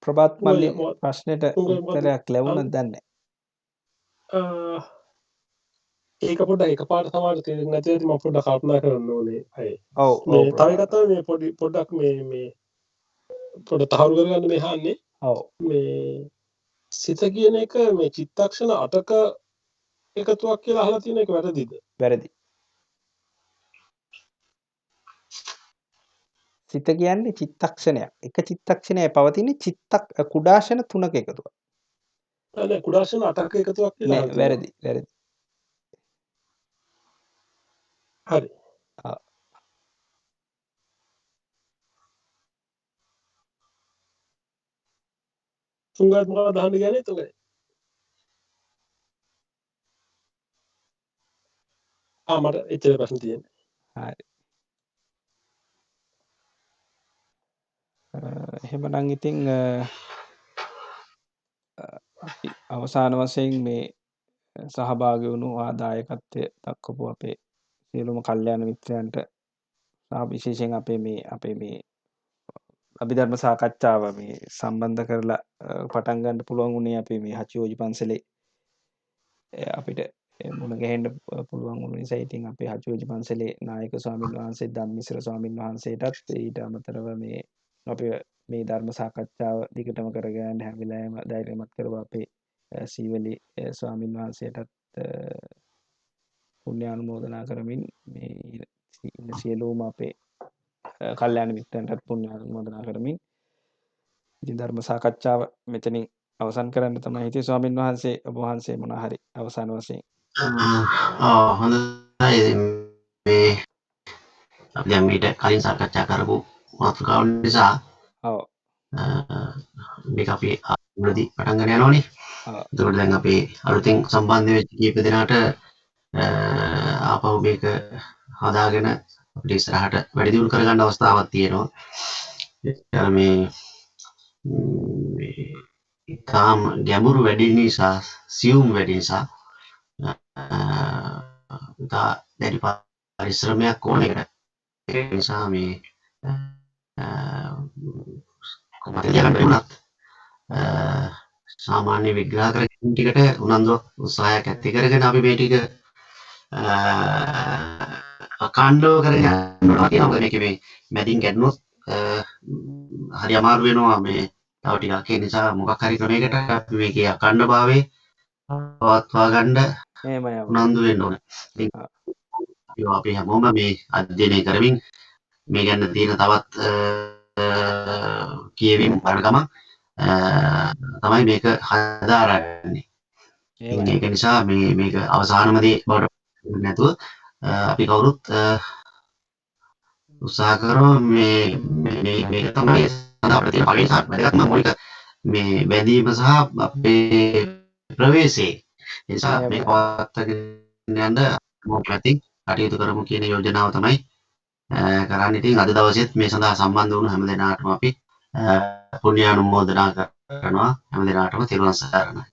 [SPEAKER 1] ප්‍රභාත් මල්ලි ප්‍රශ්නෙට උත්තරයක් ලැබුණාද දන්නේ
[SPEAKER 2] නැහැ. ඒක පොඩ්ඩක් එකපාරට සමහරට තේරෙන්නේ නැති ඇති මම පොඩ්ඩක් කල්පනා කරන්න ඕනේ. අය.
[SPEAKER 1] ඔව්
[SPEAKER 2] මේ තව එකක් තමයි මේ පොඩ්ඩක් මේ පොඩ්ඩක් තහවුරු කරගන්න මේ අහන්නේ.
[SPEAKER 1] ඔව්.
[SPEAKER 2] මේ සිත කියන එක මේ චිත්තක්ෂණ 8ක එකතුවක් කියලා අහලා තියෙන එක වැරදිද?
[SPEAKER 1] වැරදි. සිත කියන්නේ චිත්තක්ෂණයක්. එක චිත්තක්ෂණයයි පවතින කුඩාශන 3ක එකතුවක්.
[SPEAKER 2] නෑ කුඩාශන 8ක එකතුවක් කියලා.
[SPEAKER 1] නෑ වැරදි.
[SPEAKER 2] හරි. තුන්ගත් මොකක්ද දහන්න කියන්නේ තුන්ගයි. මට එච්චර ප්‍රශ්න තියෙන්නේ.
[SPEAKER 1] හරි. එහෙමනම් ඉතින් අපි අවසාන වශයෙන් මේ සහභාගී වුණු ආදායකත්වය දක්වපු අපේ සියලුම කල්යාණ මිත්‍රයන්ට විශේෂයෙන් අපේ මේ අභිධර්ම සාකච්ඡාව මේ සම්බන්ධ කරලා පටන් ගන්න පුළුවන් වුණේ අපේ මේ හචියෝජි පන්සලේ අපිට මුණ ගැහෙන්න පුළුවන් වුණ නිසා ඉතින් අපේ හචියෝජි පන්සලේ නායක ස්වාමීන් වහන්සේ ධම්මිශ්‍ර ස්වාමීන් වහන්සේටත් ඊට අමතරව මේ අපේ මේ ධර්ම සාකච්ඡාව දිගටම කරගෙන හැම වෙලාවෙම ධෛර්යමත් කරව අපේ සීවලි ස්වාමීන් වහන්සේටත් පුණ්‍ය අනුමෝදනා කරමින් මේ සියලුම අපේ කල්යාණ මිත්‍රයන්ටත් පුණ්‍ය අනුමෝදනා කරමින් ඉතින් ධර්ම සාකච්ඡාව මෙතනින් අවසන් කරන්න තමයි හිතේ. ස්වාමීන් වහන්සේ ඔබ වහන්සේ මොනවා හරි අවසාන වශයෙන්
[SPEAKER 4] හොඳයි. මේ අපි දැන් මීට කලින් සාකච්ඡා කරපු මාතෘකාව නිසා
[SPEAKER 1] ඔව්.
[SPEAKER 4] මේක අපි මුලදී පටන් ගන්න යනවනේ.
[SPEAKER 1] ඔව්.
[SPEAKER 4] එතකොට දැන් අපි අලුතෙන් සම්බන්ධ වෙච්ච කීප දෙනාට ආපහු මේක හදාගෙන අපිට ඉස්සරහට වැඩි දියුණු කරගන්න අවස්ථාවක් තියෙනවා. මේ ඉතාම ගැඹුරු වැඩි නිසා සියුම් වැඩි නිසා ඉතා දැඩි පරිශ්‍රමයක් ඕන එකට. ඒ නිසා මේ කොහොමද කියන්න උනත් සාමාන්‍ය විග්‍රහ කරගෙන ටිකට උනන්දුවක් උත්සාහයක් ඇති කරගෙන අපි මේ ටික අඛණ්ඩව කරගෙන යනවා කියනවා. මේක මේ මැදින් ගැටුනොත් හරි අමාරු වෙනවා මේ තව ටිකක්. ඒ නිසා මොකක් හරි ක්‍රමයකට අපි මේකේ අඛණ්ඩභාවය පවත්වා ගන්න
[SPEAKER 1] එහෙමයි.
[SPEAKER 4] උනන්දු වෙන්න ඕනේ. ඉතින් අපි හැමෝම මේ අධ්‍යයනය කරමින් මේ ගැන තියෙන තවත් කියවීම් කරන ගමන් තමයි මේක හදාරන්නේ. ඉතින් ඒක නිසා මේක අවසානමදී බවට නැතුව අපි කවුරුත් උත්සාහ කරමු මේක තමයි සඳහා අපිට තියෙන පළවෙනි සහ වැදගත්ම මූලික මේ බැඳීම සහ අපේ ප්‍රවේශය. ඒ නිසා මේක පවත්වාගෙන යන්න මොකක්ද කටයුතු කරමු කියන යෝජනාව තමයි කරන්නේ. ඉතින් අද දවසේත් මේ සඳහා සම්බන්ධ වුණු හැම දෙනාටම අපි පුණ්‍යානුමෝදනා කරනවා. හැම දෙනාටම තෙරුවන් සරණයි.